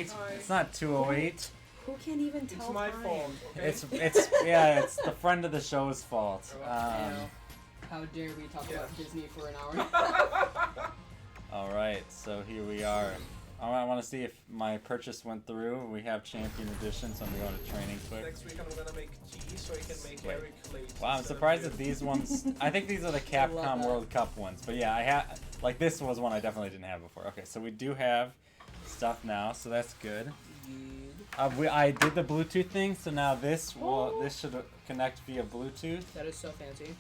It's not 208. Who can't even tell It's my time? fault. Okay? It's it's the friend of the show's fault. How dare we talk Yeah. about Disney for an hour? All right, so here we are. I want to see if my purchase went through. We have Champion Edition, so I'm going to training quick. Next week I'm gonna make tea so I can make Wait. Eric late. Wow, I'm instead of surprised you. that these ones. I think these are the love Capcom that. World Cup ones, but yeah, I have like this was one I definitely didn't have before. Okay, so we do have stuff now, so that's good. I did the Bluetooth thing, so now this should connect via Bluetooth. That is so fancy.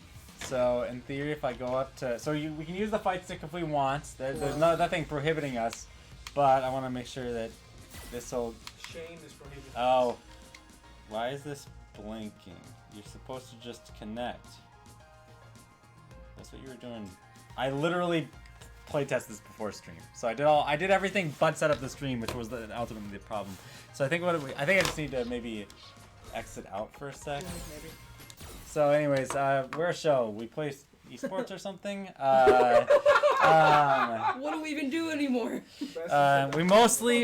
So in theory, if I go up to we can use the fight stick if we want. There's nothing prohibiting us, but I want to make sure that this will. Shame is prohibited. Oh, why is this blinking? You're supposed to just connect. That's what you were doing. I literally playtest this before stream, so I did everything but set up the stream, which was ultimately the problem. So I think I just need to maybe exit out for a sec. Maybe. So anyways, we're a show. We play esports or something. What do we even do anymore? We mostly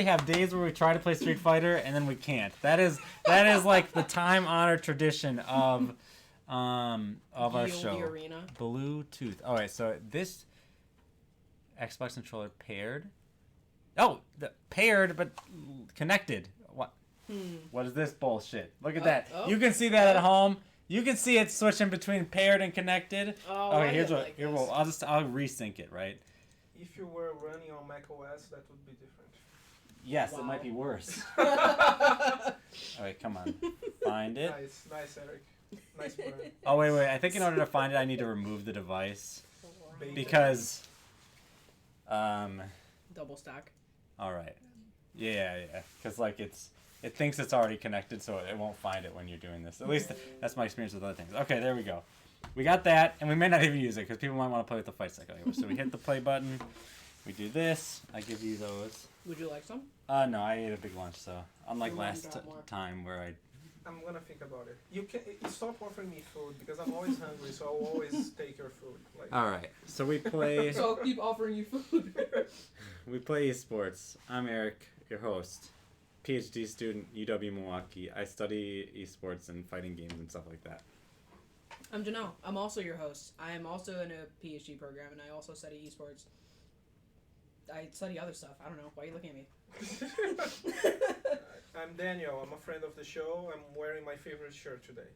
have days where we try to play Street Fighter and then we can't. That is like the time-honored tradition of our show. The arena. Bluetooth. All right, so this Xbox controller paired. Oh, paired but connected. What? What is this bullshit? Look at that. Oh. You can see that at home. You can see it switching between paired and connected. Oh, okay, I here's didn't what. like Here, this. I'll resync it, right? If you were running on macOS, that would be different. Yes, Wow. it might be worse. Alright, come on. Find it. Nice, Eric. Nice burn. Oh, wait. I think in order to find it, I need to remove the device. Beta. Because, Double stack. alright. Yeah. Because, like, it thinks it's already connected, so it won't find it when you're doing this. At least that's my experience with other things. Okay, there we go. We got that, and we may not even use it, because people might want to play with the fight stick. Anyway, so we hit the play button. We do this. I give you those. Would you like some? No, I ate a big lunch, so unlike You last want more? time where I... I'm gonna think about it. You stop offering me food because I'm always hungry, so I'll always take your food. Like, Alright, so we play... So I'll keep offering you food. We play esports. I'm Eric, your host. PhD student, UW Milwaukee. I study esports and fighting games and stuff like that. I'm Janelle. I'm also your host. I am also in a PhD program, and I also study esports. I study other stuff. I don't know. Why are you looking at me? I'm Daniel. I'm a friend of the show. I'm wearing my favorite shirt today.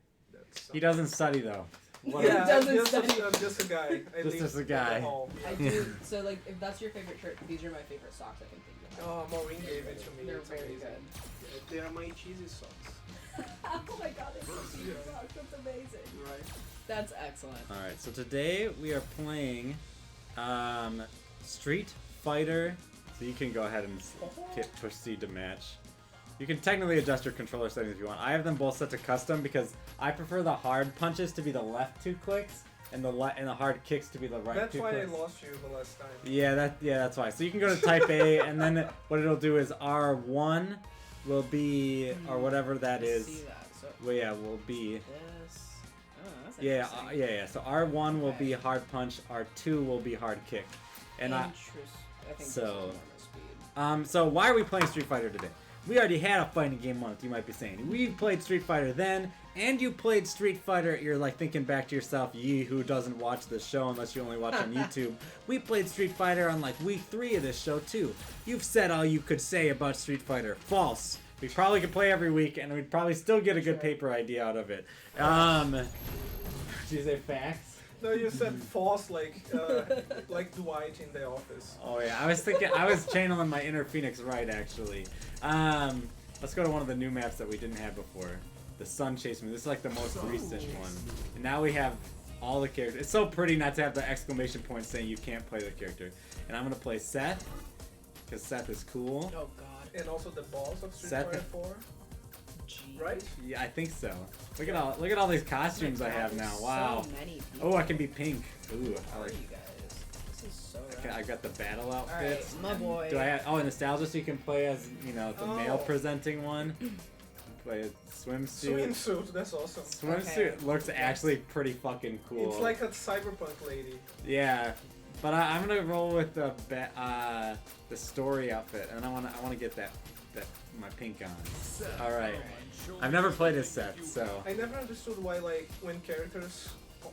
He doesn't study though. Yeah, He doesn't I'm study. I'm just a guy. I Just live as a in the guy. hall. I do. So, like, if that's your favorite shirt, these are my favorite socks I can think of. Oh, Maureen gave it to me. They're It's very amazing. good. They are my cheesy socks. Oh my god, they're so cute socks. That's amazing. Right. That's excellent. Alright, so today we are playing Street Fighter. So you can go ahead and proceed to match. You can technically adjust your controller settings if you want. I have them both set to custom because I prefer the hard punches to be the left 2 clicks and the hard kicks to be the right That's 2 why clicks. I lost you the last time. Yeah, that's why. So you can go to type A, and then what it'll do is R1 will be, or whatever that I is. see that. So Well, yeah, will be. this. Oh, that's Yeah, interesting. yeah. So R1 will Okay. be hard punch, R2 will be hard kick, and I think so- this is normal speed. So why are we playing Street Fighter today? We already had a fighting game month, you might be saying. We played Street Fighter then, and you played Street Fighter. You're like thinking back to yourself, ye who doesn't watch this show unless you only watch on YouTube. We played Street Fighter on like week 3 of this show too. You've said all you could say about Street Fighter. False. We probably could play every week, and we'd probably still get a good paper idea out of it. Did you say facts? No, you said false like Dwight in The Office. Oh yeah, I was channeling my inner Phoenix Wright actually. Let's go to one of the new maps that we didn't have before. The Sun Chase Me. This is like the most recent one. And now we have all the characters. It's so pretty not to have the exclamation point saying you can't play the character. And I'm gonna play Seth, because Seth is cool. Oh god. And also the boss of Street Seth- Fighter 4, Gee. right? Yeah, I think so. Look at all these costumes I have now. Wow. So many people. Oh, I can be pink. Ooh, I How are like. you guys? This is so I rad. got the battle Alright, outfits. my boy. Do I have, nostalgia, so you can play as, the male presenting one. Play a swimsuit. Swimsuit, that's awesome. Swimsuit Okay. looks actually pretty fucking cool. It's like a cyberpunk lady. Yeah. But I'm gonna roll with the story outfit, and I wanna get that my pink on. All right. I've never played as Seth, so. I never understood why, like, when characters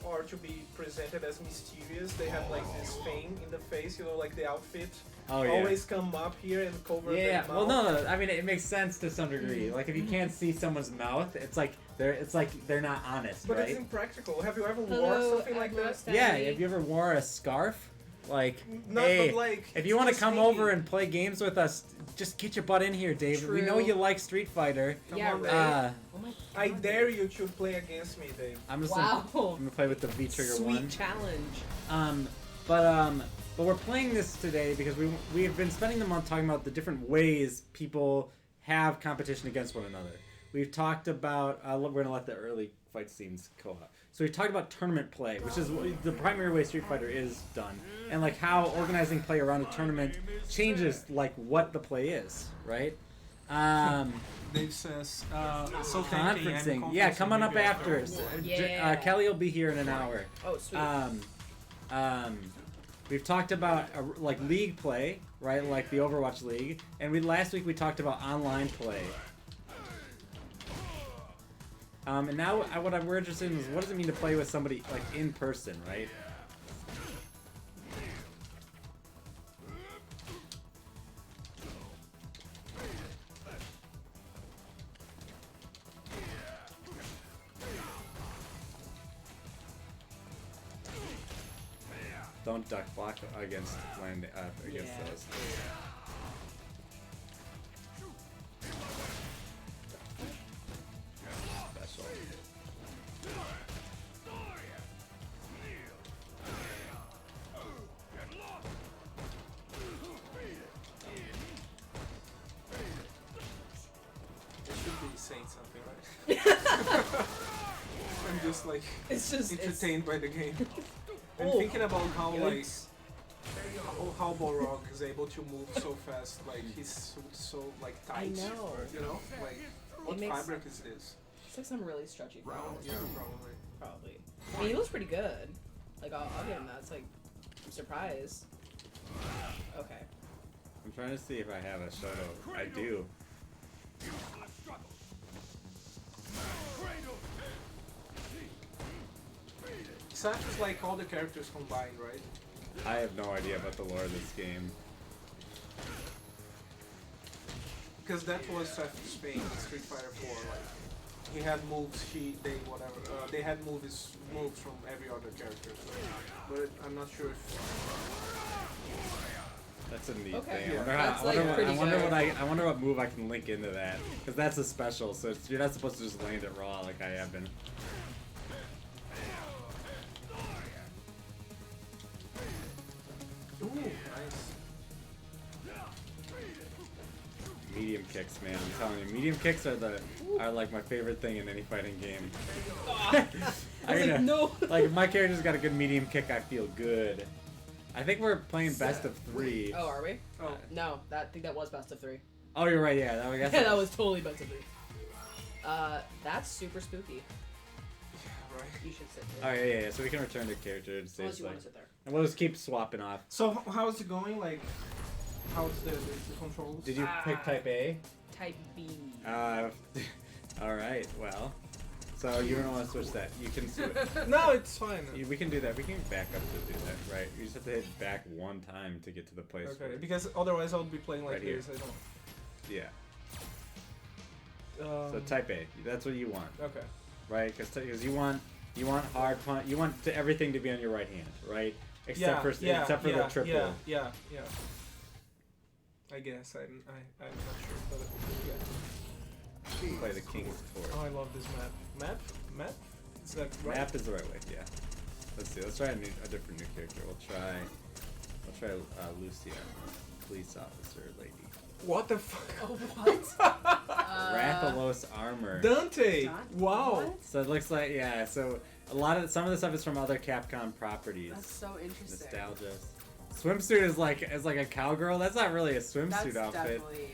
are to be presented as mysterious, they have like this thing in the face, you know, like the outfit. Oh yeah. Always come up here and cover their mouth. Well, no. I mean, it makes sense to some degree. Like, if you can't see someone's mouth, it's like they're not honest, But right? it's impractical. Have you ever worn Hello, something like that? Yeah. Have you ever wore a scarf? Like, Not, hey, but like, if you want to come over and play games with us, just get your butt in here, Dave. We know True. you like Street Fighter. Come Yeah, on, right. Dave. Oh my God. I dare you to play against me, Dave. I'm just Wow. I'm gonna play with the V trigger Sweet one. challenge. But we're playing this today because we have been spending the month talking about the different ways people have competition against one another. We've talked about we're gonna let the early fight scenes go up. So we talked about tournament play, which is the primary way Street Fighter is done, and like how organizing play around a tournament changes like what the play is, right? Dave says, so Conferencing, yeah, come on up after. Yeah. Kelly will be here in an hour. Oh, sweet. We've talked about like league play, right? Like the Overwatch League, and last week we talked about online play. And now what we're interested in is what does it mean to play with somebody like in person, right? Don't duck block against those. Special. I should be saying something, right? I'm just like It's just entertained by the game. I'm Oh. thinking about how like Yikes. how Balrog is able to move so fast, like his suit so like tight. know. You know, like what makes- fabric is this? It's like some really stretchy flowers. Yeah, probably. Probably. I mean, he looks pretty good. Like, I'll give him that. It's like, I'm surprised. Okay. I'm trying to see if I have a show note. I do. Seth is like all the characters combined, right? I have no idea about the lore of this game. Because that was Seth's thing in Street Fighter 4. Like, he had moves, whatever. They had moves from every other character. So. But I'm not sure if. That's a neat Okay. thing. Yeah. That's, like, pretty good. I wonder what move I can link into that, because that's a special. So you're not supposed to just land it raw like I have been. Ooh, nice. Medium kicks, man. I'm telling you, medium kicks are like my favorite thing in any fighting game. I was like, no. Like if my character's got a good medium kick, I feel good. I think we're playing best of 3. Oh, are we? Oh. No, I think that was best of 3. Oh, you're right. Yeah, I guess. Yeah, that was totally best of 3. That's super spooky. Yeah, right. You should sit Oh there. yeah. So we can return to character and say Unless you like, want to sit there. and we'll just keep swapping off. So how's it going? Like, how's the controls? Did you pick Type A? Type B. All right. Well, so you don't want to switch that. You can. No, it's fine. We can do that. We can back up to do that, right? You just have to hit back one time to get to the place. Okay, where- because otherwise I would be playing like Right here. this. I don't. Yeah. So Type A. That's what you want, Okay. right? Because you want hard punch. You want everything to be on your right hand, right? Except for the triple. Yeah. I guess I'm not sure, but yeah. Play the King's Court. Oh, I love this map. Map? Is that right? Map is the right way. Yeah. Let's see. Let's try a different new character. We'll try Lucia, police officer lady. What the fuck? Oh, what? Rathalos armor. Dante! Wow! What? So it looks like so some of the stuff is from other Capcom properties. That's so interesting. Nostalgia. Swimsuit is like a cowgirl. That's not really a swimsuit That's outfit. definitely.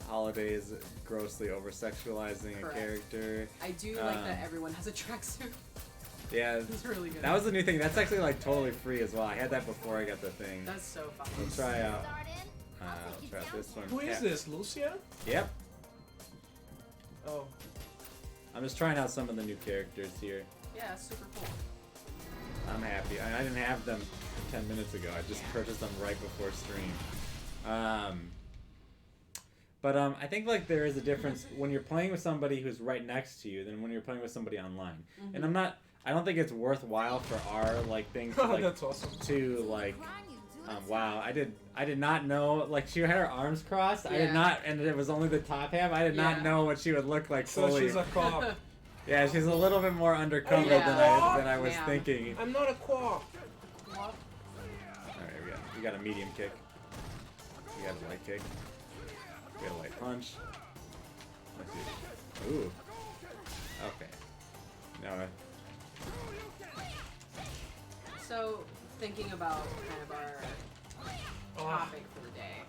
Holidays grossly over sexualizing a Correct. character. I do like that everyone has a tracksuit. Yeah, It's really good. that was the new thing. That's actually like totally free as well. I had that before I got the thing. That's so fun. We'll try out. We'll try out this one. Who is this, Lucia? Yep. Oh. I'm just trying out some of the new characters here. Yeah, super cool. I'm happy. I didn't have them 10 minutes ago. I just purchased them right before stream. But I think like there is a difference when you're playing with somebody who's right next to you than when you're playing with somebody online. And I don't think it's worthwhile for our like things to, like, That's awesome. to like wow, I did not know, like, she had her arms crossed. I did Yeah. not, and it was only the top half. I did not Yeah. know what she would look like So fully. she's a cop. Yeah, she's a little bit more undercover Yeah. than I was Yeah. thinking. I'm not a cop. What? Alright, we got a medium kick. We got a light kick. We got a light punch. Let's see. Ooh. Okay. No. So, thinking about kind of our topic for the day,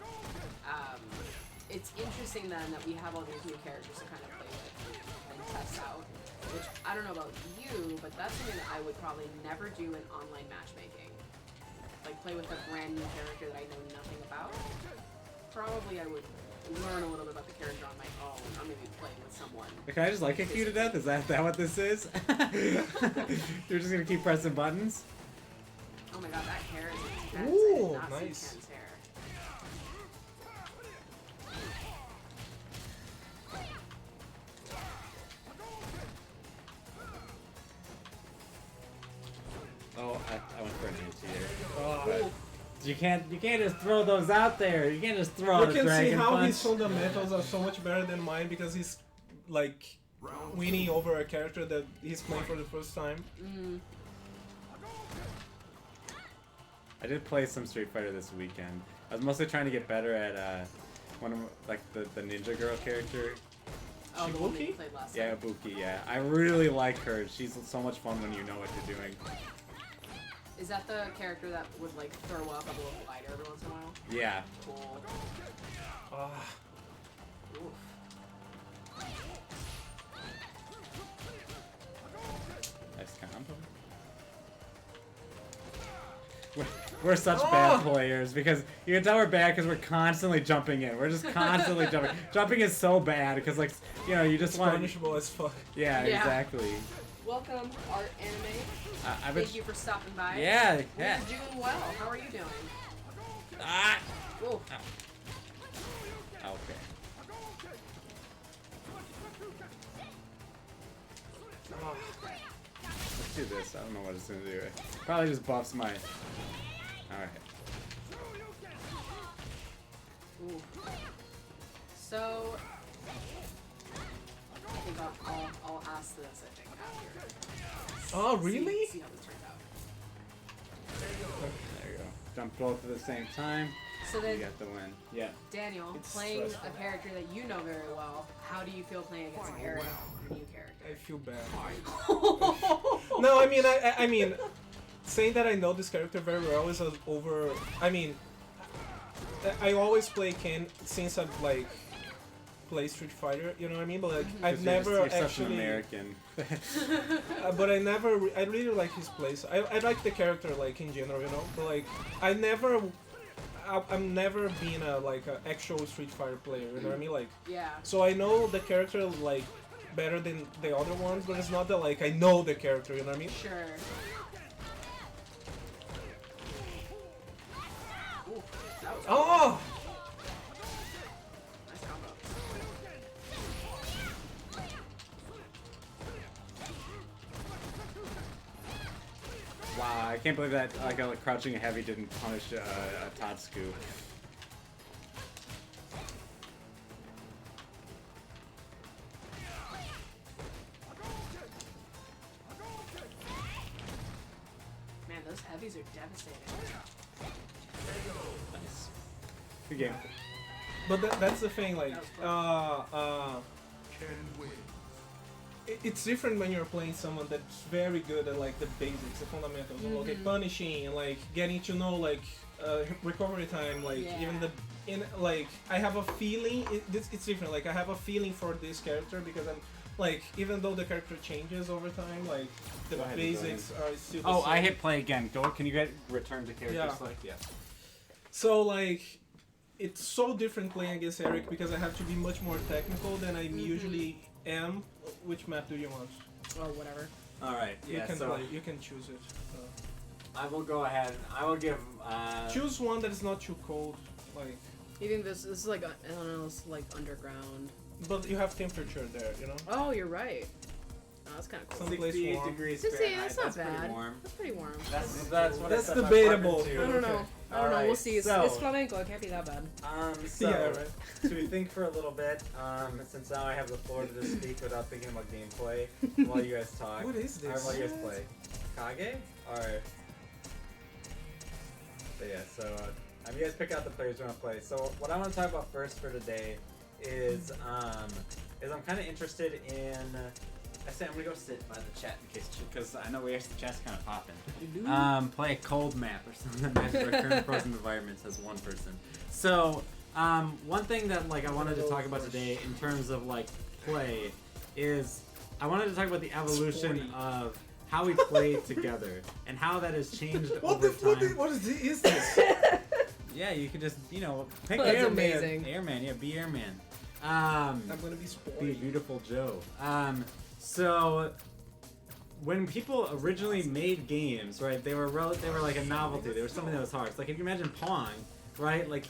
it's interesting then that we have all these new characters to kind of play with and test out, which I don't know about you, but that's something that I would probably never do in online matchmaking. Like, play with a brand new character that I know nothing about. Probably I would learn a little bit about the character on my own, or maybe play with someone. Can I just like kick you to death? Is that what this is? You're just gonna keep pressing buttons? Oh my god, that hair is intense. I Ooh, did not nice. see Ken's hair. Oh, I went for an anti-air. Oh. You can't just throw those out there. You can't just throw out You a can dragon see how punch. his fundamentals are so much better than mine because he's like winning over a character that he's playing for the first time. I did play some Street Fighter this weekend. I was mostly trying to get better at one of like the ninja girl character. Oh, the one that you Shibuki? played last Yeah, time. Ibuki. Yeah, I really like her. She's so much fun when you know what you're doing. Is that the character that would like throw up a little glider every once in a while? Yeah. Cool. Ah. Oof. Nice combo. We're such bad players because you can tell we're bad because we're constantly jumping in. We're just constantly jumping. Jumping is so bad because, like, you know, you just It's want. punishable as fuck. Yeah, Yeah. exactly. Welcome, Art Anime. I've been. Thank you for stopping by. Yeah, yeah. We're doing well. How are you doing? Ah. Ooh. Okay. Let's do this. I don't know what it's gonna do. It probably just buffs my. Alright. Ooh. So, I think I'll ask this, I think, after. Oh, really? See how this turns out. There you go. Jump both at the same time. So You then, got the win. Yeah. Daniel, It's playing a stressful. character that you know very well, how do you feel playing against Aaron, your new character? I feel bad. No, I mean, I mean, saying that I know this character very well is over. I mean, I always play Ken since I've like played Street Fighter. You know what I mean? But like, I've 'Cause never you're such an actually. American. But I never. I really like his plays. I like the character like in general, you know. But like, I never. I'm never been a like an actual Street Fighter player. You know what I mean? Like, Yeah. so I know the character like better than the other ones, but it's not that like I know the character. You know what I mean? Sure. Ooh, that was Oh! nice combo. Wow, I can't believe that like a crouching heavy didn't punish a Tatsuku. Man, those heavies are devastating. Nice. Good game. But that's the thing, like, it's different when you're playing someone that's very good at like the basics, the fundamentals, of okay, punishing and like getting to know like recovery time, like Yeah. even like I have a feeling it's different. Like I have a feeling for this character because like even though the character changes over time, like the basics are still the Oh, same. I hit play again. Go. Can you get return to character Yeah. select? Yes. So like, it's so different playing against Eric because I have to be much more technical than I usually am. Which map do you want? Oh, whatever. All right. You Yeah. can So play. You can choose it. I will go ahead. I will give. Choose one that is not too cold, like. You think this is like, I don't know, it's like underground. But you have temperature there, you know. Oh, you're right. Oh, that's kind of cool. Someplace 68 warm. degrees 68, Fahrenheit. that's not pretty bad. warm. That's pretty warm. That's what I That's set my debatable. partner I to. don't know. I don't know. Alright, We'll see. It's so- flamenco. It can't be that bad. So, Yeah, right. should we think for a little bit? Since now I have the floor to just speak without thinking about gameplay while you guys talk. What is Or this? while you guys play. Kage? Or... So yeah, you guys pick out the players you want to play. So what I want to talk about first for today is I'm kind of interested in... I say I'm gonna go sit by the chat in case, because I know the chat's kind of popping. Play a cold map or something nice for current frozen environments as one person. So, one thing that like I wanted to talk about today in terms of like play is I wanted to talk about the evolution of how we play together and how that has changed over time. What is this? Yeah, you could just pick Oh, that's Airman. amazing. Airman, yeah, be Airman. I'm gonna be spoiled. Be Beautiful Joe. So when people originally made games, right, they were like a novelty. They were something that was hard. It's like if you imagine Pong, right? Like,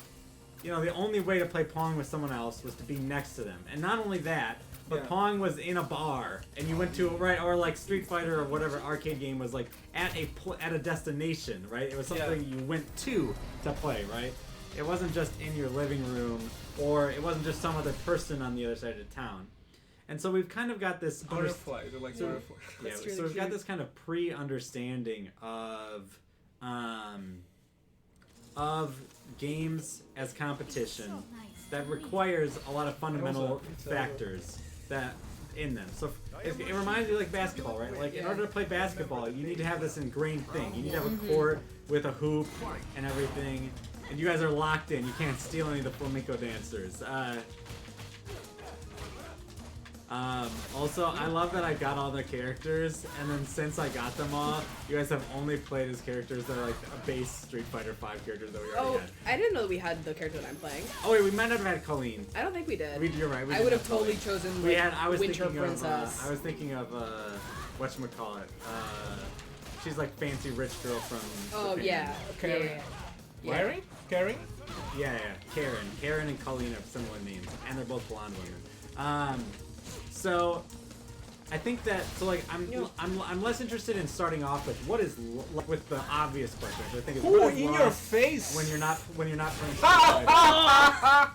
the only way to play Pong with someone else was to be next to them. And not only that, but Yeah. Pong was in a bar, and you went to or like Street Fighter or whatever arcade game was like at a destination, right? It was something you went to play, right? It wasn't just in your living room, or it wasn't just some other person on the other side of town. And so we've kind of got this Butterfly. They're like butterfly. yeah, That's so really we've got cute. this kind of pre-understanding of games as competition that requires a lot of fundamental factors that in them. So it reminds me like basketball, right? Like in order to play basketball, you need to have this ingrained thing. You need to have a court with a hoop and everything, and you guys are locked in. You can't steal any of the flamenco dancers. Also, I love that I got all the characters, and then since I got them all, you guys have only played as characters that are like a base Street Fighter 5 characters that we already Oh, had. I didn't know that we had the character that I'm playing. Oh wait, we might not have had Colleen. I don't think we did. You're right. We I didn't would have have totally Colleen. chosen We like, had. I was Winter thinking Princess. of. I was thinking of whatchamacallit. She's like fancy rich girl from. Oh Japan. yeah. Karen. Yeah. Karen? Yeah, Karen and Colleen have similar names, and they're both blonde women. So I think that I'm less interested in starting off with what is with the obvious question. I think is Oh, what is in love your face! when you're not playing Street Fighter.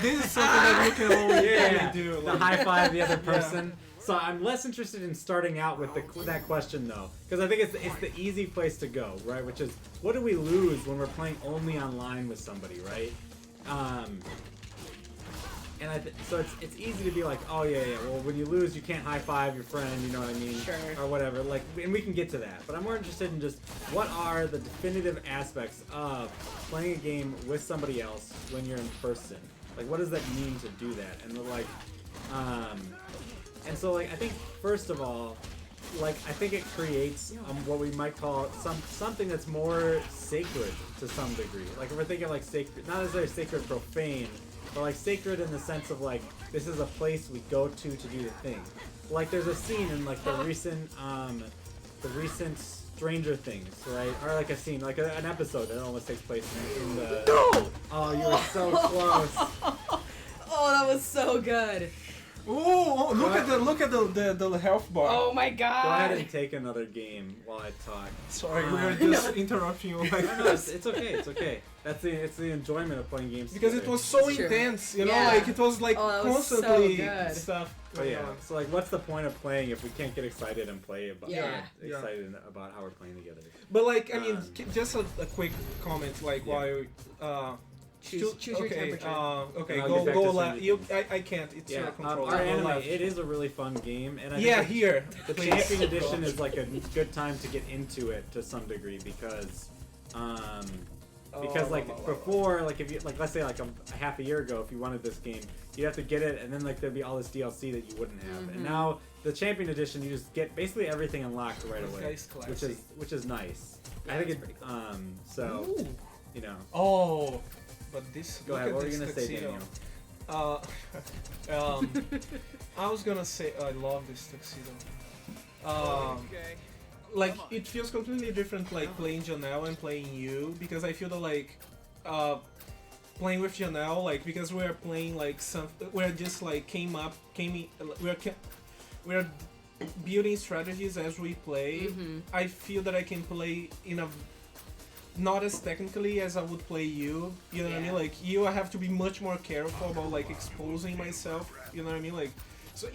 This is something that you can only Yeah, do. the Like, high five the other person. So I'm less interested in starting out with that question though, because I think it's the easy place to go, right? Which is, what do we lose when we're playing only online with somebody, right? And so it's easy to be like, oh yeah, well when you lose you can't high five your friend, you know what I mean? Sure. Or whatever, like, and we can get to that. But I'm more interested in just what are the definitive aspects of playing a game with somebody else when you're in person? Like, what does that mean to do that? And like, and so like I think first of all, like I think it creates what we might call something that's more sacred to some degree. Like if we're thinking like sacred, not necessarily sacred profane, but like sacred in the sense of like this is a place we go to do the thing. Like there's a scene in like the recent Stranger Things, right? Or like a scene, like an episode that almost takes place in the. No! Oh, you were so close. Oh, that was so good. Oh, look at the health bar. Oh my Go ahead god. and take another game while I talk. Sorry, we're just interrupting you. Like, No, it's okay. It's okay. It's the enjoyment of playing games because it together. was so Sure. intense, you know, Yeah. like it was like Oh, that was so constantly good. stuff. But going yeah, on. so like, what's the point of playing if we can't get excited and play about Yeah. excited about how we're playing together? But like, I mean, Um, just a quick comment, like Yeah. while Choose your okay, temperature. Okay, And I'll get back go to left. Stranger I can't. It's Yeah, your control. our Go anime, left. it is a really fun game, and I Yeah, think here. the please. Champion Edition is like a good time to get into it to some degree because Because before, if you let's say a half a year ago, if you wanted this game, you'd have to get it, and then there'd be all this DLC that you wouldn't have. And now the Champion Edition, you just get basically everything unlocked right away, which is nice. Yeah, I think Ooh. you know. Oh, but this. Go ahead. What were you gonna say, Daniel? I was gonna say I love this tuxedo. It feels completely different playing Janelle and playing you, because I feel that playing with Janelle, because we're playing we're just we're building strategies as we play. I feel that I can play in a not as technically as I would play you. You know what I mean? You, I have to be much more careful about exposing myself. You know what I mean? So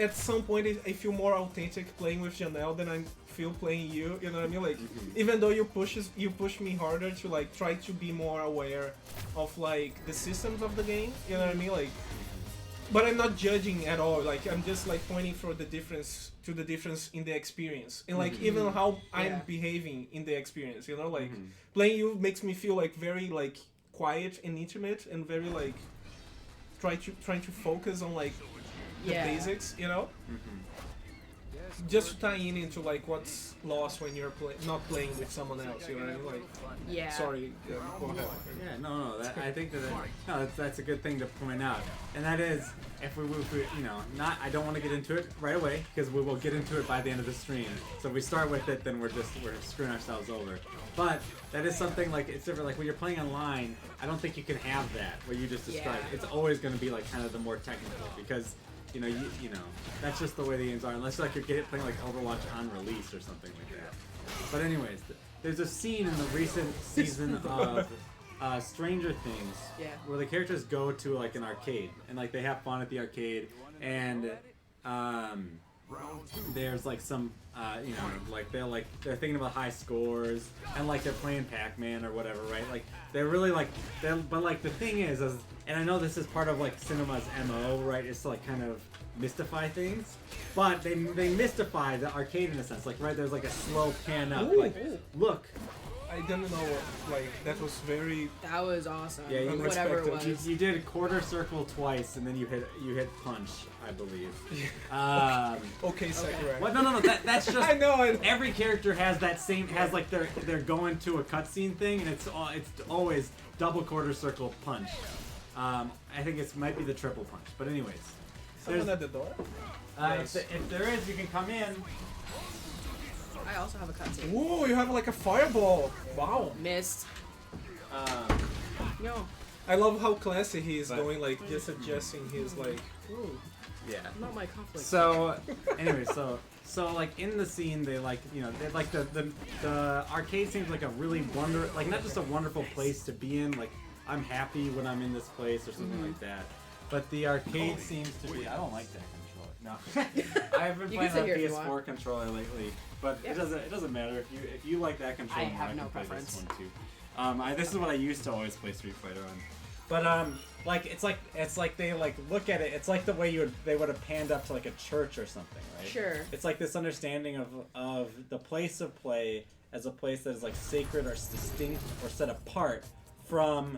at some point I feel more authentic playing with Janelle than I feel playing you. You know what I mean? Even though you push me harder to try to be more aware of the systems of the game. You know what I mean? But I'm not judging at all. I'm just pointing for the difference in the experience, and even how I'm behaving in the experience. You know, playing you makes me feel very quiet and intimate, and very trying to focus on the basics. You know, just to tie into what's lost when you're not playing with someone else. You know what I mean? Yeah. Sorry. Go ahead. Yeah, no. I think that's a good thing to point out, and that is if we I don't want to get into it right away, because we will get into it by the end of the stream. So if we start with it, then we're screwing ourselves over. But that is something it's different. When you're playing online, I don't think you can have that what you just described. It's always going to be kind of the more technical, because you know that's just the way the games are, unless you're playing Overwatch on release or something like that. But anyways, there's a scene in the recent season of Stranger Things where the characters go to an arcade, and they have fun at the arcade, and there's some they're thinking about high scores, and they're playing Pac-Man or whatever, right? They're really but the thing is, and I know this is part of cinema's MO, right? It's to kind of mystify things, but they mystify the arcade in a sense, right? There's a slow pan up, look. I didn't know that was very. That was awesome. Yeah, whatever it was. You did quarter circle twice, and then you hit punch, I believe. Okay, Sakurai. What? No. That's just. I know. Every character has that same they're going to a cutscene thing, and it's always double quarter circle punch. I think it might be the triple punch, but anyways. Someone at the door. Yes. If there is, you can come in. I also have a cutscene. Whoa, you have a fireball. Wow. Missed. No. I love how classy he is going, just adjusting his ooh. Yeah. Not my conflict. So, anyway, so in the scene, they the arcade seems like a really not just a wonderful place to be in. I'm happy when I'm in this place or something like that. But the arcade seems to be. I don't like that controller. No. I've been playing on PS4 controller lately, but it doesn't matter if you like that controller. I have no can play preference. this one too. This is what I used to always play Street Fighter on. But it's like they look at it. It's like the way they would have panned up to a church or something, right? Sure. It's this understanding of the place of play as a place that is sacred or distinct or set apart from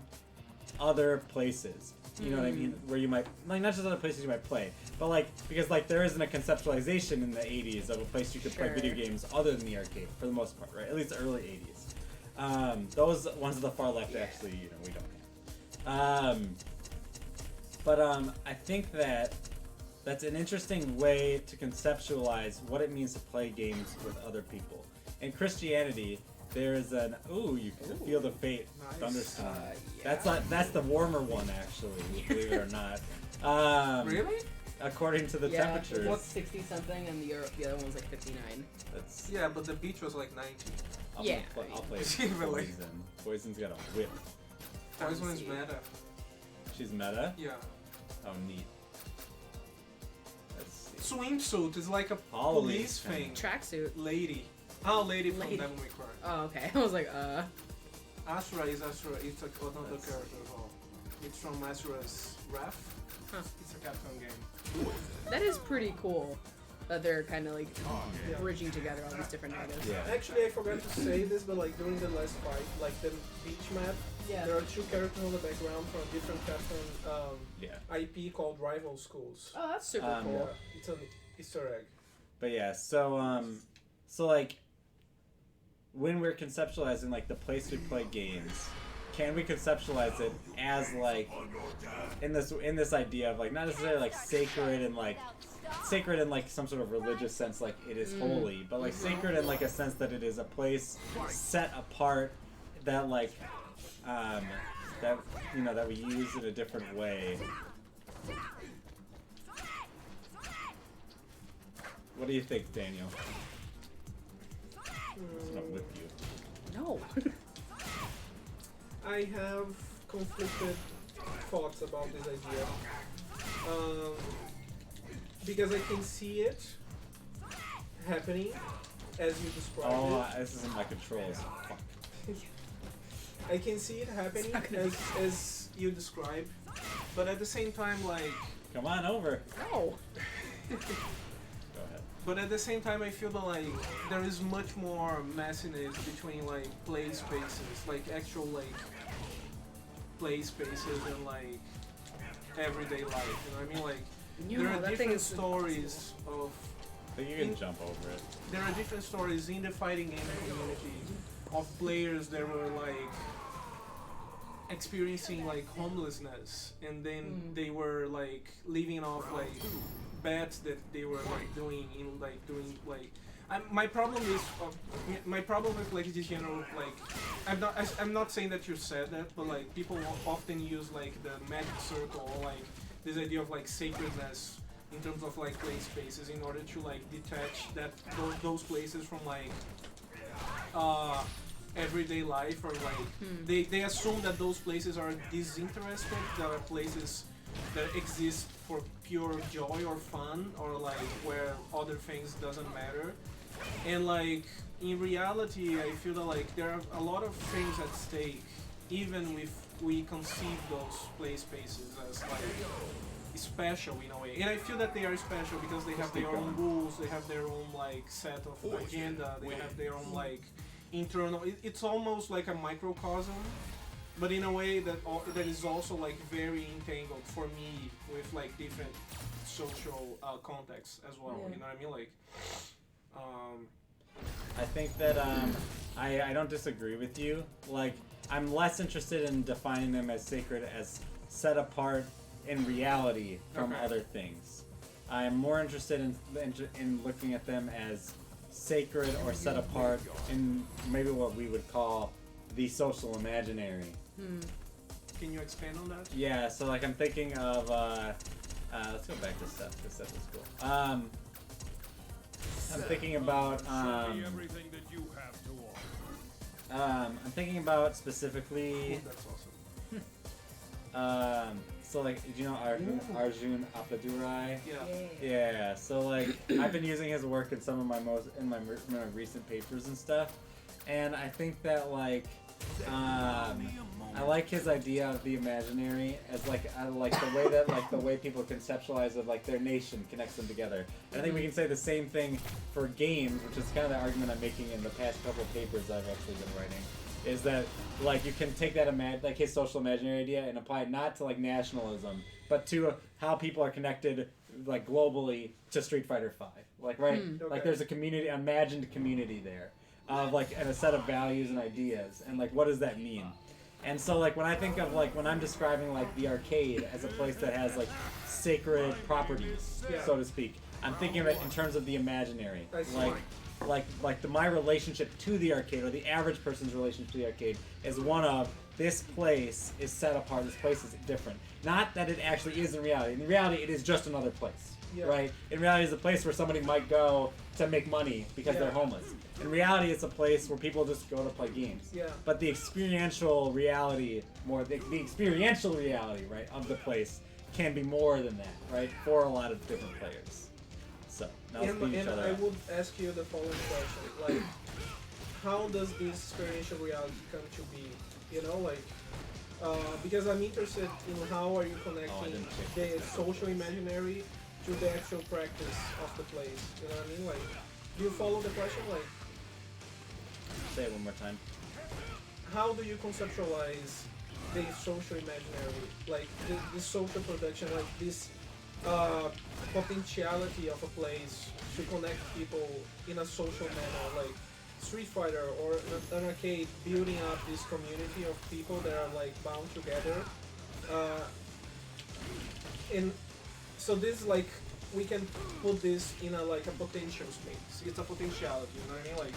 other places. You know what I mean? Where you might not just other places you might play, but because there isn't a conceptualization in the 80s of a place you could play video games other than the arcade for the most part, right? At least the early 80s. Those ones at the far left actually, we don't have. But I think that's an interesting way to conceptualize what it means to play games with other people. In Christianity, there is you can feel the fate thunderstorm. That's the warmer one actually, believe it or not. Really? According to the temperatures. What's 60 something and the other one's 59. That's but the beach was 90. I'll play Poison. Poison's got a whip. Poison is meta. She's meta? Yeah. Oh, neat. Let's see. Swimsuit is a police thing. Tracksuit. Lady. Oh, Lady from Devil May Cry. Oh, okay. I was Asura is Asura. It's another character as well. It's from Asura's Wrath. Huh. It's a Capcom game. That is pretty cool. that they're kind of like bridging together all these different narratives. Yeah. Actually, I forgot to say this, but like during the last fight, like the beach map, there are 2 characters on the background from a different Capcom IP called Rival Schools. Oh, that's super cool. Yeah, it's an Easter egg. But yeah, so like when we're conceptualizing like the place we play games, can we conceptualize it as like in this idea of like not necessarily like sacred and like some sort of religious sense, like it is holy, but like sacred in like a sense that it is a place set apart that like that that we use in a different way. What do you think, Daniel? It's not with you. No. I have conflicted thoughts about this idea. Because I can see it happening as you described it. This isn't my controls. Fuck. I can see it happening as you described, but at the same time, like... Come on over. No. Go ahead. But at the same time, I feel that like there is much more messiness between like play spaces, like actual like play spaces and like everyday life. You know what I mean? Like there are different stories of. I think you can jump over it. There are different stories in the fighting game community of players that were like experiencing like homelessness, and then they were like living off like bets that they were like doing my problem is my problem with like this general like I'm not saying that you said that, but like people often use like the magic circle or like this idea of like sacredness in terms of like play spaces in order to like detach that those places from like everyday life, or like they assume that those places are disinterested, that are places that exist for pure joy or fun, or like where other things doesn't matter. And like in reality, I feel that like there are a lot of things at stake, even if we conceive those play spaces as like special in a way. And I feel that they are special because they have their own rules, they have their own like set of agenda, they have their own like internal. It's almost like a microcosm, but in a way that is also like very entangled for me with like different social contexts as well. You know what I mean? Like, I think that I don't disagree with you. Like, I'm less interested in defining them as sacred, as set apart in reality from other things. I'm more interested in looking at them as sacred or set apart in maybe what we would call the social imaginary. Can you expand on that? Yeah, so like I'm thinking of let's go back to Seth, because Seth is cool. I'm thinking about everything that you have to offer. I'm thinking about specifically That's awesome. so like, do you know Arjun Appadurai? Yeah. Yeah, so like I've been using his work in some of my most my recent papers and stuff, and I think that like I like his idea of the imaginary as like I like the way that like the way people conceptualize of like their nation connects them together. And I think we can say the same thing for games, which is kind of the argument I'm making in the past couple of papers I've actually been writing. Is that like you can take that like his social imaginary idea and apply it not to like nationalism, but to how people are connected like globally to Street Fighter V. Like like there's a community, imagined community there, of like and a set of values and ideas, and like what does that mean? And so like when I think of like when I'm describing like the arcade as a place that has like sacred properties, so to speak, I'm thinking of it in terms of the imaginary. My relationship to the arcade, or the average person's relationship to the arcade, is one of this place is set apart, this place is different. Not that it actually is in reality. In reality, it is just another place, right? In reality, it's a place where somebody might go to make money because they're homeless. In reality, it's a place where people just go to play games. But the experiential reality, the experiential reality, right, of the place can be more than that, right, for a lot of different players. So, now let's beat each other I up. would ask you the following question: like, how does this experiential reality come to be? You know, like, because I'm interested in how are you connecting the social imaginary to the actual practice of the plays. You know what I mean? Like, do you follow the question? Like, Say it one more time. how do you conceptualize the social imaginary, like the social production, like this potentiality of a place to connect people in a social manner, like Street Fighter or an arcade, building up this community of people that are like bound together, and so this like we can put this in a like a potential space. It's a potentiality, you know what I mean? Like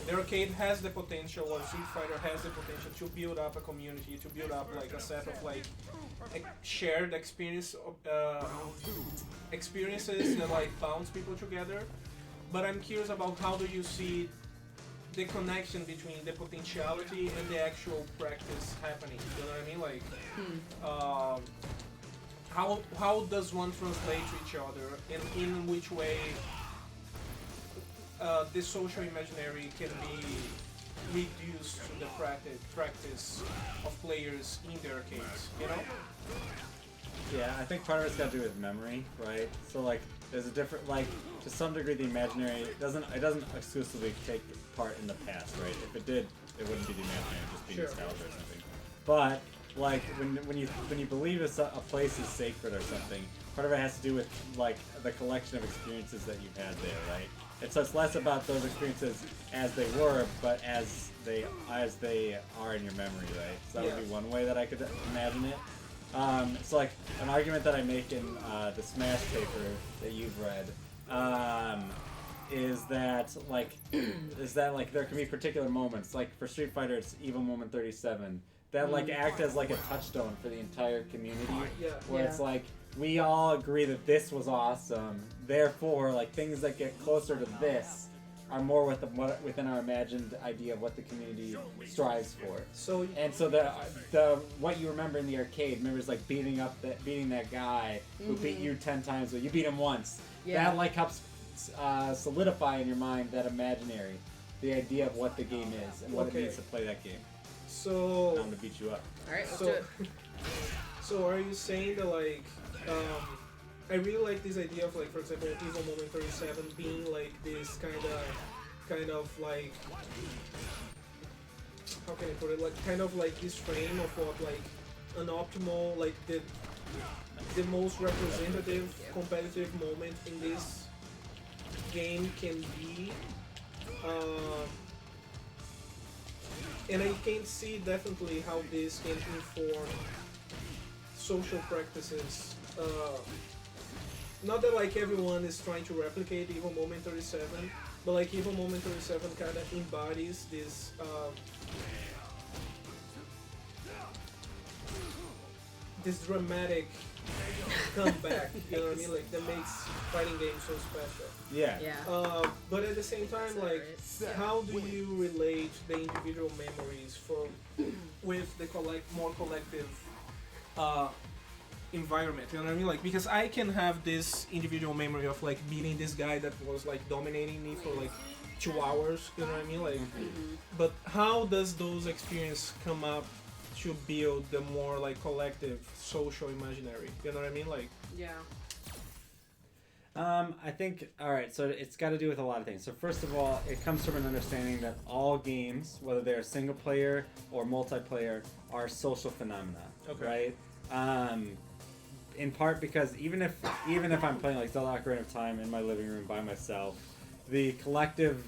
the arcade has the potential, or Street Fighter has the potential to build up a community, to build up like a set of like shared experiences that like bounds people together. But I'm curious about how do you see the connection between the potentiality and the actual practice happening. You know what I mean? Like, how does one translate to each other, and in which way the social imaginary can be reduced to the practice of players in the arcades? You know? Yeah, I think part of it's got to do with memory, right? So like, there's a different, like, to some degree, the imaginary doesn't exclusively take part in the past, right? If it did, it wouldn't be the imaginary, it'd just be nostalgia or something. But like when you believe a place is sacred or something, part of it has to do with like the collection of experiences that you've had there, right? And so it's less about those experiences as they were, but as they are in your memory, right? So that would be one way that I could imagine it. It's like an argument that I make in the Smash paper that you've read. Is that there can be particular moments, like for Street Fighter it's Evil Moment 37, that like act as like a touchstone for the entire community, where it's like we all agree that this was awesome, therefore like things that get closer to this are more within our imagined idea of what the community strives for. So the what you remember in the arcade, remembers like beating that guy who beat you 10 times, but you beat him once. That like helps solidify in your mind that imaginary, the idea of what the game is and what it means to play that game. So I'm gonna beat you up. Alright, let's do it. So are you saying that like I really like this idea of like, for example, Evil Moment 37 being like this kind of like, how can I put it, like kind of like this frame of what like an optimal, like the most representative competitive moment in this game can be, and I can see definitely how this can inform social practices. Not that like everyone is trying to replicate Evil Moment 37, but like Evil Moment 37 kind of embodies this this dramatic comeback, you know what I mean? Like that makes fighting games so special. Yeah. But at the same time, like, how do you relate the individual memories with the more collective environment? You know what I mean? Like, because I can have this individual memory of like beating this guy that was like dominating me for like 2 hours. You know what I mean? Like, but how does those experiences come up to build the more like collective social imaginary? You know what I mean? Like, I think, alright, so it's got to do with a lot of things. So first of all, it comes from an understanding that all games, whether they're single player or multiplayer, are social phenomena, right? In part because even if I'm playing like Zelda Ocarina of Time in my living room by myself, the collective,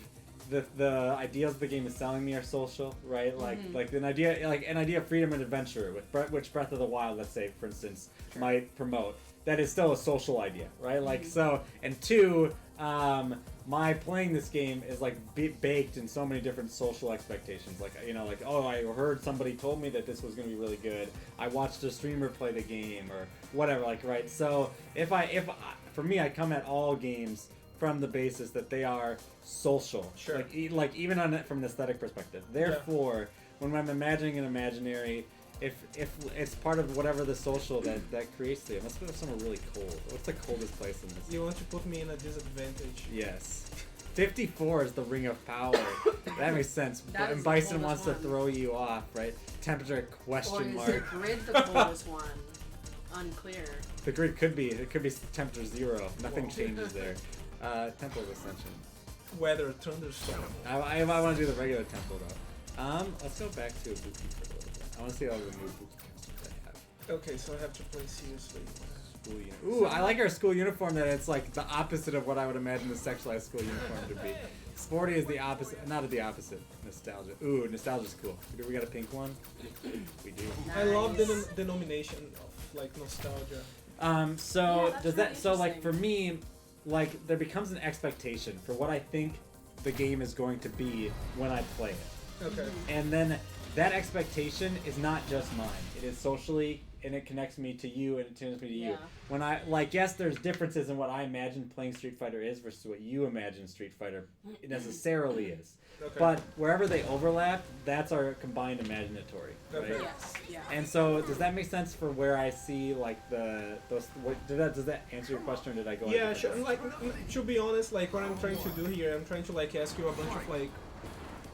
the ideals the game is selling me are social, right? Like an idea of freedom and adventure, which Breath of the Wild, let's say, for instance, might promote. That is still a social idea, right? Like, so, and two, my playing this game is like baked in so many different social expectations. Like, you know, like, oh, I heard somebody told me that this was going to be really good. I watched a streamer play the game or whatever, like, right? So for me, I come at all games from the basis that they are social. Sure. Like even from an aesthetic perspective. Therefore, when I'm imagining an imaginary, if it's part of whatever the social that creates it, must be somewhere really cold. What's the coldest place in this? You want to put me in a disadvantage? Yes. 54 is the Ring of Power. That makes sense. And Bison wants to throw you off, right? Temperature question mark. Or is the grid the coldest one? unclear. The grid could be. It could be temperature 0. Nothing Whoa. changes there. Temple of Ascension. Weather, thunderstorm. I want to do the regular temple though. Let's go back to Ibuki for a little bit. I want to see all the new Ibuki costumes I have. Okay, so I have to play seriously. School Ooh, I like our school uniform that it's like the opposite of what I would imagine the sexualized school uniform to be. Sporty is the opposite, not the opposite. Nostalgia. Ooh, nostalgia's cool. Do we got a pink one? We do. I love the denomination of like nostalgia. So Yeah, does that? that's So really like for me, like there becomes an expectation for what I think the game is going to be when I play it, Okay. and then that expectation is not just mine. It is socially, and it connects me to you, and it connects me to you. Yeah. When I like, yes, there's differences in what I imagine playing Street Fighter is versus what you imagine Street Fighter necessarily is. Okay. But wherever they overlap, that's our combined imaginatory, right? Okay. Yes. Yeah. And so, does that make sense for where I see like those? Does that answer your question, or did I go? Yeah, into sure. this? Like, to be honest, like what I'm trying to do here, I'm trying to like ask you a bunch of like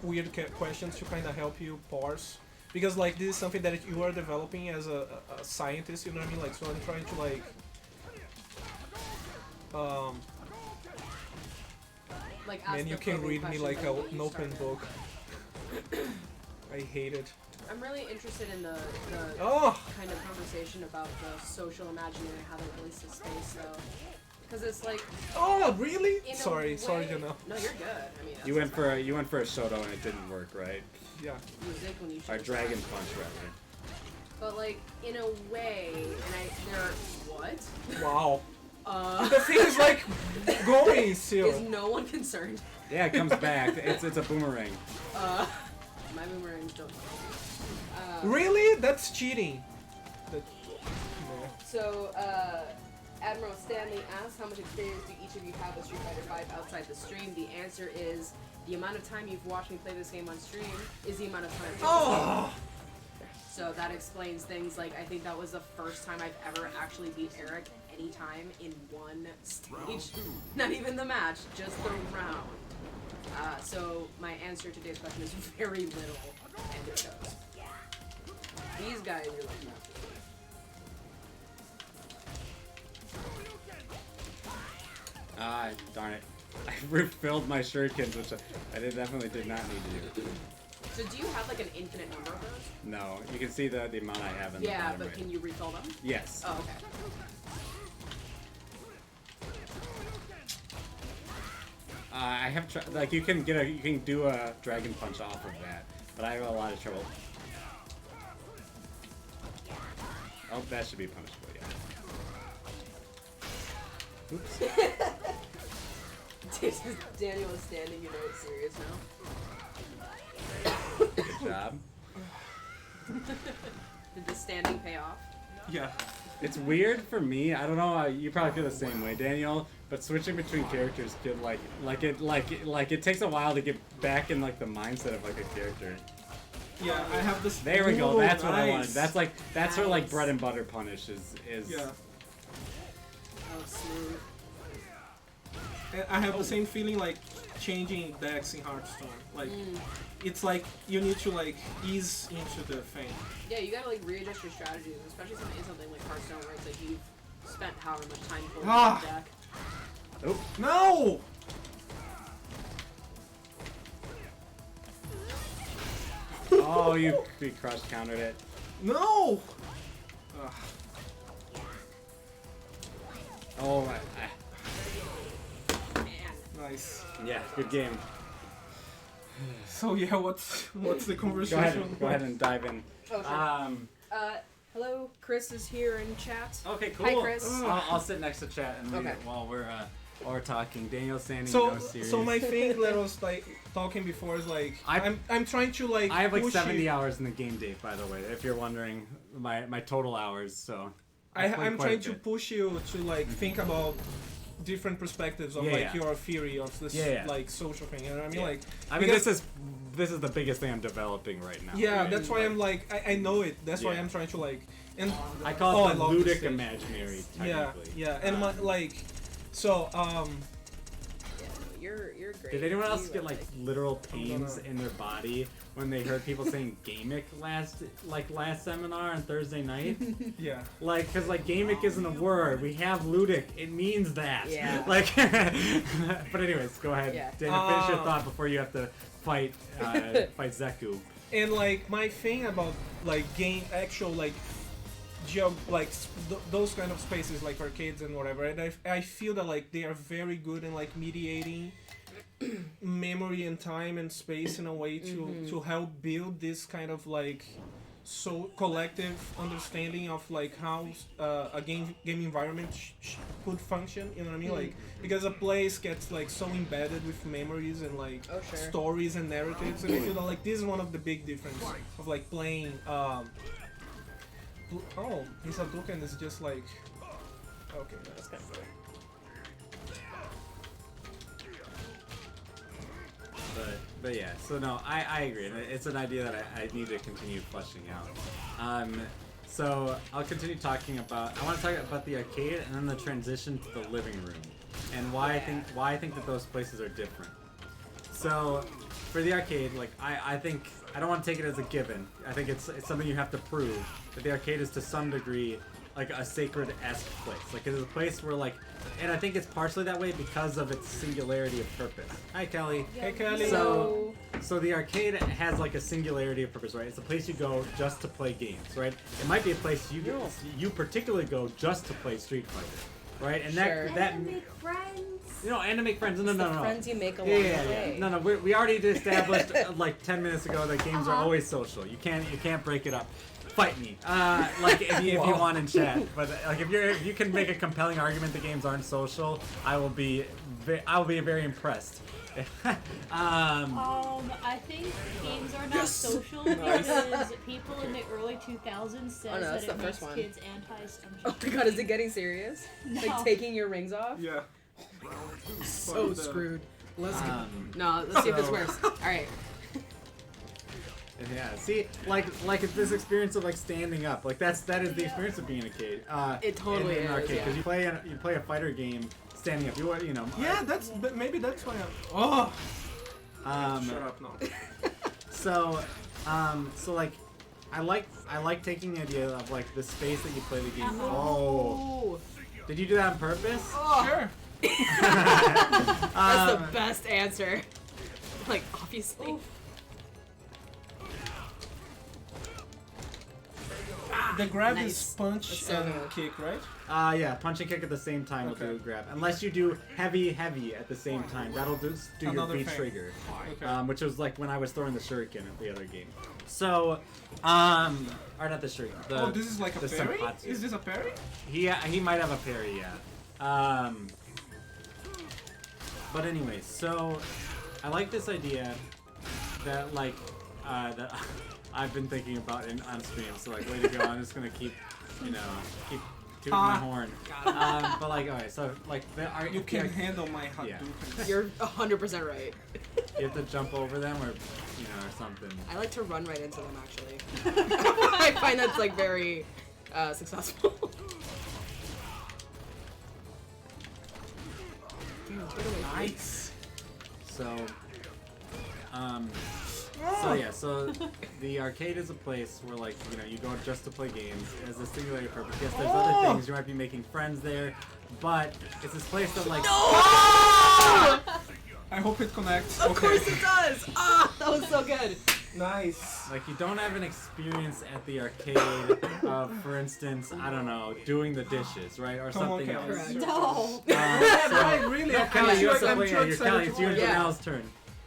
weird questions to kind of help you parse, because like this is something that you are developing as a scientist. You know what I mean? Like, so I'm trying to like Like, ask man, you the can probing read me questions like that get an you open started. book. I hate it. I'm really interested in the Oh! kind of conversation about the social imaginary, how that relates to space, though. Because it's like, Oh, really? in Sorry, a sorry, way, Janelle. No, you're good. I mean, You went for a Shoto and it didn't work, right? Yeah. music when you Or should Dragon start. Punch, rather. But like, in a way, and what? Wow. Uh, The thing is like going still. is no one concerned? Yeah, it comes back. It's a boomerang. My boomerangs don't. Really? That's cheating. That, no. So, Admiral Stanley asks, how much experience do each of you have with Street Fighter V outside the stream? The answer is, the amount of time you've watched me play this game on stream is the amount of time I've played this game. Oh! So that explains things like, I think that was the first time I've ever actually beat Eric any time in one stage. Not even the match, just the round. So my answer to today's question is very little, and it shows. These guys you're looking at. Ah, darn it. I refilled my shurikens, which I definitely did not need to do. So do you have like an infinite number of those? No, you can see the amount I have in the Yeah, bottom but right. can you refill them? Yes. Oh, okay. I have like you can do a Dragon Punch off of that, but I have a lot of trouble. Oh, that should be punishable, yeah. Oops. Daniel is standing, you know it's serious now. Good job. Did the standing pay off? Yeah. It's weird for me. I don't know. You probably feel the same way, Daniel. But switching between characters could it takes a while to get back in like the mindset of like a character. Yeah, I have this. There we go. Ooh, That's what I nice. wanted. That's her like Nice. bread and butter punish is. Yeah. Oh, smooth. And I have the same feeling like changing decks in Hearthstone. Like, it's like you need to like ease into the thing. Yeah, you gotta like readjust your strategies, especially something like Hearthstone where it's like you've spent however much time building Ah. the deck. Oh, No! oh, you crushed countered it. No! Ugh. Oh, Man. Nice. yeah, good game. So yeah, what's the conversation? Go ahead and dive in. Oh, sure. Hello, Chris is here in chat. Okay, cool. Hi, Chris. I'll sit next to chat and read Okay. it while we're talking. Daniel's standing. So no series. so my thing that I was like talking before is like I- I'm trying to like I have like push 70 you. hours in the game date, by the way, if you're wondering my total hours. So I'm played quite a trying to bit. push you to like think about different perspectives of Yeah, like yeah. your theory of this Yeah. like social thing. You know what I mean? Yeah. Like I mean, because- this is the biggest thing I'm developing right now. yeah, right? that's why I'm like I know it. That's why Yeah. I'm trying to like and I call Oh, it I the love this ludic stage. imaginary. yeah Technically. yeah and my, like so You're great. Did anyone else You get are, like literal pains in their body when they heard people saying gamic last seminar on Thursday night? Yeah. Like, cause like gamic isn't a word. We have ludic. It means that. Yeah. Like, but anyways, go ahead. Yeah. Daniel, finish your thought before you have to fight Zeku. And like my thing about like actual like those kind of spaces like arcades and whatever, and I feel that like they are very good in like mediating memory and time and space in a way to help build this kind of like so collective understanding of like how a game environment could function, you know what I mean? Like, because a place gets like so embedded with memories and like stories and narratives, and I feel that like this is one of the big difference of like playing he's a Duke and it's just like okay, that's kind of cool. But yeah, so no, I agree. It's an idea that I need to continue fleshing out. So I'll continue talking about. I want to talk about the arcade and then the transition to the living room, and why I think that those places are different. So for the arcade, like I think I don't want to take it as a given. I think it's something you have to prove that the arcade is to some degree like a sacred-esque place. Like it is a place where like, and I think it's partially that way because of its singularity of purpose. Hi, Kelly. Hey, Kelly. So the arcade has like a singularity of purpose, right? It's a place you go just to play games, right? It might be a place you particularly go just to play Street Fighter, right? And that And to make friends. you know, and to make friends. No. Friends you make along the way. No. We already established like 10 minutes ago that games are always social. You can't break it up. Fight me, like if you want in chat. But like if you can make a compelling argument that games aren't social, I will be very impressed. I think games are not social because people in the early 2000s said that it makes kids anti-social. Oh my god, is it getting serious? No. Like taking your rings off? Yeah. So screwed. Let's go. No, let's see if this works. Alright. Yeah, see, like it's this experience of like standing up, like that is the experience of being in a arcade. It totally in an arcade, is, because you play a fighter game standing up. You know. Yeah, maybe that's why shut up now. So like, I like taking the idea of like the space that you play the game. Oh, did you do that on purpose? Oh. Sure. That's the best answer. Like, obviously. The grab Nice. is punch So and good. kick, right? Yeah, punch and kick at the same time will do a grab. Unless you do heavy at the same time. That'll do your Another V thing. trigger. Okay. Which was like when I was throwing the shuriken at the other game. So, or not the shuriken. This is like a the parry? senpatsu. Is this a parry? He might have a parry, yeah. But anyway, so I like this idea that like that I've been thinking about on stream. So like, way to go! I'm just gonna keep tooting my horn. But like, alright, so like You can handle my Hadouken. Yeah. You're 100% right. You have to jump over them or or something. I like to run right into them, actually. I find that's like very successful. Nice. So so the arcade is a place where like, you go just to play games. It has a singular purpose. Yes, there's other things. You might be making friends there, but it's this place that like I hope it connects. Of course it does! Ah, that was so good. Nice. like you don't have an experience at the arcade of, for instance, I don't know, doing the dishes, right? Or Come on, something Kelly. else. No. Right, really? No, Kelly, you have to I'm play. too You're excited Kelly. to It's yours play. and Yeah. Al's turn.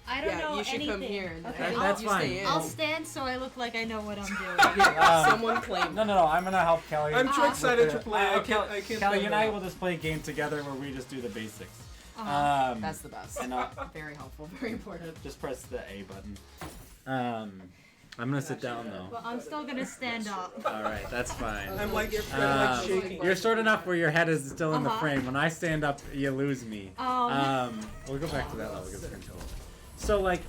I don't know You should anything. come here. And Okay, That's you fine. stay in. I'll stand so I look like I know what I'm doing. Someone claim. No. I'm gonna help Kelly. I'm too excited to play. I Kelly, can't Kelly, play you and I that. will just play a game together where we just do the basics. That's the best. And Very helpful. Very important. just press the A button. I'm gonna sit down though. But I'm still gonna stand up. All right, that's fine. I'm like shaking. You're short enough where your head is still in the Uh-huh. frame. When I stand up, you lose me. We'll go back to that level because it's control. So like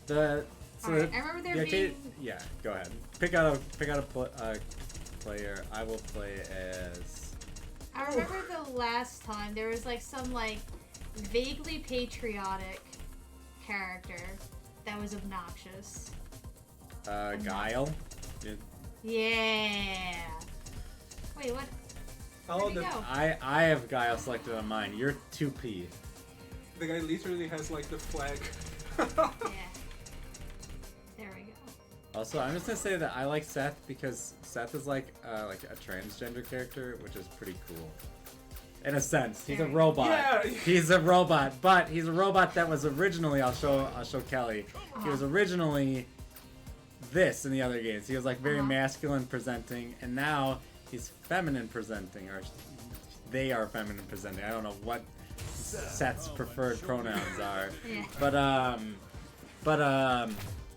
the Alright, I remember there the arcade. being- Yeah, go ahead. Pick out a player. I will play as. I remember the last time there was like some like vaguely patriotic character that was obnoxious. Guile. Yeah. Wait, what? Where'd he go? I have Guile selected on mine. You're 2P. The guy literally has like the flag. Yeah. There we go. Also, I'm just gonna say that I like Seth because Seth is like a transgender character, which is pretty cool. In a sense, he's a robot. Yeah. He's a robot, but he's a robot that was originally. I'll show Kelly. He was originally this in the other games. He was like very masculine presenting, and now he's feminine presenting, or they are feminine presenting. I don't know what Seth's preferred pronouns are, Yeah. but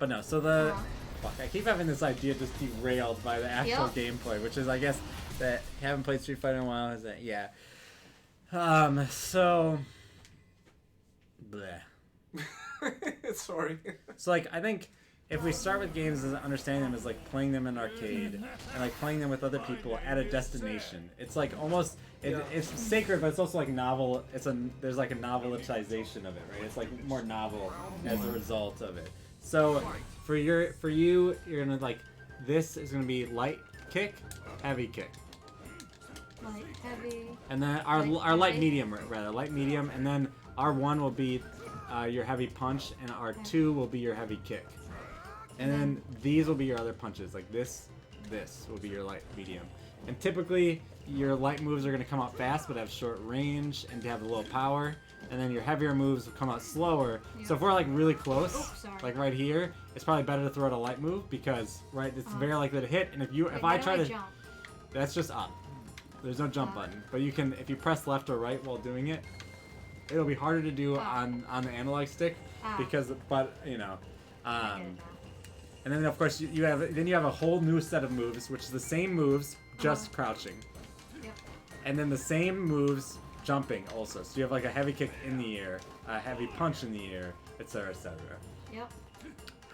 no. So the fuck, I keep having this idea just derailed by the actual gameplay, which is, I guess, that haven't played Street Fighter in a while. Is that so bleh. Sorry. So like I think if we start with games as understanding them as like playing them in arcade and like playing them with other people at a destination, it's like almost it's sacred, but it's also like novel. There's like a novelization of it, right? It's like more novel as a result of it. So for you, you're gonna like this is gonna be light kick, heavy kick. Light, heavy. And then our light medium, rather light medium, and then our 1 will be your heavy punch, and our 2 will be your heavy kick. And then these will be your other punches, like this will be your light medium. And typically your light moves are going to come out fast but have short range and have a little power. And then your heavier moves will come out slower. Yeah. So if we're like really close, like right here, it's probably better to throw out a light move because it's very likely to hit. And if I try to jump? That's just up. There's no jump button, but you can, if you press left or right while doing it, it'll be harder to do on the analog stick because, but you know, and then of course you have a whole new set of moves, which is the same moves, just crouching. Yep. And then the same moves jumping also. So you have like a heavy kick in the air, a heavy punch in the air, etc., etc. Yep.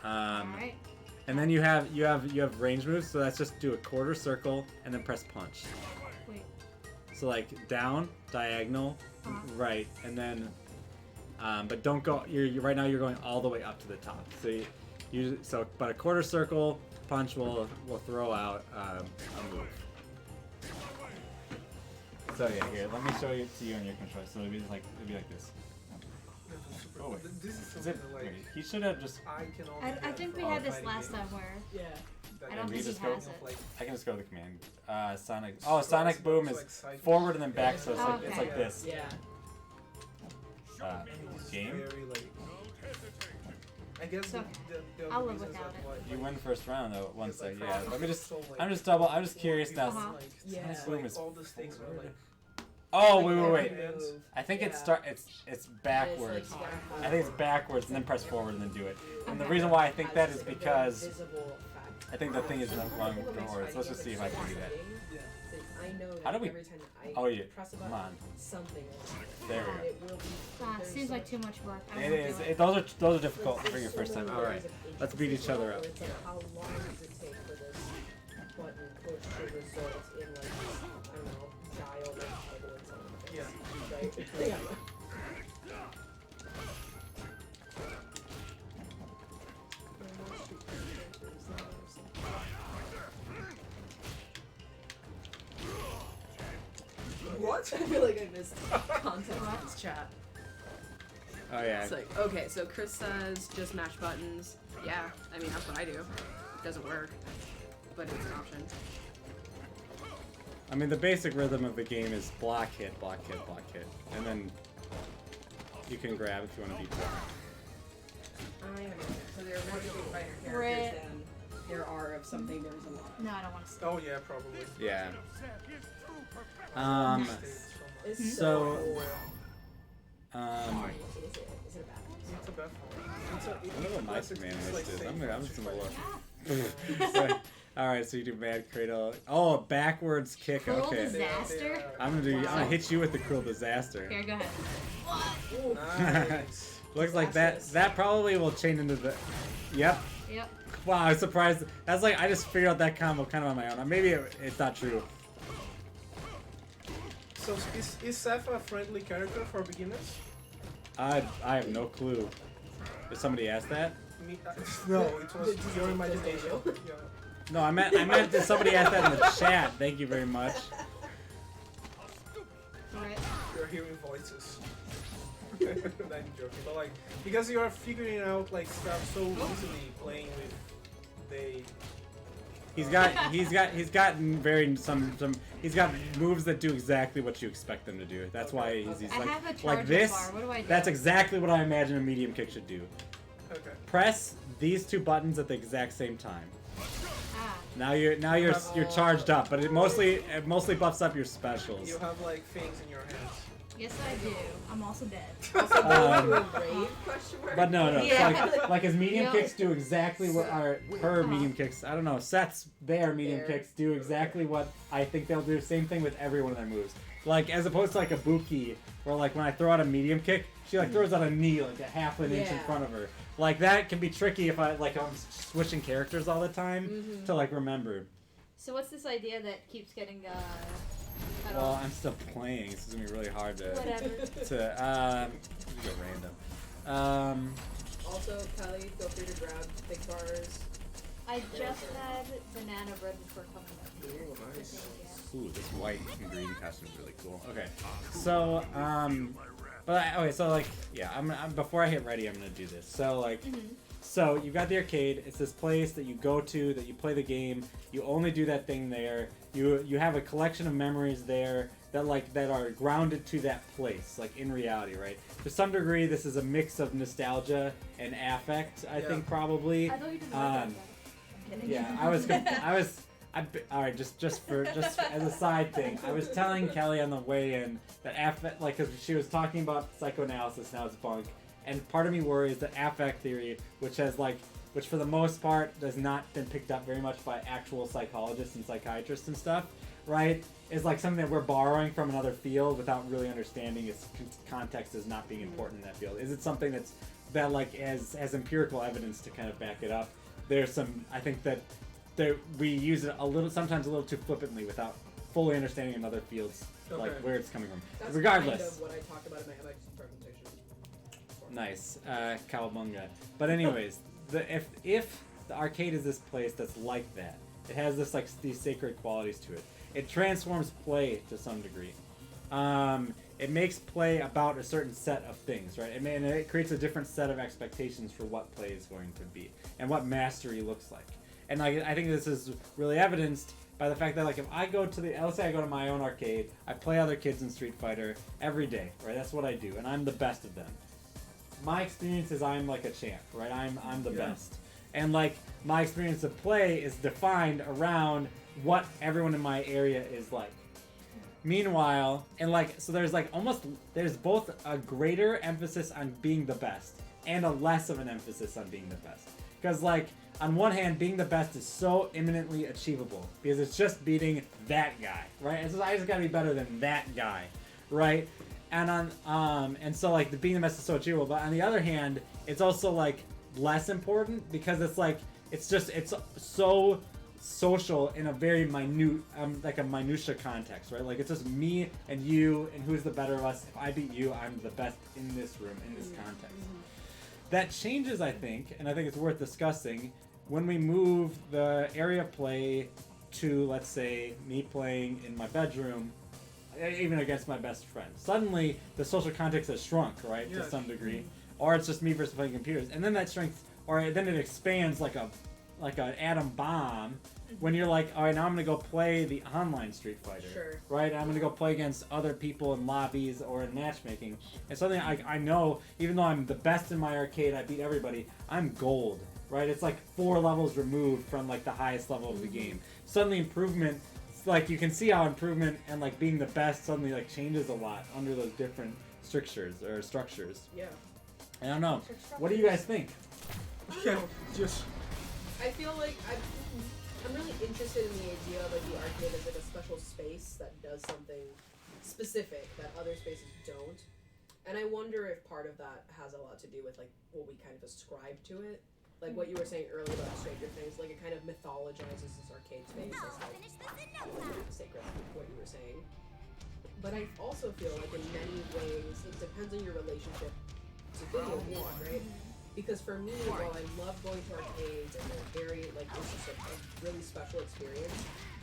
Alright. And then you have range moves, so that's just do a quarter circle and then press punch. Wait. So like down, diagonal, right, and then, but don't go. You're right now. You're going all the way up to the top. So but a quarter circle punch will throw out a move. So yeah, here. Let me show you to you on your controller. So it'll be like this. Oh wait. This is something like he should have just. I think we had this last time where. Yeah. I don't think he has it. I can just go to the command. Sonic. Oh, Sonic Boom is forward and then back, so it's like this. Yeah. Game. I guess I'll live without it. You win first round though. One sec. Yeah. Let me just. I'm just curious now. Yeah. Boom is. All the stakes are like. Oh wait. I think it's backwards. I think it's backwards and then press forward and then do it. And the reason why I think that is because I think the thing is in the wrong order. So let's just see if I can do that. How do we? Oh yeah. Come on. There we go. Seems like too much work. It is. Those are difficult for your first time. All right. Let's beat each other up. How long does it take for this button push to result in like I don't know dial or something? Yeah. Right. Yeah. What? I feel like I missed context in this chat. Oh yeah. It's like, okay, so Chris says just match buttons. Yeah, I mean, that's what I do. It doesn't work, but it's an option. I mean, the basic rhythm of the game is block, hit, block, hit, block, hit. And then you can grab if you want to beat block. I don't know. So there are more Street Fighter characters than there are of something there is a lot. No, I don't want to see. Oh yeah, probably. Yeah. It's So. Is it a bad? It's a bad I wonder what my command list is. I'm just gonna look. Alright, so you do Mad Cradle. Oh, a backwards kick. Cruel Okay. Disaster? I'm gonna hit you with the Cruel Disaster. Here, go ahead. Nice. Looks like that probably will chain into the. Yep. Yep. Wow, I'm surprised. That's like I just figured out that combo kind of on my own. Maybe it's not true. So is Seth a friendly character for beginners? I have no clue. Did somebody ask that? No, it was your imagination. Yeah. No, I meant did somebody ask that in the chat? Thank you very much. Alright. You're hearing voices. I'm joking, but like because you are figuring out like stuff so easily playing with they. He's got moves that do exactly what you expect them to do. That's why he's I have a like charge this. bar. What do I do? That's exactly what I imagine a medium kick should do. Okay. Press these two buttons at the exact same time. Ah. Now you're charged up, but it mostly buffs up your specials. You have like things in your hands. Yes, I do. I'm also dead. But no, Yeah. it's like his medium Yeah. kicks do exactly what her medium kicks. I don't know. Seth's their medium kicks do exactly what I think they'll do. Same thing with every one of their moves. Like as opposed to like a Buki, where like when I throw out a medium kick, she like throws out a knee like a half an inch in front of her. Like that can be tricky if I'm switching characters all the time to like remember. So what's this idea that keeps getting cut Well, off? I'm still playing. This is gonna be really hard to Whatever. let me go random. Also, Kelly, feel free to grab big bars. I just had banana bread before coming up here. Ooh, So nice. Ooh, this white and green costume is really cool. Okay, so so like yeah, I'm before I hit ready, I'm gonna do this. So like. So you've got the arcade. It's this place that you go to, that you play the game. You only do that thing there. You have a collection of memories there that are grounded to that place, like in reality, right? To some degree, this is a mix of nostalgia and affect. I think probably. I thought you didn't like that. I'm kidding. Yeah, all right, just as a side thing, I was telling Kelly on the way in that affect, like, because she was talking about psychoanalysis, now it's bunk. And part of me worries that affect theory, which for the most part has not been picked up very much by actual psychologists and psychiatrists and stuff, right? Is like something that we're borrowing from another field without really understanding its context as not being important in that field. Is it something that like has empirical evidence to kind of back it up? There's some, I think that we use it sometimes a little too flippantly without fully understanding in other fields, like where it's coming from. That's Regardless. kind of what I talked about in my MX presentation. Nice, cowabunga. But anyways, if the arcade is this place that's like that, it has these sacred qualities to it. It transforms play to some degree. It makes play about a certain set of things, right? And it creates a different set of expectations for what play is going to be and what mastery looks like. And I think this is really evidenced by the fact that if I go to let's say I go to my own arcade, I play other kids in Street Fighter every day, right? That's what I do, and I'm the best of them. My experience is I'm like a champ, right? I'm the best. And my experience of play is defined around what everyone in my area is like. Meanwhile, and so there's both a greater emphasis on being the best and a less of an emphasis on being the best. Because on one hand, being the best is so imminently achievable because it's just beating that guy, right? I just gotta be better than that guy, right? And so the being the best is so achievable. But on the other hand, it's also less important because it's so social in a very minute, a minutia context, right? It's just me and you and who's the better of us. If I beat you, I'm the best in this room, in this context. That changes, I think, and I think it's worth discussing when we move the area play to, let's say, me playing in my bedroom, even against my best friend. Suddenly, the social context has shrunk, right, to some degree, or it's just me versus playing computers, and then that shrinks, or then it expands like an atom bomb. When you're all right, now I'm gonna go play the online Street Fighter, right? I'm gonna go play against other people in lobbies or in matchmaking, and suddenly I know, even though I'm the best in my arcade, I beat everybody, I'm gold, right? It's 4 levels removed from the highest level of the game. Suddenly improvement, you can see how improvement and being the best suddenly changes a lot under those different structures. Yeah. I don't know. What do you guys think? Yeah, just. I feel like I'm really interested in the idea of the arcade as a special space that does something specific that other spaces don't. And I wonder if part of that has a lot to do with what we kind of ascribe to it. What you were saying earlier about Stranger Things, it kind of mythologizes this arcade space as sacred, what you were saying. But I also feel in many ways it depends on your relationship to video games, right? Because for me, while I love going to arcades and they're very, like, it's just a really special experience,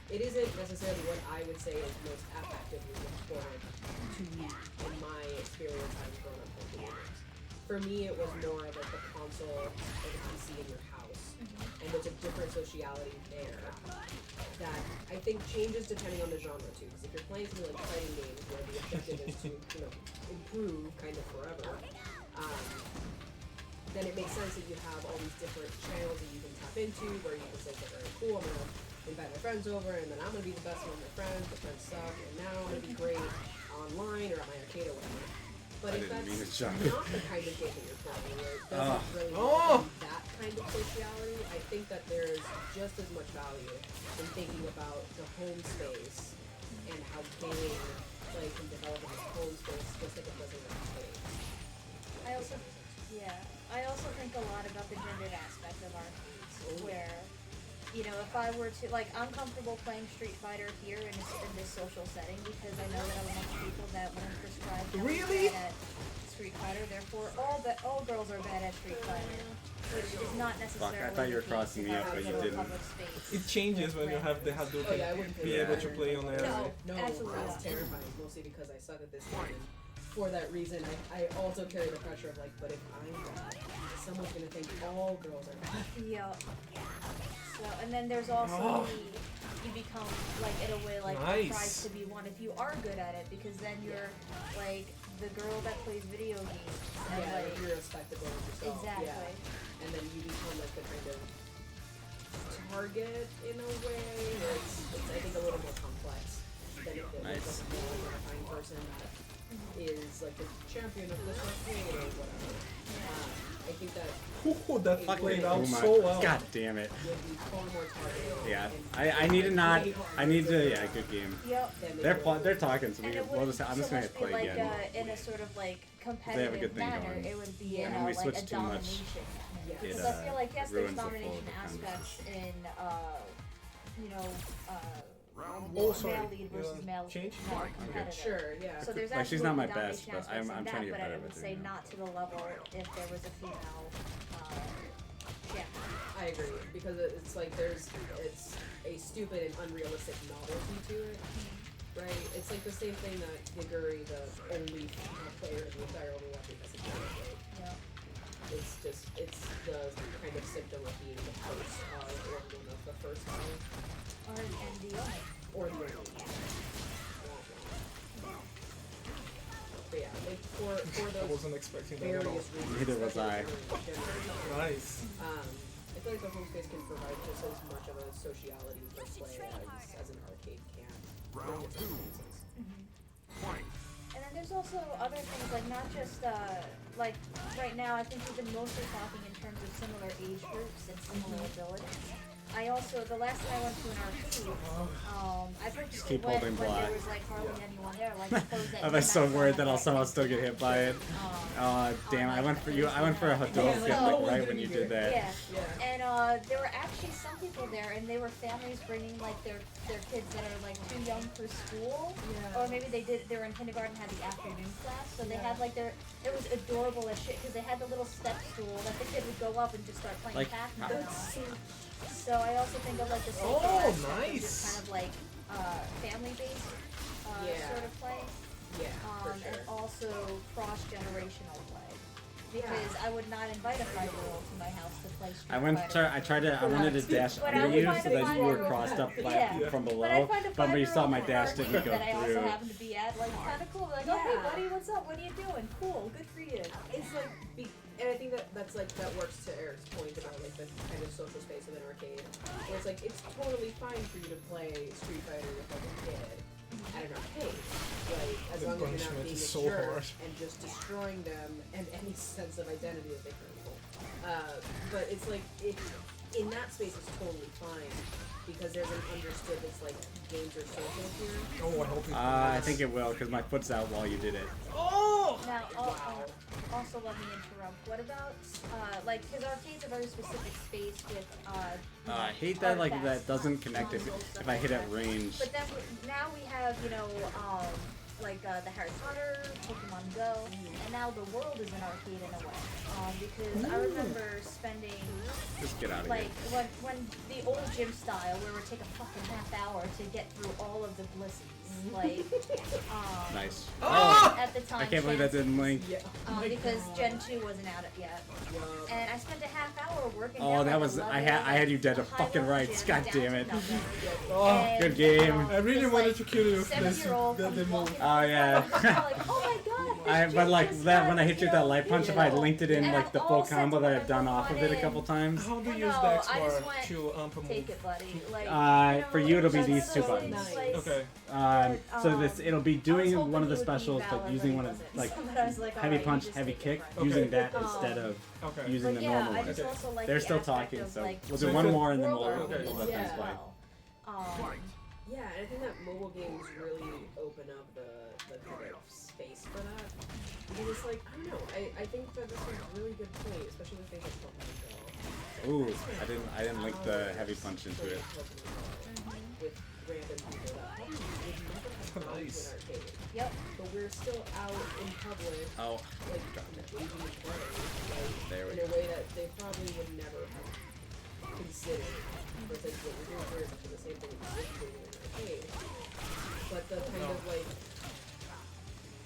it isn't necessarily what I would say is most affectively important to me in my experience having grown up playing video games. For me, it was more like the console or the PC in your house, and there's a different sociality there that I think changes depending on the genre too. Because if you're playing something like fighting games where the objective is to, improve kind of forever, then it makes sense that you have all these different channels that you can tap into where you can say, very cool, I'm gonna invite my friends over, and then I'm gonna be the best one with my friends. The friends suck, and now I'm gonna be great online or at my arcade or whatever. But if that's not the kind of game that you're playing, where it doesn't really have that kind of sociality, I think that there's just as much value in thinking about the home space and how gaming can develop in its home space just like it does in arcades. I also think a lot about the gendered aspect of arcades, where, if I were to, I'm comfortable playing Street Fighter here in this social setting because I know that I'm among people that weren't prescribed to be bad at Street Fighter, therefore all girls are bad at Street Fighter, which is not necessarily I thought you were crossing me up, but you didn't. It changes when you have the Hadouken. Oh, yeah, I wouldn't be able to play on there. No, absolutely that's terrifying, mostly because I suck at this game. For that reason, I also carry the pressure of but if I'm bad, someone's gonna think all girls are bad. Yeah. So, and then there's also you become in a way prized to be one if you are good at it, because then you're the girl that plays video games. And, you're a spectacle of yourself. Exactly. Yeah. And then you become the kind of target in a way. It's I think a little more complex than if it was a more identifying person that is the champion of this arcade or whatever. I think that that played out so well. God damn it. would be far more targeted. Yeah, I need to not. I need to. Yeah, good game. Yep. They're talking, so And we'll just. I'm just gonna be play again. in a sort of They have a good competitive thing manner. going. It would be Yeah. in When we a switch too much, domination. Yes. Because I feel yes, there's ruins the flow domination of the aspects in Oh, sorry. male lead versus male competitor. Sure, yeah. So there's She's not my domination best, but aspects I'm in trying to that, get better but I would with her. say You know? not to the level if there was a female champion. I agree, because it's it's a stupid and unrealistic novelty to it, right? It's the same thing that Yaguri, the only player in the entire Overwatch, has exactly. Yeah. It's the kind of symptom of being the first or one of the first Or an NDO. or the only. But yeah, for I those wasn't expecting that at all. various reasons. Neither was I. Nice. I feel like the home space can provide just as much of a sociality for play as an arcade can. Round two. And then there's also other things, not just, right now I think we've been mostly talking in terms of similar age groups and similar abilities. I also, the last time I went to an arcade, I purchased keep it when holding there black. was hardly anyone there, closed at I'm so midnight, worried that I'll like, somehow still get hit by it. Damn! I went for you. I went for a Hadouken right when you did that. Yeah. And there were actually some people there, and they were families bringing their kids that are too young for school, or maybe they were in kindergarten, had the afternoon class, so they had it was adorable as shit because they had the little step stool that the kid would go up and just start playing Pac-Man on. So I also think of the social aspect of just kind of family-based sort of play. Yeah, for sure. And also cross-generational play. Because I would not invite a 5-year-old to my house to play Street Fighter. I wanted to dash But under I would you find so a that you were 5-year-old crossed up Yeah. from But below. I find a But when you saw my 5-year-old dash didn't go that I also through. happen to be at, kind of cool. Oh, hey buddy, what's up? What are you doing? Cool, good for you. It's and I think that works to Eric's point about the kind of social space of an arcade. Where it's it's totally fine for you to play Street Fighter with a kid at an arcade, as long as you're not being a jerk and just destroying them and any sense of identity that they can hold. But it's in that space it's totally fine because there's an understood that's games are social here. Oh, I hope it I think it will because my foot's out while you did it. Oh! Now, also let me interrupt. What about, because arcade's a very specific space with, I hate that artifacts, that doesn't connect if consoles, stuff I hit like at that. range. But then now we have, the Harry Potter, Pokemon Go, and now the world is an arcade in a way. Because I remember spending Just get out of like here. when the old gym style where it would take a fucking half hour to get through all of the blissies. Like Nice. at the time I can't believe that didn't link. Yeah. because Gen 2 wasn't out yet. And I spent a half hour working Oh, down that like was a I level had you dead to high fucking level rights. gym God down damn to it. nothing. Oh, And, good game. I really just, wanted like, to kill you if this 7-year-old that comes they walking move. Oh, yeah. I'm like, oh my god. this But gym like just that got when I hit you with that killed. light punch, if I had linked it in And like I'm the all full set combo to that wanna I've done go off of on it a in. couple times. How do you No, use the X I bar just went, to amp a move? Take it, buddy. Like, For you, it'll be just these two those buttons. things, like, Okay. So this it'll be I was doing hoping one of the he would be specials, but valid, using he one of wasn't. like But I was like, heavy alright, you punch, just heavy take it, kick, bro. using that Um, instead of Okay. using But the yeah, normal I one. just also like They're the still aspect talking, of, so like, we'll do So one it's a more and then world we'll Okay. arcade let them as play. well. Yeah, and I think that mobile games really open up the kind of space for that. Because it's like, I don't know, I think that this is a really good point, especially with things like Pokemon Go. Ooh, I didn't link the heavy punch into it. With random people that probably would never have come to Nice. an arcade. Yep. But we're still out in public, Oh, like, engaging with players, like, there we in a go. way that they probably would never have considered. For instance, what we're doing here is actually the same thing as doing in an arcade. But the kind of, like,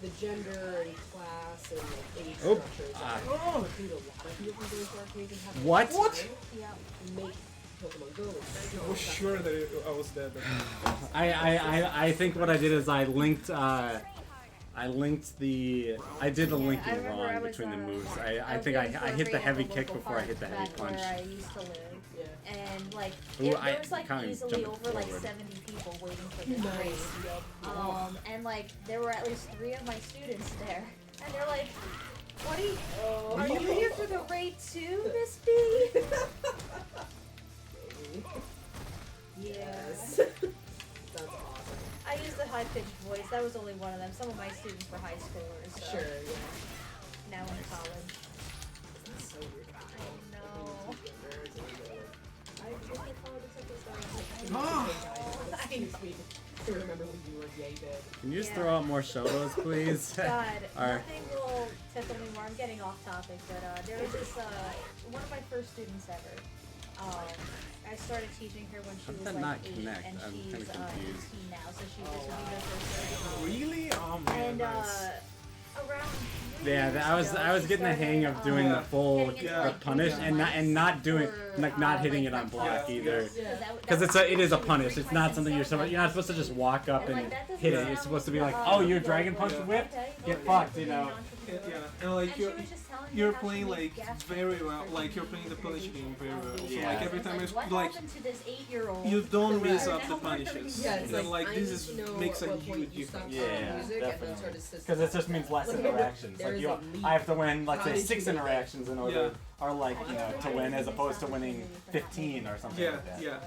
the gender and class and like age Oh, structures that Oh. preclude a lot of people from going to arcades and having What? a good time Yep. make Pokemon Go I was sure that I was dead. I think what I did is I did the Yeah, linking I remember I wrong was, between the moves. I I was think waiting for I a hit the raid at heavy the kick local before I hit the park heavy back punch. Where I used to live. Yeah. And like Ooh, there was like kinda easily jumping over like forward. 70 people waiting for this raid. And like there were at least 3 of my students there, and they're like, "What are you? Are you here for the raid too, Miss B?" Yes. Yeah. That's awesome. I used the high pitched voice. That was only one of them. Some of my students were high schoolers. So Sure, yeah. Now in college. That's so weird. I know. I went to college except for Ah! I remember when you were yay big. Can you just Yeah. throw out more shotos, please? God, Alright. nothing will tickle me more. I'm getting off topic, but there was this one of my first students ever. I started teaching her when she How did was that like not 8, connect? and I'm she's kinda confused. 18 now, so she this will be her first year. Really? Oh man, And nice. around 3 Yeah, years I was ago, she getting the hang of started, doing the Yeah. full getting into, Yeah. like, punish using and not doing for, not hitting like, it on block practice. either. Yeah. Because it is a punish. It's not something you're not supposed to just walk up And, and like, that doesn't hit it. sound, It's supposed to be like, uh, oh, you're good, dragon but punch Yeah. whipped. okay, Get okay, fucked, being you know. Yeah, non-traditional. and like And she you're was just telling me you're how she playing made like gas very pumps well, for like you're her playing the for punish her game very well. So Yeah. like every It's time it's what like happened to this 8-year-old? you don't miss Or up the now we're- punishes. Yeah, and it's then like I this need is to know makes at a what point huge you stop difference. playing Yeah, music and then definitely. start assisting. Because it just means less Like, interactions. there Like is you, a leap. I have to win, like How say did you 6 make that? interactions in order, or like to win, as opposed to winning 15 or something Yeah, like that. yeah.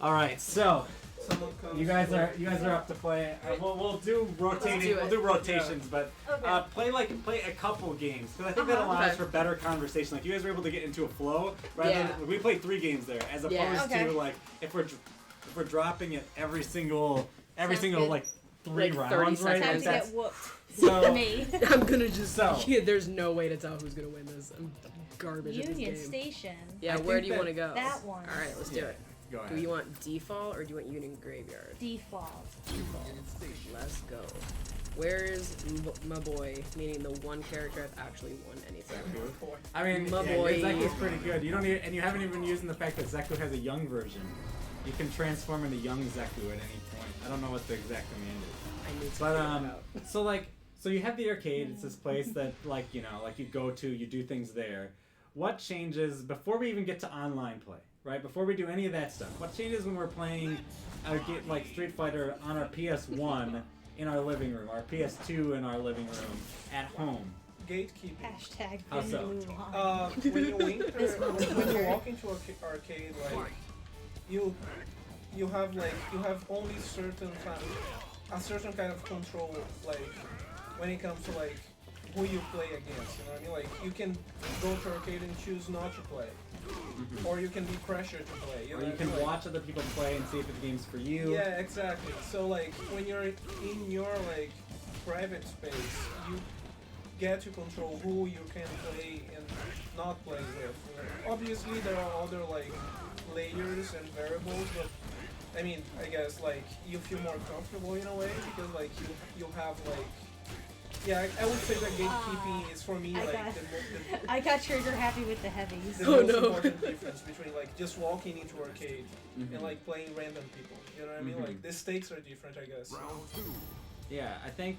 All right, so Someone comes you guys are up to play. We'll do rotating. do it. We'll do rotations, but Okay. play a couple games because I think that allows Okay. for better conversation. Like you guys were able to get into a flow rather Yeah. than we played 3 games there, as opposed Yeah. Okay. to like if we're dropping it every single Sounds good. like 3 Like 30 rounds, right? Time Like to that's get whooped. so. Me. I'm gonna just. So- Yeah, there's no way to tell who's gonna win this. I'm garbage at Union this game. Station. Yeah, I where think do you that- want to go? that one. All right, let's do Yeah. it. Go ahead. Do you want default or do you want Union Graveyard? Default. Let's go. Where is my boy? Meaning the one character I've actually won anything. I mean, My yeah, boy. Zeku's pretty good. You don't and you haven't even used the fact that Zeku has a young version. You can transform into young Zeku at any point. I don't know what the exact command is. I need to But figure it out. so you have the arcade. It's this place that like you go to, you do things there. What changes before we even get to online play? Right before we do any of that stuff. What changes when we're playing a game like Street Fighter on our PS1 in our living room, our PS2 in our living room at home? gatekeeping. Hashtag How so? Mulan. When you enter, This when you walk into an arcade, like you have only a certain kind of control, like when it comes to like who you play against. You know what I mean? Like you can go to arcade and choose not to play. or you can be pressured to play. Or you can watch other people play and see if the game's for you. Yeah, exactly. So like when you're in your like private space, you get to control who you can play and not play with. Obviously, there are other like layers and variables, but I mean, I guess like you feel more comfortable in a way because like you have like. Yeah, I would say that gatekeeping is for me like I got trigger happy with the heavies. the most important difference between like just walking into arcade and like playing random people. You know what I mean? Like the stakes are different, I guess. Yeah, I think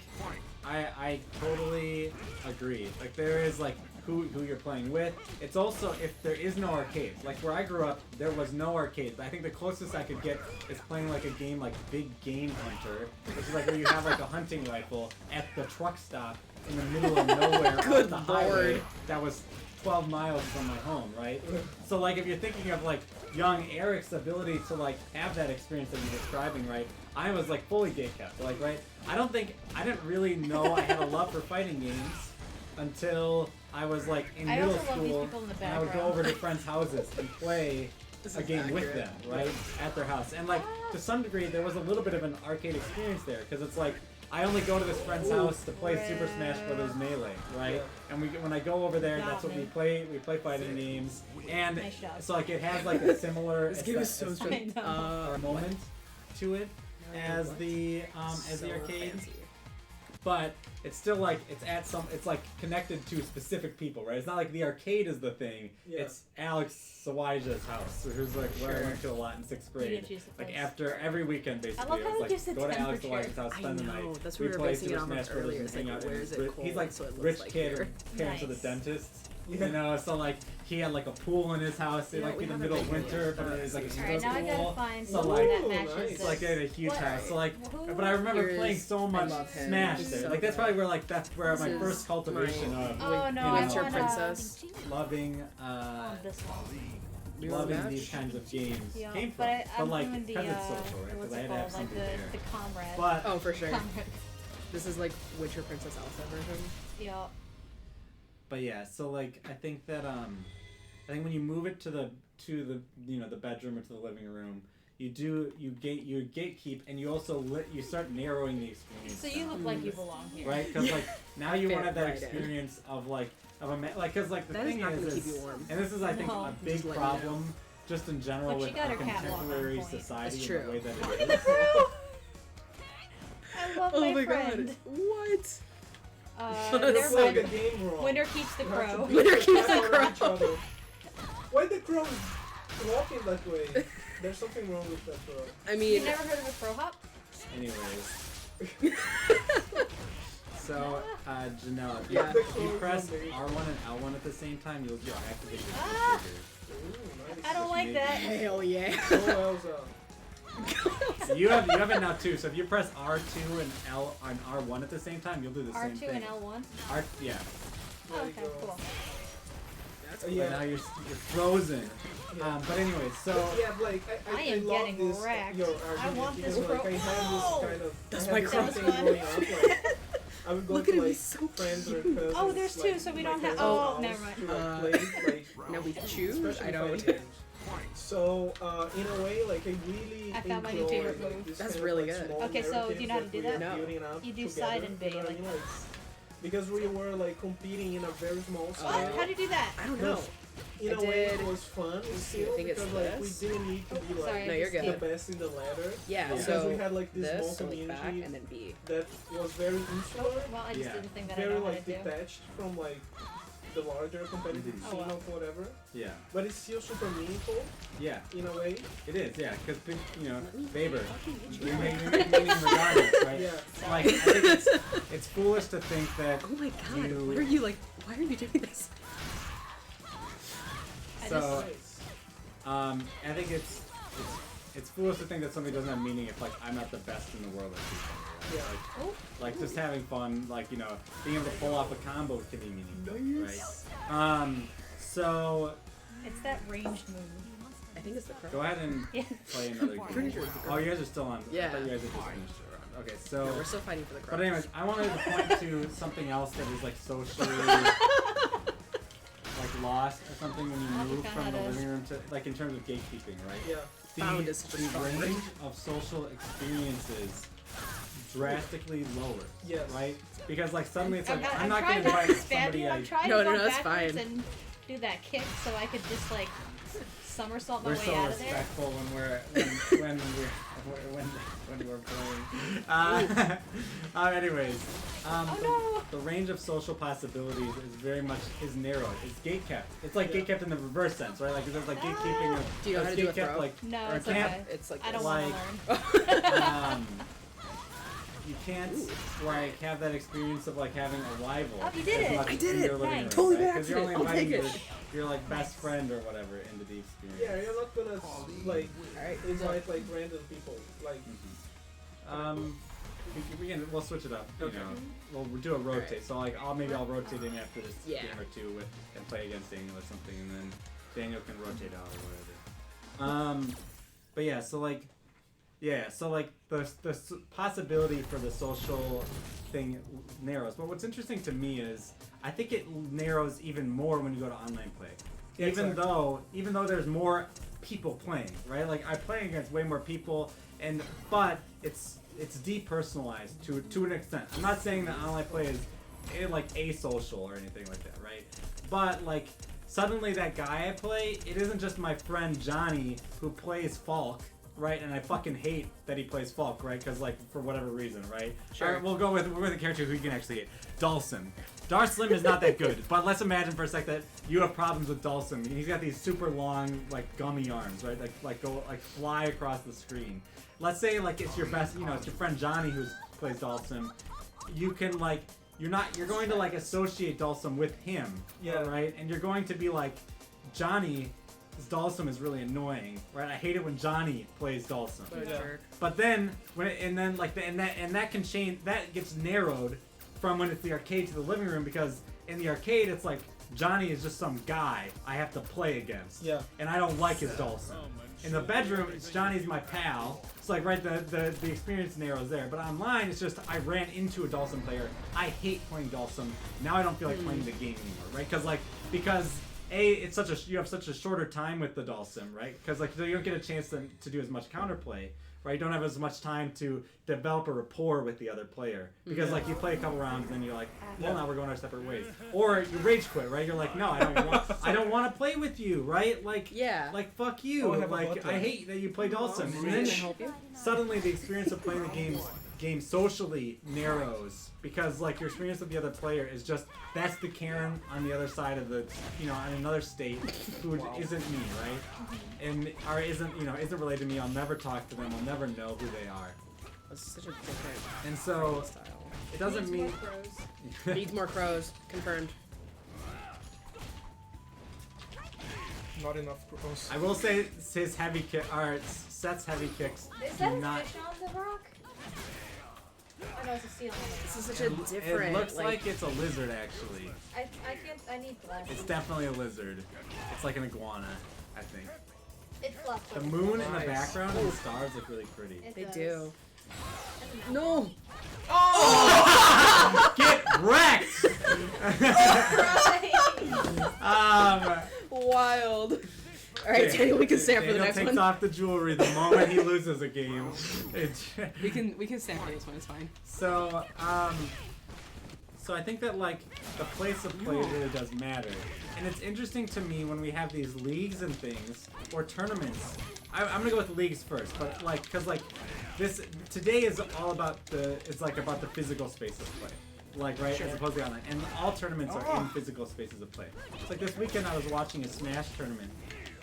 I totally agree. Like there is like who you're playing with. It's also if there is no arcades. Like where I grew up, there was no arcades. I think the closest I could get is playing like a game like Big Game Hunter, which is like where you have like a hunting rifle at the truck stop in the middle of nowhere off the highway that was 12 miles from my home, right? So like if you're thinking of like young Eric's ability to like have that experience that you're describing, right? I was like fully gatekept, like right? I didn't really know I had a love for fighting games until I was like in I middle also love these school people in the and I would go background. over to friends' houses and play a game with them, right? At their house. And like to some degree there was a little bit of an arcade experience there because it's like I only go to this friend's house to play Super Smash Brothers Melee, right? And when I go over there, that's what we play. We play fighting games, and Nice job. so like it has like a similar This game is so I know. moment to it as the arcade. But it's still like it's like connected to specific people, right? It's not like the arcade is the thing. Yeah. It's Alex Sawaja's house, who's like where I went to a lot in 6th grade. didn't choose the Like place. after every weekend, basically, love it how was it like gives the go to Alex temperature. Sawaja's house, I spend the know, night. that's We what we were play basing it Super off of Smash Brothers earlier. and It's hang like, out. And where his is it he's cold like so it looks rich like kid, here? parents of the Nice. dentist. You know, so like he had like a pool in his house. It Yeah, like we in the haven't middle of been winter, here. but it was like a Alright, now I pool. gotta find So someone like that matches nice. this. it's like they had a huge What? house. So like, Who- but I remember Here's- playing so much love him. Smash He's there. so Like that's good. probably where like that's where This my is first cultivation my- of Oh no, you Winter know, Princess. loving This one. You want a loving match? these kinds of games Yeah, came from. but I'm like doing the because it's social, right? what's Because I it had to have called? Like something there. the comrade. But Oh, for sure. Comrade. This is like Winter Princess Elsa version. Yeah. But yeah, so like I think that I think when you move it to the you know the bedroom or to the living room, you gatekeep and you also you start narrowing the experience. So you look like you belong here. right? Because like now you want to have that Fit right in. experience of like because like the That is thing not gonna is, keep you warm. and this is I think No. a big Just letting you know. problem just in general Look, she with got our her catwalk on contemporary point. society That's and the true. way that Look it at the is. crow. I love Oh my my friend. god. What? Never It's like a mind. game wrong. Winner keeps the You have to crow. be Winner keeps the around each crow. other. Why the crow walking that way? There's something wrong with that crow. I You mean, never heard of a crow hop? Anyways, so Janelle, if Yeah. you press R1 and L1 at the same time, you'll activate the Ah! trigger. Ooh, nice. I don't like that. hell yeah. Oh, Elsa. So you have it now too. So if you press R2 and L on R1 at the same time, you'll do the same R2 thing. and L1? Yeah. Oh, okay, cool. But Yeah. now you're frozen. Yeah. But anyways, so Yeah, like I am love getting this, wrecked. Your I argument want this because, like, crow. I had Oh! this kind of. That's I my had crow. this That thing was growing up. Like, I would go Look to at him, like he's so friends or cute. cousins. Oh, there's two, like, so we my don't have- cousin's oh, house never mind. To like play, like, Now we choose? especially I don't. fighting games. So, in a way, like I really I found my new enjoy, favorite like, move. this That's kind really of, like, good. small Okay, so do you know how to do narratives that? we are No. building up You do together, side and B, you know what I like mean? this. Because we were like competing in a very small scale. What? How do you do that? I don't know. In I a way, did- it was fun still I think it's because like we this. didn't need to be Oh, sorry, like No, I you're just good. the best in the ladder. Yeah, Because so we had like this small this, so look community back, and then B. that was very insular, Well, I just Yeah. did the thing that I very know how to like do. detached from like the larger competitive Mhm. Oh, scene wow. of whatever. yeah, But it's still super meaningful yeah, in a way. it is. Yeah, because you know, Weber, Fucking we enjoy. meaning regardless, right? Yeah. Like I think it's foolish to think that. Oh my god, You- what are you like? Why are you doing this? I So Nice. I think it's foolish to think that something doesn't have meaning if like I'm not the best in the world at Street Fighter, right? Yeah. Like just having fun, like you know, being able to pull off a combo can be meaningful, right? So It's that ranged move. I think it's the crow. go ahead and Yeah. play another game. Pretty sure it's the Oh, you guys are still on. I Yeah. thought you guys had just finished the round. Okay, so. No, we're still fighting for the crow. But anyways, I wanted to point to something else that is like socially, like lost or something when you I'll be move from the found living room to, like, in terms of gatekeeping, right? Yeah. Found is such a The strong word. range of social experiences drastically lower. Yes. Right? Because, like, suddenly it's like, I'm not trying going to not invite to spam somebody you. I... I'm trying No, to no, go no, it's backwards fine. and do that kick so I could just like somersault my We're way so out of there. respectful when we're playing. Anyways, Oh, the range of social possibilities is very much narrowed. It's gate kept. It's like gate kept in the reverse sense, right? Like there's like gatekeeping. Of, Do you know how to do a gate kept, throw? like, No, or it's can't, okay. It's like I don't this. want like- to learn. You can't like have that experience of like having a rival. Oh, you did as it. much I did in it. your living room, Nice. Totally right? by 'Cause you're only accident. I'll take inviting it. your like best friend or whatever into the experience. Yeah, you're not gonna like Alright, invite like random people. Like We'll switch it up. You Okay. know, we'll do a rotate. So like, I'll rotate in after this Yeah. game or two and play against Daniel or something, and then Daniel can rotate out or whatever. But yeah, so like, the possibility for the social thing narrows. But what's interesting to me is I think it narrows even more when you go to online play. Yeah, even exactly. though there's more people playing, right? Like I play against way more people, but it's depersonalized to an extent. I'm not saying that online play is like asocial or anything like that, right? But like suddenly that guy I play, it isn't just my friend Johnny who plays Falk, right? And I fucking hate that he plays Falk, right? Because like for whatever reason, right? Sure. All right, we'll go with a character who you can actually hate, Dawson. Darslim is not that good, but let's imagine for a sec that you have problems with Dawson. He's got these super long, like gummy arms, right? Like go like fly across the screen. Let's say like it's your best, it's your friend Johnny who plays Dawson. You can like you're going to like associate Dawson with him, Yeah. right? And you're going to be like, Johnny, Dawson is really annoying, right? I hate it when Johnny plays Dawson. What a Yeah. jerk. But then that can change. That gets narrowed from when it's the arcade to the living room, because in the arcade it's like Johnny is just some guy I have to play against. Yeah. And I don't like his Dawson. In the bedroom, it's Johnny's my pal. It's like right the experience narrows there. But online, it's just I ran into a Dawson player. I hate playing Dawson. Now I don't feel like playing the game anymore, right? Because it's you have such a shorter time with the Dawson, right? Because like you don't get a chance to do as much counterplay, right? You don't have as much time to develop a rapport with the other player, because like you play a couple rounds and then you're like, well, now we're going our separate ways, or you rage quit, right? You're like, no, I don't want to play with you, right? Like Yeah. like fuck you, Oh, I have a like button. I hate that you play Dawson, and Can then I help you? suddenly the experience of playing the game socially narrows, because like your experience with the other player is just that's the Karen on the other side of the on another state who isn't me, right? And isn't related to me. I'll never talk to them. I'll never know who they are. That's such a different And so style. it doesn't mean Needs more crows. Confirmed. not enough pros. I will say his heavy kick or Seth's heavy kicks Is that do a not. fish on the rock? Oh no, it's a seal on the This is rock. such a different. It looks like it's a lizard actually. I need glasses. It's definitely a lizard. It's like an iguana, I think. It flops. The like a moon ball. in the background and the stars look really pretty. It They does. do. That's No. Get wrecked! Wild. All right, Daniel, we can stand for the Daniel next takes one. off the jewelry the moment he loses a game. We can stand for this one. It's fine. So I think that like the place of play really does matter, and it's interesting to me when we have these leagues and things or tournaments. I'm gonna go with leagues first, but like because like this today is all about the physical space of play. Like, right, as opposed to online. And all tournaments are in physical spaces of play. It's like this weekend I was watching a Smash tournament,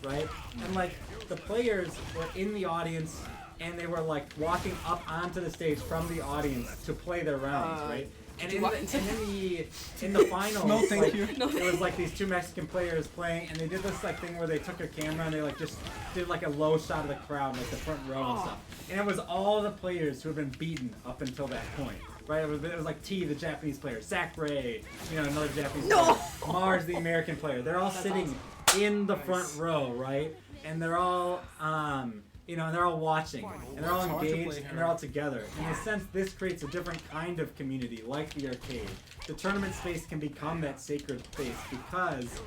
right? And like, the players were in the audience and they were like walking up onto the stage from the audience to play their rounds, right? And in the finals, No, thank like, you. it was like these two Mexican players playing, and they did this like thing where they took a camera and they like just did like a low shot of the crowd, like the front row and stuff. And it was all the players who had been beaten up until that point. Right, it was like T, the Japanese player, Zach Ray, another Japanese player, Mars, the American player. They're all sitting in the front row, right? And they're all, and they're all watching, and they're all engaged, and they're all together. In a sense, this creates a different kind of community, like the arcade. The tournament space can become that sacred space because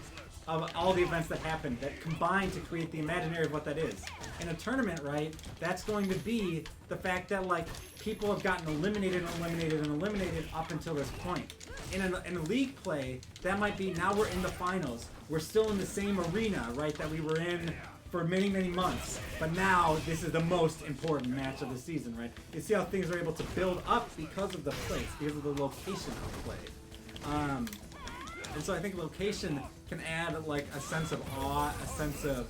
of all the events that happen that combine to create the imaginary of what that is. In a tournament, right, that's going to be the fact that like people have gotten eliminated and eliminated and eliminated up until this point. In a league play, that might be now we're in the finals. We're still in the same arena, right, that we were in for many, many months. But now this is the most important match of the season, right? You see how things are able to build up because of the place, because of the location of play. And so I think location can add like a sense of awe, a sense of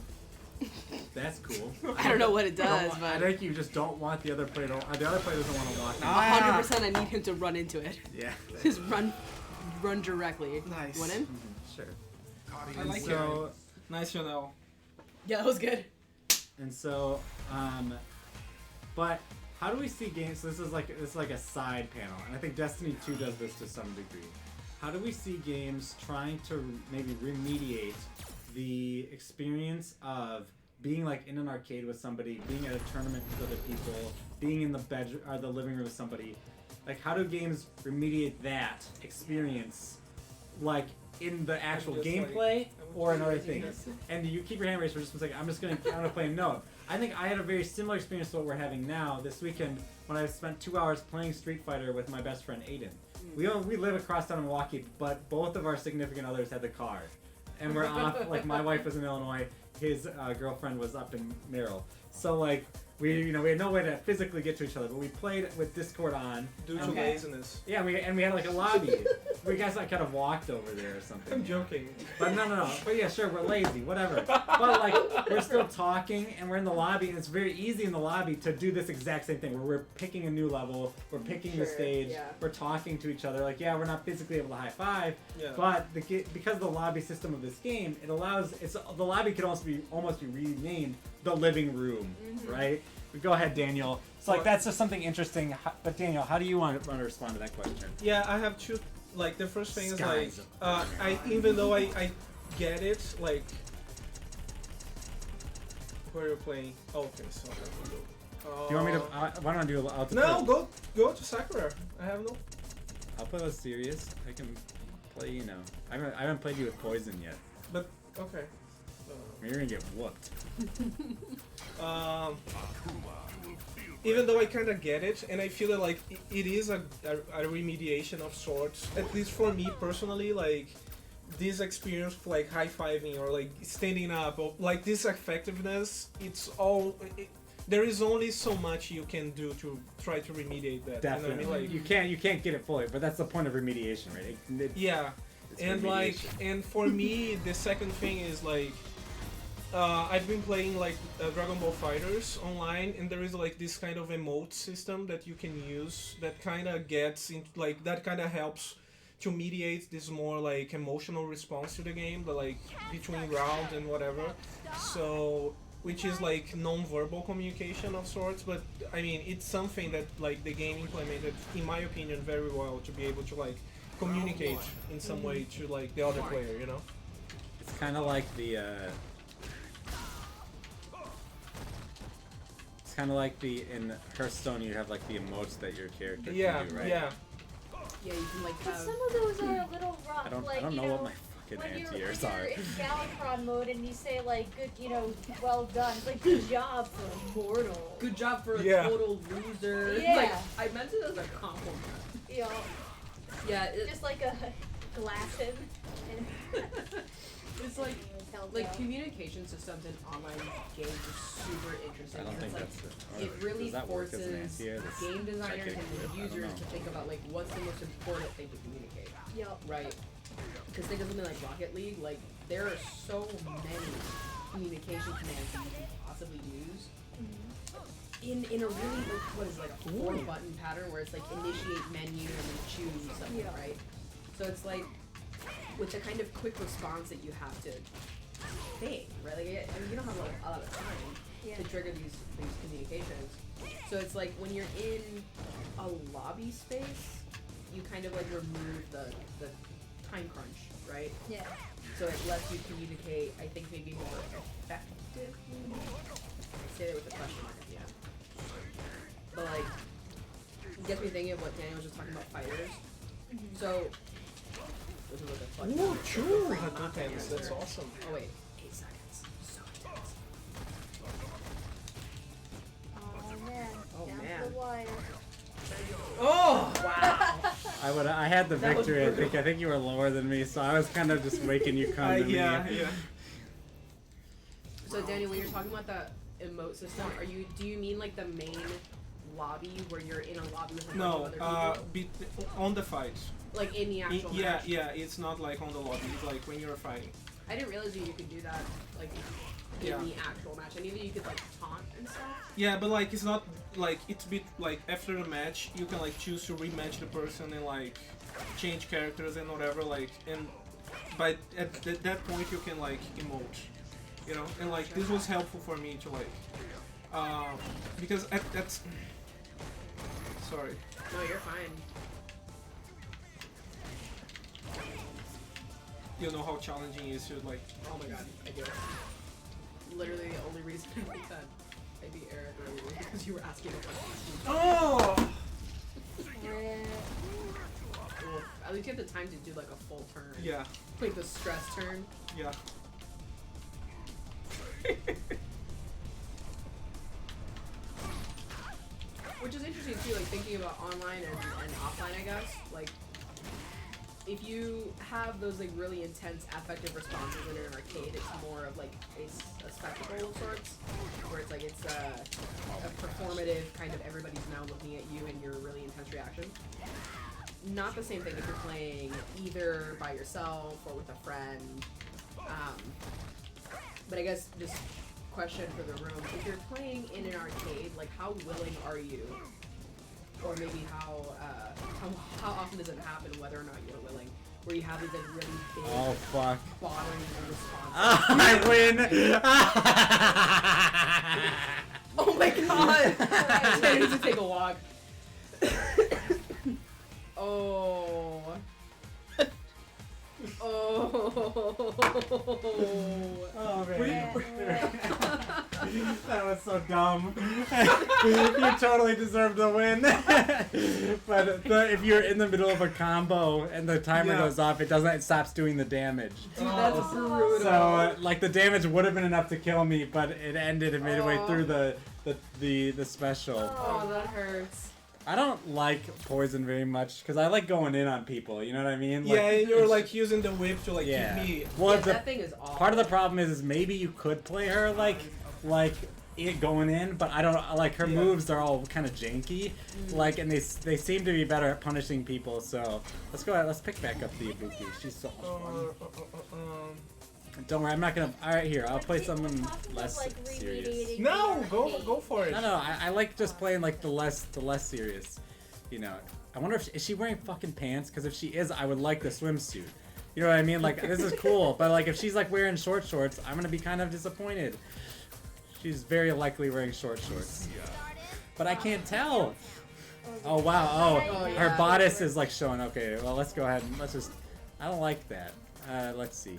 that's cool. I don't know what it does, I but think you just don't want the other player to. The other player doesn't want to walk. 100% I need him to run into it. Yeah. Just run directly. Nice. Win him? Sure. I like So Nice to know. Yeah, that was good. and so, but how do we see games? So this is like a side panel, and I think Destiny 2 does this to some degree. How do we see games trying to maybe remediate the experience of being like in an arcade with somebody, being at a tournament with other people, being in the bedroom or the living room with somebody? Like, how do games remediate that experience, like in the actual just, gameplay or in other things? And you keep your hand raised for just a second. I'm gonna play a note. I think I had a very similar experience to what we're having now this weekend when I spent 2 hours playing Street Fighter with my best friend Aiden. We live across town in Milwaukee, but both of our significant others had the car, and we're off. Like my wife was in Illinois, his girlfriend was up in Merrill. So like we had no way to physically get to each other, but we played with Discord on. Due to laziness. Yeah, we had like a lobby. We guys like kind of walked over there or something. I'm joking. But no. But yeah, sure, we're lazy, whatever. But like, we're still talking, and we're in the lobby, and it's very easy in the lobby to do this exact same thing, where we're picking a new level, we're picking the stage, yeah. we're talking to each other. Like, yeah, we're not physically able to high five, Yeah. but because of the lobby system of this game, it allows the lobby could almost be renamed the living room, right? But go ahead, Daniel. So like, that's just something interesting. But Daniel, how do you want to respond to that question? Yeah, I have two. Like the first thing is like, Skies I even though I get it, like where you're playing. Oh, okay, so Do you want me to? Why don't I do? I'll No, go to Sakura. I have no. I'll play with serious. I can play. You know, I haven't played you with poison yet. But okay. You're gonna get whooped. Even though I kind of get it, and I feel that like it is a remediation of sorts. At least for me personally, like this experience of like high-fiving or like standing up, or like this effectiveness, it's all. There is only so much you can do to try to remediate that. Definitely, You know what I mean? Like, you can't get it fully, but that's the point of remediation, right? yeah, It's and like, and for me, the second thing is like. I've been playing like Dragon Ball Fighters online, and there is like this kind of emote system that you can use that kind of gets into like that kind of helps to mediate this more like emotional response to the game, but like between rounds and whatever. So which is like non-verbal communication of sorts, but I mean it's something that like the game implemented, in my opinion, very well to be able to like communicate in some way to like the other player, you know. It's kind of like the. Kind of like in Hearthstone, you have like the emotes that your character can do, right? Yeah. Yeah, you can like But have. some of those are a little rough. I don't like, know you what my fucking when you're anti-airs are. in Galaktron mode and you say like good, well done. It's like good job for a mortal. Good job for a Yeah. total loser. Yeah. Like, I meant it as a compliment. You know, Yeah, just like a glassin. it's like communication systems in online games are super interesting. I don't think because, that's it really does that work as an forces anti-air? That's game designers checking. and I users don't to know. think about like what's the most important thing to communicate, Yup. right? Because think of something like Rocket League. Like there are so many communication commands that you can possibly use. In a really what is it, like a 4-button pattern where it's like initiate menu and then choose something, Yeah. right? So it's like with the kind of quick response that you have to think, right? Like I mean, you don't have a lot of time Yeah. to trigger these communications. So it's like when you're in a lobby space, you kind of like remove the time crunch, right? Yeah. So it lets you communicate, I think, maybe more effectively. I say that with a question mark at the end. But like, it gets me thinking of what Daniel was just talking about fighters. So This is like a fun. Ooh, true! Hadoukens, that's awesome. Oh wait, 8 seconds. So intense. Oh man. Oh, Down man. to the wire. Oh wow! I had the That was victory. brutal. I think you were lower than me, so I was kind of just making you come to me. Yeah. So Danny, when you're talking about that emote system, do you mean like the main lobby where you're in a lobby with a bunch No, of other people? on the fight. Like in the actual match? Yeah, it's not like on the lobby, it's like when you're fighting. I didn't realize you could do that like in Yeah. the actual match. I knew that you could like taunt and stuff. Yeah, but like it's not like it's a bit like after the match you can like choose to rematch the person and like change characters and whatever like and by at that point you can like emote, you know, and like this was helpful for me to like because that's sorry. No, you're fine. You know how challenging it is to like Oh my god, I do. Literally the only reason I think that I beat Eric earlier was because you were asking a question. oh Rip. Well, at least you have the time to do like a full turn. yeah Like the stress turn. yeah. Which is interesting too, like thinking about online and offline, I guess. Like, if you have those like really intense affective responses in an arcade, it's more of like a spectacle of sorts, where it's like it's a performative kind of everybody's now looking at you and your really intense reaction. Not the same thing if you're playing either by yourself or with a friend. But I guess just question for the room: if you're playing in an arcade, like how willing are you, or maybe how often does it happen, whether or not you're willing, where you have these like really big Oh fuck! bothering responses? I win! Oh my god! I need to take a walk. Oh. Oh. Oh Yeah, yeah. That was so dumb. You totally deserve to win. But if you're in the middle of a combo and the timer Yeah. goes off, it stops doing the damage. Dude, that's brutal. So like the damage would have been enough to kill me, but it ended midway Aw. through the special. Oh, that hurts. I don't like poison very much because I like going in on people. You know what I mean? Yeah, Like, you're like using the whip to like yeah. keep me. Well, Yeah, the, that thing is awful. part of the problem is maybe you could play her like it going in, but I don't like her Yeah. moves are all kind of janky, like, and they seem to be better at punishing people. So let's go ahead. Let's pick back up the Ibuki. She's so much fun. Don't worry, I'm not gonna. All right, here I'll play something less serious. No, go for it. No, I like just playing like the less serious. You know, I wonder if is she wearing fucking pants? Because if she is, I would like the swimsuit. You know what I mean? Like this is cool, but like if she's like wearing short shorts, I'm gonna be kind of disappointed. She's very likely wearing short shorts, but I can't tell. Oh wow! Oh, Her yeah. bodice is like showing. Okay, well let's go ahead and let's just. I don't like that. Let's see.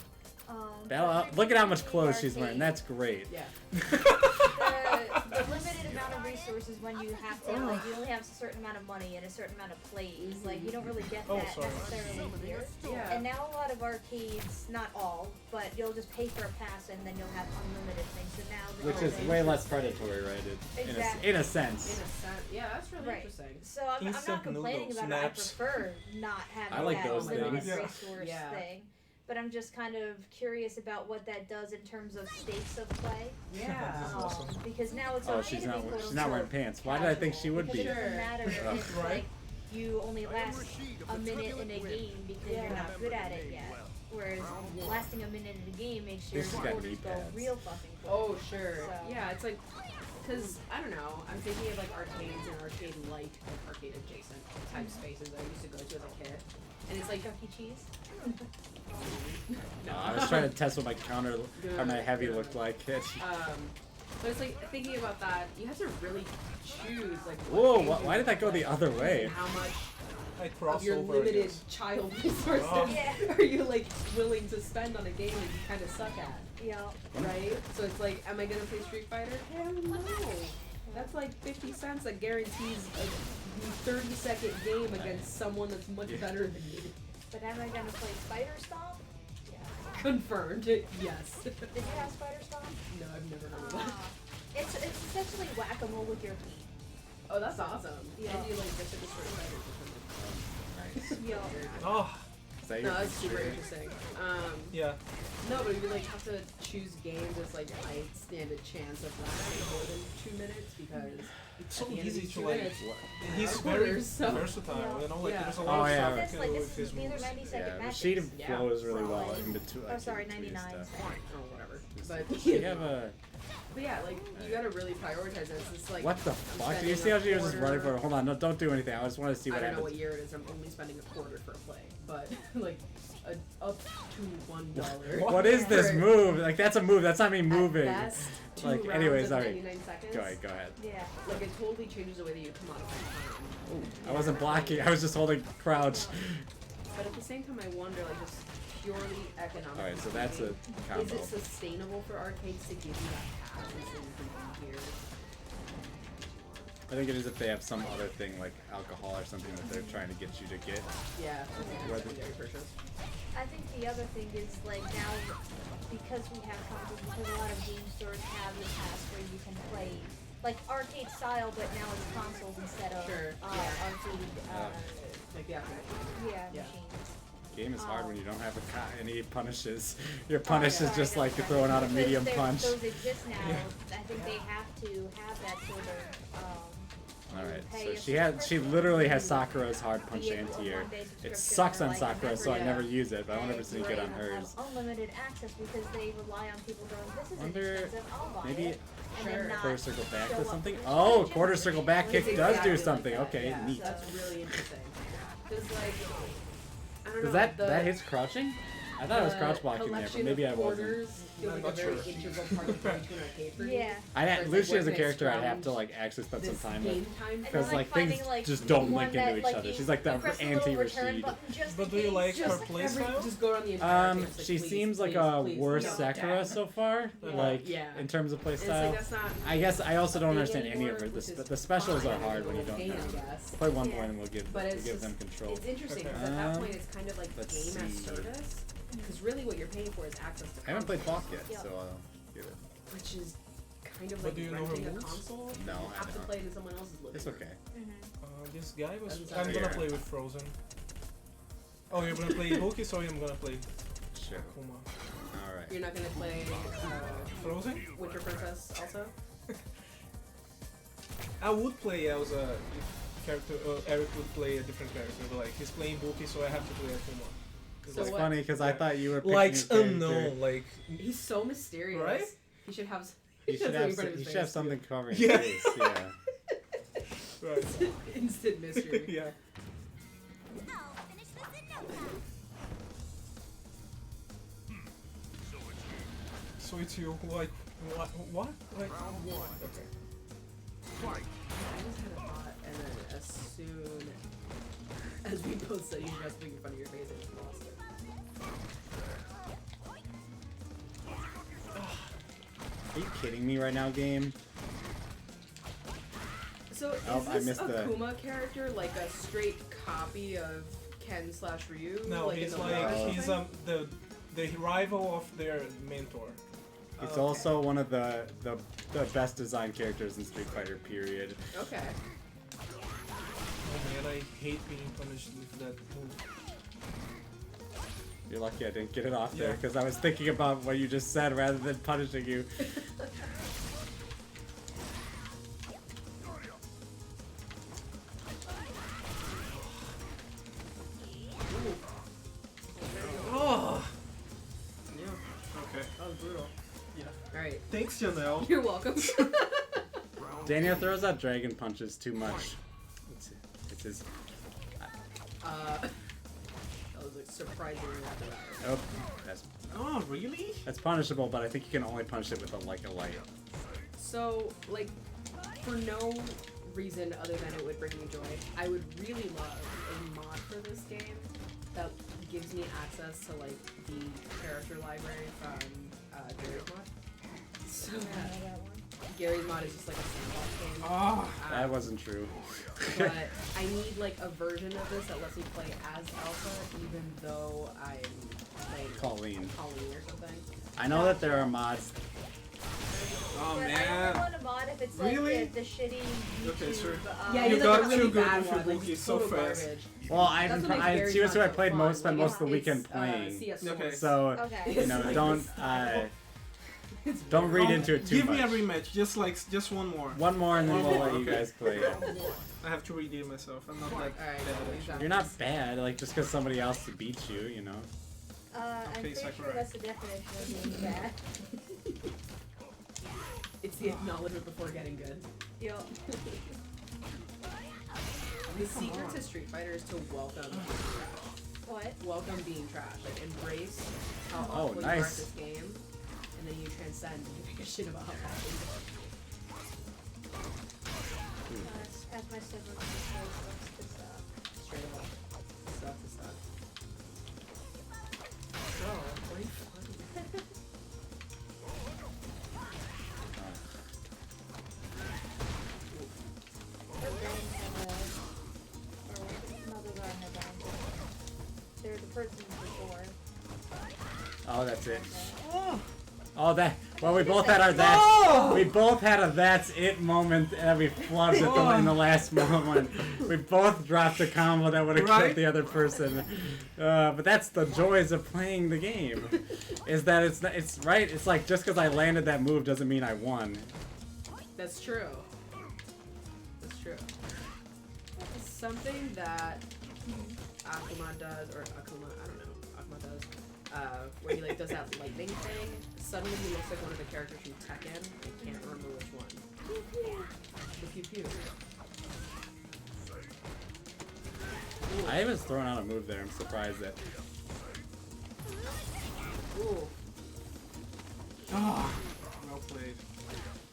Bella, look at how much clothes she's wearing. That's great. Yeah. The limited amount of resources when you have to, like, you only have a certain amount of money and a certain amount of plays. Like, you don't really get that necessarily here. Yeah. And now a lot of arcades, not all, but you'll just pay for a pass and then you'll have unlimited things. So now the Which is whole way thing- less predatory, right? Exactly. In a sense. In a sense. Yeah, that's really Right. interesting. So I'm Instant not complaining noodles, about snaps. it. I prefer not having I like that those limited things. Yeah. resource Yeah. thing. But I'm just kind of curious about what that does in terms of stakes of play. Yeah. Awesome. Because now it's Oh, okay she's to not be she's not wearing pants. Why did I think she would because be? it doesn't matter Ugh. if Right. like you only last a minute in a game because you're not good at it yet. Whereas lasting a minute in a game makes your This has got quarters knee go pads. real fucking quick. Oh, sure. So- Yeah, it's like, because, I don't know, I'm thinking of like arcades and arcade-like, like arcade-adjacent type spaces that I used to go to as a kid. And it's like, Chuck E. Cheese. No, I was trying to test what my counter or my heavy looked like. But it's like, thinking about that, you have to really choose, like, Whoa! games Why you did that go the play other way? and how much I of cross your over. limited Yes. child resources Oh. Yeah. are you, like, willing to spend on a game that you kind of suck at, Yeah. right? So it's like, am I gonna play Street Fighter? Hell no! That's like 50 cents that guarantees a 30-second game against someone that's much Yeah. better than you. But am I gonna play Spider Stomp? Yeah. Confirmed. Yes. Did you have Spider Stomp? No, I've never heard of that. It's essentially whack-a-mole with your feet. Oh, that's awesome. Yeah. And you like just at the straight Nice. Yeah. Oh, Is that No, your that's super computer? interesting. yeah. No, but you like have to choose games that's like I stand a chance of lasting more than 2 minutes because It's at so the end of easy these to 2 like. minutes, He's Quarters, very so- versatile. You know, like Yeah. there's a Oh, lot of yeah. stuff This, you like, can do this with is his these are moves. 90-second Yeah, the matches. sheet Yeah. flows really For, well like- in between. Oh, Like, sorry, in between 99. stuff. or whatever. But Does she have a? But yeah, like you gotta really prioritize this. It's like What the I'm fuck? Do you spending see how a she was just running for quarter- it? Hold on, no, don't do anything. I just want to see I what don't know what happens. year it is. I'm only spending a quarter for a play, but like up to $1. What is this for- move? Like that's a move. That's not me moving. At best, 2 Like, rounds anyways, of sorry. 99 seconds. Go ahead. Go ahead. Yeah. Like it totally changes the way that you come out of the time. I wasn't blocking. I was just holding crouch. But at the same time, I wonder, like, just purely economically. All right, so that's a speaking, combo. Is it sustainable for arcades to give you that pass and so you can be here? I think it is if they have some other thing like alcohol or something that they're trying to get you to get. Yeah, Whether- secondary purchase. I think the other thing is like now because we have consoles, because a lot of game stores have the pass where you can play like arcade style, but now it's consoles instead of Sure, arcade. Like, yeah. Yeah, Yeah. machines. Game is hard when you don't have any punishes. Oh, Your punish is just like throwing out a Because medium there- punch. Those exist now. I think they have to have that sort of. All right, pay so a she subscription literally has to Sakura's hard punch be a anti-air. one-day It subscription sucks or, on like, Sakura, so I Yeah. never use it, but I wonder if and it's any good on they hers. have unlimited access because they rely on people going, this is Wonder- expensive, I'll buy maybe it. And then Sure. not Quarter circle back show does up something? for the Oh, subscription. quarter circle back kick It's does exactly do like something. that, Okay, yeah. neat. That's really interesting. Because, like, I don't know. Does that the, that hits crouching? I thought it was the crouch blocking there, but collection maybe of I wasn't. quarters feel I'm like not a very sure. integral part of going to an arcade for me. Yeah. I Whereas, Lucy like, as a what character, makes I'd have to ground like actually spend some this time game with. time And Because then, like finding, things like, just don't one link that, into each like, other. you- She's like the you press the little return anti-Rashid. button just But in do you case. like her Just playstyle? just go around the entire game. It's like, She please, seems like please, a please, worse no. Sakura so far. Yeah. Like Yeah. in terms of And it's like, playstyle. that's not I guess I also don't a thing understand any of anymore, her. which is The specials are fine, hard when you it's a don't game, I know. guess. Play one Yeah. point and we'll give But it's give just, them control. it's interesting Okay. because at that Um, point it's kind of like let's game as see. service. Because really what you're paying for is access to I haven't played consoles, Falk yet, Yeah. so I'll give it. which is kind of But like do you know her renting a moves? console. No, you I have to don't. play it in someone else's living It's room. okay. This guy was. Doesn't I'm sound gonna fair. play with Frozen. Oh, you're gonna play Hoki, so I'm gonna play Sure. Kuma. All right. You're not gonna play Frozen? Winter Princess also? I would play Elsa if character. Eric would play a different character, but like he's playing Buki, so I have to play Akuma. So It's what- funny because I thought you were picking Like a character. unknown, like He's so mysterious. Right? He should have. You should something have in front of you his should have face. something covering Yeah. his face. Yeah. right. Instant mystery. Yeah. So it's you, like what? Like okay. I just had a thought, and then as soon as we both said you should have something in front of your face, I just lost it. Are you kidding me right now, game? So Oh, is I this missed the- Akuma character like a straight copy of Ken / Ryu? No, like in he's the like Naruto he's thing? the rival of their mentor. It's Okay. also one of the best designed characters in Street Fighter. Period. Okay. Oh man, I hate being punished with that move. You're lucky I didn't get it off there Yeah. because I was thinking about what you just said rather than punishing you. Oh. Yeah, Okay. that was brutal. Yeah. Alright. Thanks, Janelle. You're welcome. Daniel throws out dragon punches too much. It's his. that was like surprisingly rapid. Oh, that's Oh, really? punishable, but I think you can only punish it with a light. So, like, for no reason other than it would bring me joy, I would really love a mod for this game that gives me access to, like, the character library from Gary's mod. So Yeah, I that got one. Gary's mod is just like a sandbox game. Ah, That wasn't true. But I need like a version of this that lets me play as Alpha, even though I'm playing Colleen. Colleen or something. I know that there are mods. oh But I only man. want a mod if it's like Really? the shitty YouTube. Okay, sure. Yeah, You he's got like a too really good bad with your one, like bookies it's so total fast. garbage. Well, I That's what makes Gary's seriously I mod played so most fun. spent most of the It's, weekend playing. CS Okay. So Okay. you know, It's don't It's don't read into it too Give much. me a rematch, just one more. One more and then One we'll more, let you okay. guys play. I have to redeem myself. I'm not that Alright, bad. exactly. You're not bad, like just because somebody else beat you, you know. I'm Okay, pretty sure Sakurai. that's the definition of being bad. It's the acknowledgement before getting good. Yo. The secret to Street Fighter is to welcome being trash. What? Welcome being trash. Like embrace how Oh, awful you are at nice. this game, and then you transcend and you make a shit about how bad you are. As my sibling sucks to stop. Straight up. Suck to suck. Bro, what are you funny? They're the person before. Oh, that's it. Oh, that. Well, we both had our that's. We both had a that's it moment, and we flubbed it in the last moment. We both dropped a combo that would have Right? killed the other person. But that's the joys of playing the game. Is that it's right. It's like just because I landed that move doesn't mean I won. That's true. That's true. Something that Akuma does, or Akuma, I don't know, Akuma does, where he like does that lightning thing. Suddenly he looks like one of the characters from Tekken. I can't remember which one. The pew pew. I was throwing out a move there. I'm surprised that. Ooh. Ah, well played.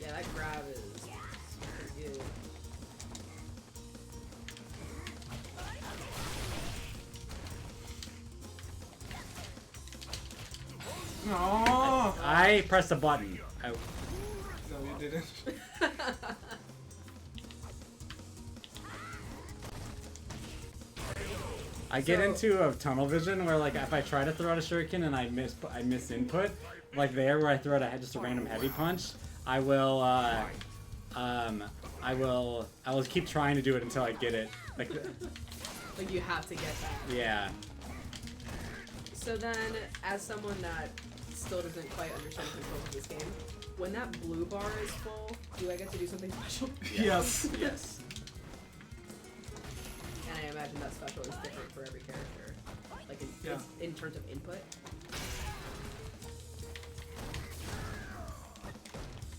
Yeah, that grab is pretty good. No, I pressed a button. no, you didn't. I get So- into a tunnel vision where, like, if I try to throw out a shuriken and I miss input, like there where I throw out just a random heavy punch, I will keep trying to do it until I get it. Like, Like you have to get that. yeah. So then, as someone that still doesn't quite understand the controls of this game, when that blue bar is full, do I get to do something special? Yes. Yes. And I imagine that special is different for every character, like Yeah. in terms of input.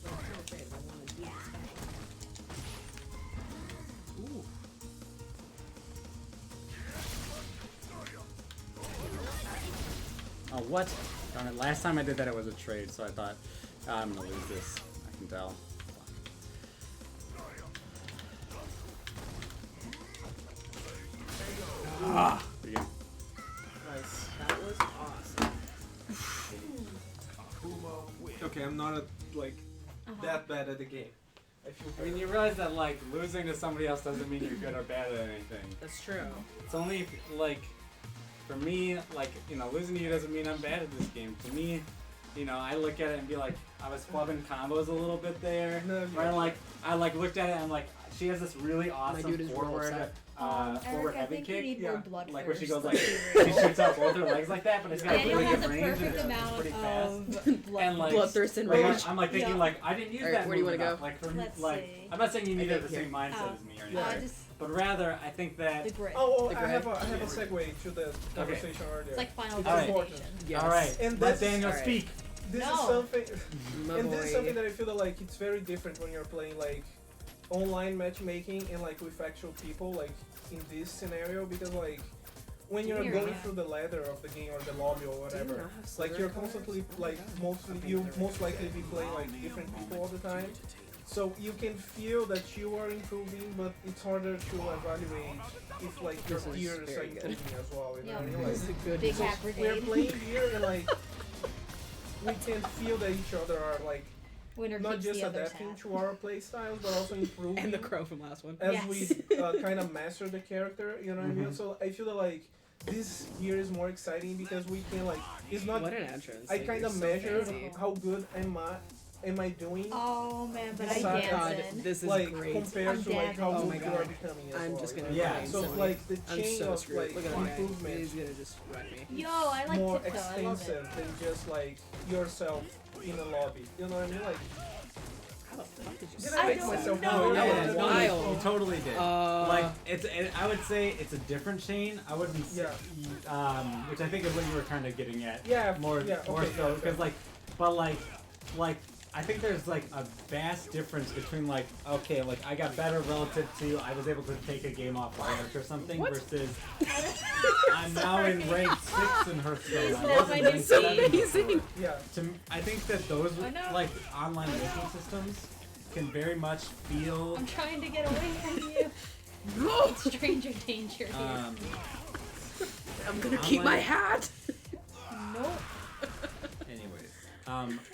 What I'm trying to say is I want to do this. Ooh. Oh, what? Darn it. Last time I did that, it was a trade, so I thought, I'm gonna lose this. I can tell. Ah, Pretty good. nice. That was awesome. Okay, I'm not that bad at the game. I feel I mean, you realize that, like, losing to somebody else doesn't mean you're good or bad at anything. That's true. It's only, like, for me, like, you know, losing to you doesn't mean I'm bad at this game. To me, you know, I look at it and be like, I was flubbing combos a little bit there. No, Where, like, I, like, looked at it and I'm like, she has this really awesome dude is real forward, upset. forward Eric, I heavy think you kick. need Yeah. more blood Like, where she first. goes, like, she shoots out both her legs like that, but it's got Daniel really has good the range and perfect it's amount pretty fast. of blood. And, like, Bloodthirst and like, rage. I'm like thinking Yeah. like I didn't use Alright, that where do you move wanna enough. go? Like for Let's like see. I'm not saying you need to have the think same mindset here. as me or anything, Just but rather I think that the grid. Oh, The I have a segue to the conversation earlier. It's like Final It's Alright. Destination. Yes. all right. And Let that's- Daniel alright. speak. This No. is something, My and this is boy. something that I feel that like it's very different when you're playing like online matchmaking and like with actual people, like in this scenario, because like when you're Here, going yeah. through the ladder of the game or the lobby or Do you whatever, not have like you're cigarette constantly covers? like you most likely be playing like different people all the time. So you can feel that you are improving, but it's harder to evaluate if like your This is peers are very good. improving as well. You know Yeah. what I mean? This Like, is a good Big one. hat we're brigade. playing here and like we can feel that each other are like Winner not keeps just the others adapting half. to our playstyles, but also improving And the crow from last one. as Yes. we kind of master the character. You know what I mean? Mhm. So I feel that like this year is more exciting because we can like it's not. What an entrance. I Like, kind you're of so measure fancy. how good am I doing. Oh man, but I Besides- God, dancing. this is Like great. compared I'm to like how dabbing. Oh good my you God. are becoming as I'm well, just you gonna know? Yeah. So so many- like the I'm chain so of screwed. like Look at that guy. improvement He's gonna just wreck me. Yo, I like more tiptoe. I love it. extensive than just like yourself in a lobby. You know what I mean? Like How the fuck did you did say I I make don't myself know. clear? Yeah, Yeah, you wild. totally, you totally did. Like, I would say it's a different chain. I wouldn't say, which I think is what you were kind of getting at. Yeah, More, yeah, more okay, so yeah, because fair. but I think there's like a vast difference between like, okay, like I got better relative to I was able to take a game off rank or something What? versus I'm now in rank 6 in Hearthstone. I That wasn't might rank be 7 amazing. before. Yeah. I think that those I know. like online ranking systems can very much feel I'm trying to get away from you. It's stranger danger here. I'm gonna keep my online- hat. Nope. Anyways,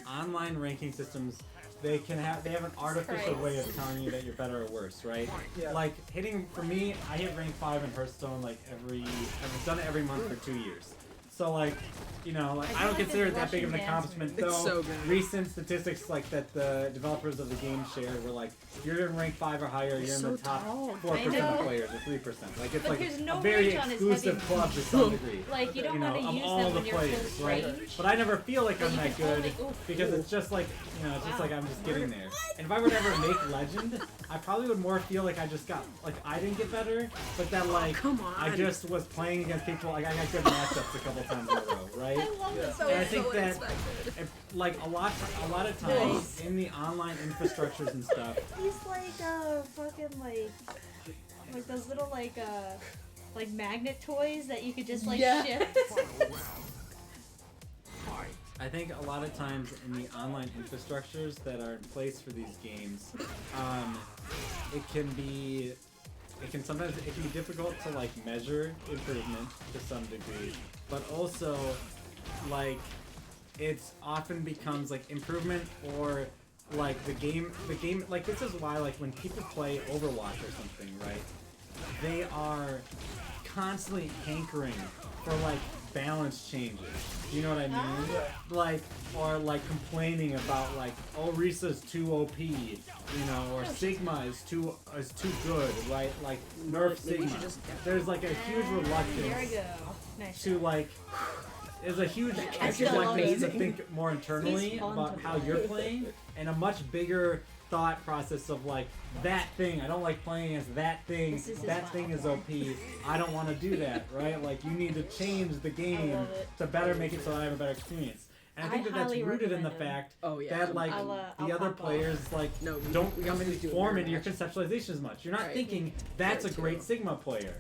online ranking systems, they have an artificial way of telling you that you're better or worse, right? Yeah. Like for me, I hit rank 5 in Hearthstone like I've done it every month for 2 years. So like, you know, like I I feel don't like consider it this that big of an Russian dance accomplishment move. though. It's so good. Recent statistics like that the developers of the game shared were like, you're in rank 5 or higher, you're in so the top tall. 4% I know. of players or 3%. Like it's But like there's no a very range on his exclusive heavy- club to some degree. Like you don't You know, want to of use all them the when you're players, close right? range. But I never feel like But I'm you that can good only- oof. because it's just like, you know, it's just Wow. like I'm just getting there. And if I were to ever make Legend, I probably would more feel like I just got, like I didn't get better, but that like, Come on. I just was playing against people, like I got good matchups a couple times in a row, right? I love Yeah. this. So And I it's think so that unexpected. like a lot of times Nice. in the online infrastructures and stuff, He's like fucking like those little like magnet toys that you could just like Yeah. shift. I think a lot of times in the online infrastructures that are in place for these games, it can sometimes be difficult to like measure improvement to some degree, but also like it's often becomes like improvement or like the game like this is why like when people play Overwatch or something, right? They are constantly hankering for like balance changes. Do you know what I mean? Like, or like complaining about like, oh, Risa's too OP, you know, or Sigma is too good, right? Like nerf Maybe you Sigma. should just get There's like a huge There we reluctance go. Nice. to like. There's a huge character's reluctance to amazing. think more internally He's fun about to how play. you're playing, and a much bigger thought process of like that thing. I don't like playing as that thing. This is his That thing is OP. platform. I don't want to do that, right? Like you need to change the game love it. to better make it so I have a better experience. And I think I that that's highly rooted in the recommend him. fact Oh yeah. that like I'll the other pop off. players like No, we- don't we come gotta into do a form mirror into your match. conceptualization as much. You're not Right. thinking that's a Very great true. Sigma player,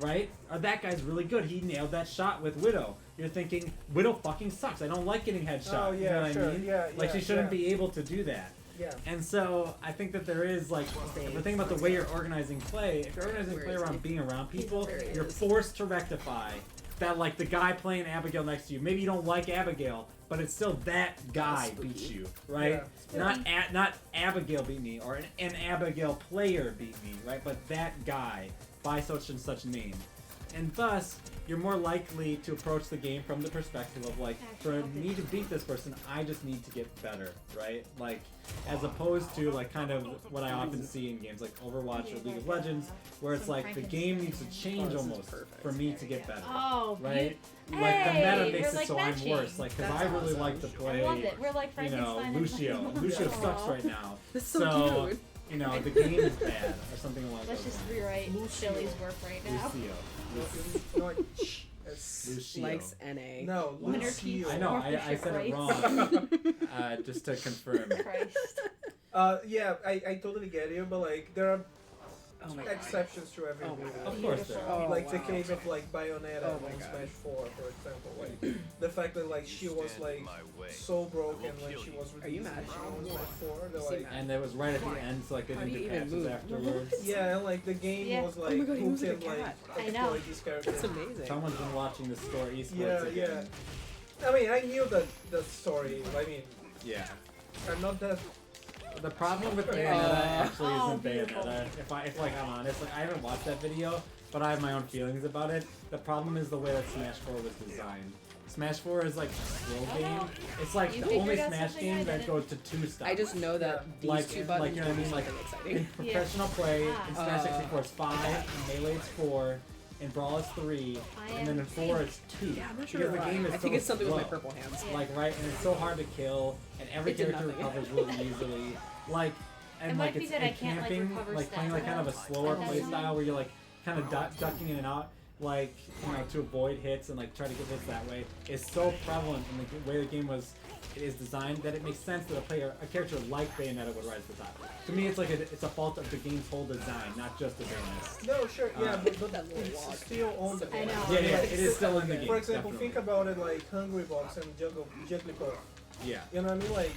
right? Or that guy's really good. He nailed that shot with Widow. You're thinking Widow fucking sucks. I don't like getting headshot. Oh, You yeah, know what sure. I mean? Yeah, Like yeah, she shouldn't yeah. be able to do that. Yeah. And so I think that there is like if we're thinking about the way you're organizing play, if you're organizing Where play is around he? being around people, There he you're is. forced to rectify that like the guy playing Abigail next to you. Maybe you don't like Abigail, but it's still that guy Spooky. beats you, right? Yeah. Not Abigail beat me or an Abigail player beat me, right? But that guy by such and such name. And thus, you're more likely to approach the game from the perspective of like, for me to beat this person, I just need to get better, right? Like, as opposed to like kind of what I often see in games like Overwatch or League of Legends, where it's like the game needs to change this is almost perfect. for me to get better, Oh, right? you- Like the meta Hey, makes we're, it like, so matching. I'm worse, like because That's I really awesome. like to I love play, it. We're like you know, Frankenstein. and Lucio. like- Lucio Aw. sucks right now, That's so cute. you know, the game is bad or something along Let's those just lines. rewrite Lucio. Shelly's work right now. Lucio. No, it's- Lucio. Likes NA. no, Winner Lucio. keeps I know, I Orchestra said it Christ. wrong. Just to confirm. Christ. Yeah, I totally get you, but like there are Oh my god. exceptions to every Oh my rule. God. Of course there are. Oh, Like the wow. case of like Bayonetta Oh my on God. Smash 4, for example. Like the fact that like she was like so broken when she was Are you released mad? on Smash 4. They're Seem like, mad. And it was right at the end, so like they How didn't do do you even patches move? afterwards. yeah, and like the game Yeah. was Oh like my God, he who moves like can a like cat. I know. exploit these characters. That's amazing. Someone's been watching the store esports Yeah, again. yeah. I mean, I knew the story. I mean, Yeah. I'm not that The problem with Bayonetta actually isn't Bayonetta. If I'm honest, like I haven't watched that video, but I have my own feelings about it. The problem is the way that Smash 4 was designed. Smash 4 is like a slow game. It's like You the only figured out Smash something I game that didn't. goes to 2 stops. I just know that these Like- two like, buttons you know what I mean? are Like- something exciting. In professional play, in Smash 64 it's 5, in Melee it's 4, in Brawl it's 3, and then in 4 it's 2. Yeah, I'm not sure Because the why. game is I think so it's something with my slow. purple hands. Yeah. Like right, and it's so hard to kill, and every It did character nothing. recovers really easily. Like, and It like might be it's that I and can't, like, camping, recover like playing like kind of a stamina slower at that play time. style where you're like kind of ducking in and out, like to avoid hits and like try to get hits that way is so prevalent in the way the game is designed that it makes sense that a character like Bayonetta would rise to the top. To me, it's like it's a fault of the game's whole design, not just the Bayonetta. No, sure, yeah, but That little it's walk. still on the I game. know. Yeah, it is still in the game. For example, definitely. think about it like Hungry Box and Jigglypuff. Yeah. You know what I mean? Like,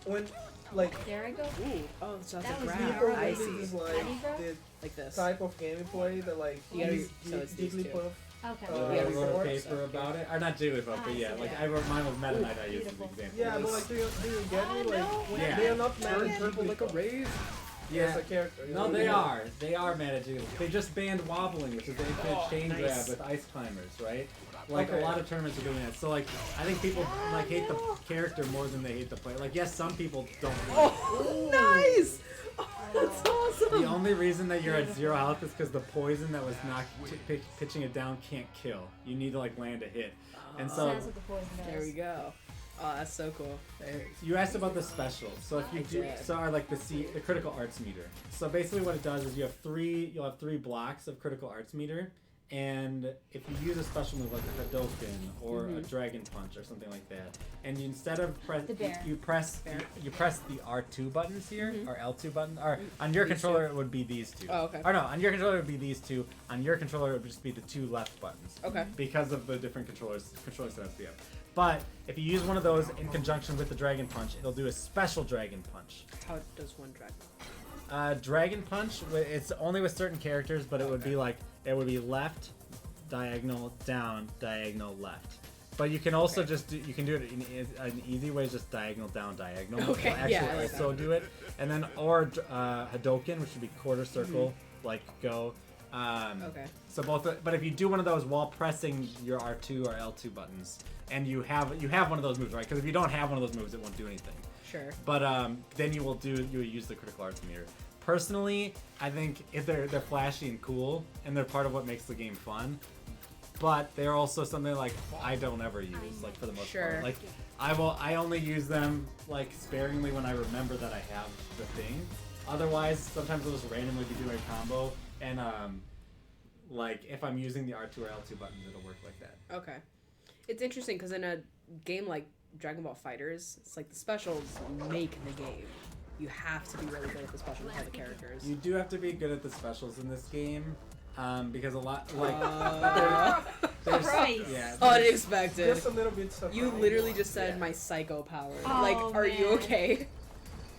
when, like, There I go. Ooh, oh, so that's That a was grab. people I really see. dislike How do you grab? the Like this. type of gameplay that like You gotta- these so it's these two. Jigglypuff. Okay. Oh, I yeah, wrote a before. paper about it, or not Jigglypuff, Ah, but I yeah, see, like yeah. I wrote mine was Meta Knight. I used as an Beautiful. example. Yeah, but like, do you get me? Like, no. Yeah. they are not mad Turn at purple like a Jigglypuff rave. as Yeah. a character. you No, know? they are. They are mad at Jigglypuff. They just banned wobbling, which is the infinite chain nice. grab with ice climbers, right? Like Okay. a lot of tournaments are doing that. So like, I think people like hate the character more than they hate the player. Like, yes, some people don't. Oh, nice! Oh, that's awesome! The only reason that you're at 0 health is because the poison that was pitching it down can't kill. You need to like land a hit. And so That's what the poison does. There we go. Oh, that's so cool. you asked about the specials. So if you I do, did. so are like the critical arts meter. So basically what it does is you'll have three blocks of critical arts meter. And if you use a special move like a Hadouken or a Dragon Punch or something like that, and you, instead of The bear. you press the R2 buttons here or L2 button, or on your These controller it would be these two. Oh, okay. Or no, on your controller it would be these two. On your controller it would just be the two left buttons. Okay. Because of the different controller setups we have. But if you use one of those in conjunction with the Dragon Punch, it'll do a special Dragon Punch. How does one dragon? Dragon Punch, it's only with certain characters, but it would be like, it would be left, diagonal, down, diagonal, left. But you can also just do, you can do it in an easy way, just diagonal, down, diagonal. Okay, It'll actually yeah, I like also that. do it. And then, or Hadouken, which would be quarter circle, like go. Okay. So both, but if you do one of those while pressing your R2 or L2 buttons, and you have one of those moves, right? Because if you don't have one of those moves, it won't do anything. Sure. But then you will use the critical arts meter. Personally, I think if they're flashy and cool, and they're part of what makes the game fun. But they're also something like I don't ever use, like for the most Sure. part. Like I only use them like sparingly when I remember that I have the thing. Otherwise, sometimes I'll just randomly be doing a combo, and like if I'm using the R2 or L2 buttons, it'll work like that. Okay. It's interesting because in a game like Dragon Ball Fighters, it's like the specials make the game. You have to be really good at the specials with all the characters. You do have to be good at the specials in this game, because a lot like there's Christ. yeah. Unexpected. Just a little bit surprised. You literally just said Yeah. my psycho power. Oh, like, are you man. okay?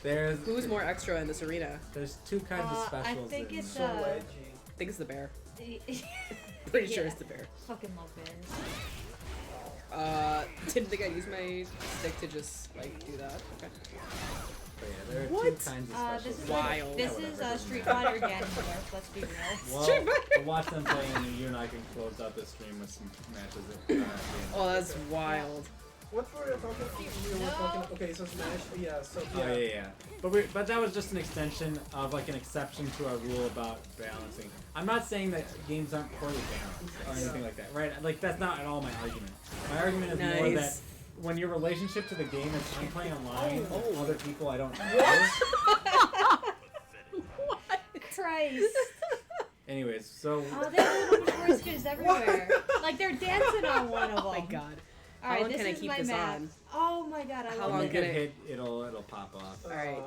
There's Who's more extra in this arena? There's two kinds of I specials. think in- it's So edgy. I think it's the bear. the- Pretty sure Yeah. it's the bear. Fucking love bears. Didn't think I'd use my stick to just like do that. Okay. but yeah, there are What? two kinds of specials. This is Wild. this Yeah, is whatever, Street doesn't Fighter again. Let's be real. Well, Street Fighter. we'll watch them play, and you and I can close out the stream with some matches. At the end. Oh, that's wild. What were you talking? We were talking. Okay, so Smash. Yeah. So Oh yeah. But that was just an extension of like an exception to our rule about balancing. I'm not saying that games aren't poorly balanced or anything like that, right? Like that's not at all my argument. My argument is more that Nice. when your relationship to the game is I'm playing online with other people I don't know. Christ. Anyways, so Oh, they have little whiskers everywhere. Like they're dancing on one of them. Oh my god. All How right, long this can I is keep my this map. on? Oh my god, I How love when long you it. can get I- hit, it'll pop off. Alright.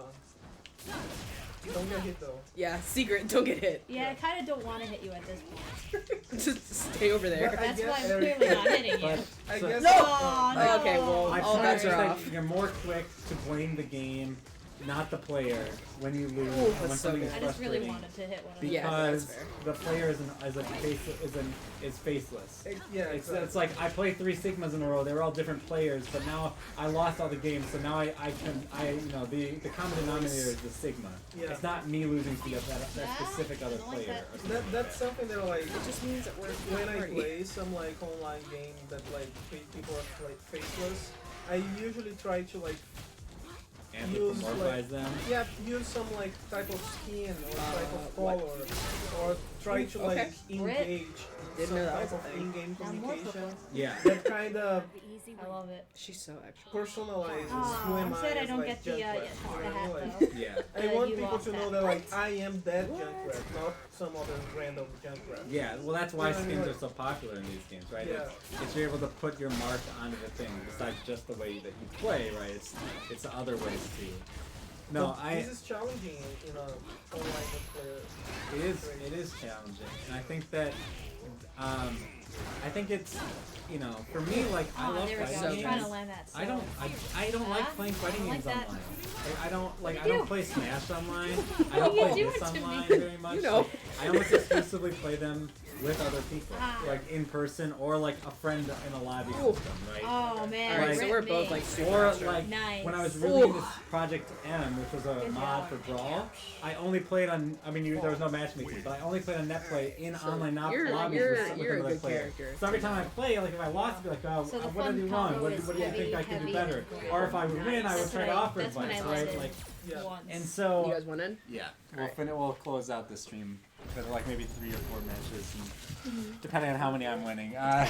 Don't get hit though. Yeah, secret. Don't get hit. Yeah, I kind of don't want to hit you at this point. Just stay over there. But I That's guess why I'm Eric- clearly not hitting you. But I so- guess. No! Okay, well, My all point bets is are that off. you're more quick to blame the game not the player when you lose. Ooh, when that's so something good. is I just really frustrating. wanted to hit one of Yeah, Because that's fair. the player is faceless. Yeah, It's like I played 3 Sigmas in a row. They were all different players, but now I lost all the games. So now the common denominator is the Sigma. Yeah. It's not me losing to that Yeah, specific other I don't like player. that. or something like That's something that like It just means that we're when I party. play some like online game that like people are like faceless, I usually try to like Anthropomorphize them. use some like type of skin or type of what? color, or try to like Okay. engage Didn't some know that type was a of thing. in-game Yeah, more communication purple. Yeah. that kind of I love it. She's so extra. personalizes Oh, who am I'm sad I as don't like get the Junkrat. hat You know what I mean? though. Like, Yeah. I want You people lost to know that. that like I am that Junkrat, not some other random Junkrat. Yeah, well that's why You know what I mean? skins are Like- so popular in these games, right? Yeah. It's you're able to put your mark onto the thing, besides just the way that you play, right? It's the other ways too. No, But this is challenging in a online multiplayer. it is challenging, and I think that I think it's for me like I Oh, love there we go. fighting I was games. trying to land that. I don't Huh? like playing fighting I don't games like that. online. Like, I don't What'd I you don't do? play Smash online. I What don't are you play doing this to me? online very much. You know. Like, I almost exclusively play them with other people, Ah. like in person or like a friend in a lobby Ooh. system, right? Oh man, Alright, Like- so rip we're me. both like super Or extra. like Nice. when I was reading Ooh. this Project M, which was a Good mod job. for Brawl, I only played on. I mean, there was no matchmaking, but I only played on netplay in So online you're- lobbies you're- with you're a another good player. character. So every time I play, like if I lost, I'd be like, oh, So the what fun did you wrong? combo What is do you think I could heavy, do better? heavy, Or if I would win, I would That's try when to I- offer that's when advice, I right? landed. Like, Yeah. Once. and so You guys want in? yeah, Alright. we'll close out the stream with like maybe 3 or 4 matches, and depending on how many I'm winning. No.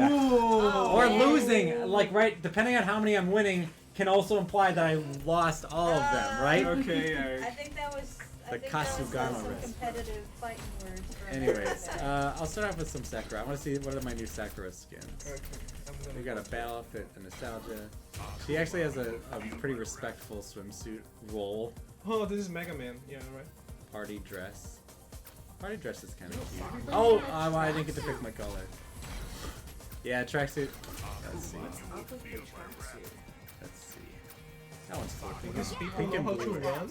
Oh, Or man. losing, like right, depending on how many I'm winning, can also imply that I lost all of them, right? Okay, I think that was. The I think that was Kasugano some risk. competitive fighting words. For a Anyways, minute. I'll start off with some Sakura. I want to see what are my new Sakura skins. Okay. I'm gonna We got a battle outfit, a nostalgia. She actually has a pretty respectful swimsuit roll. Oh, this is Mega Man. Yeah, right. Party dress. Party dress is kind of cute. Oh, well, I didn't get to pick my color. Yeah, tracksuit. Let's see. Let's see. That one's cool. Pink These and, people pink know and how to blue. run.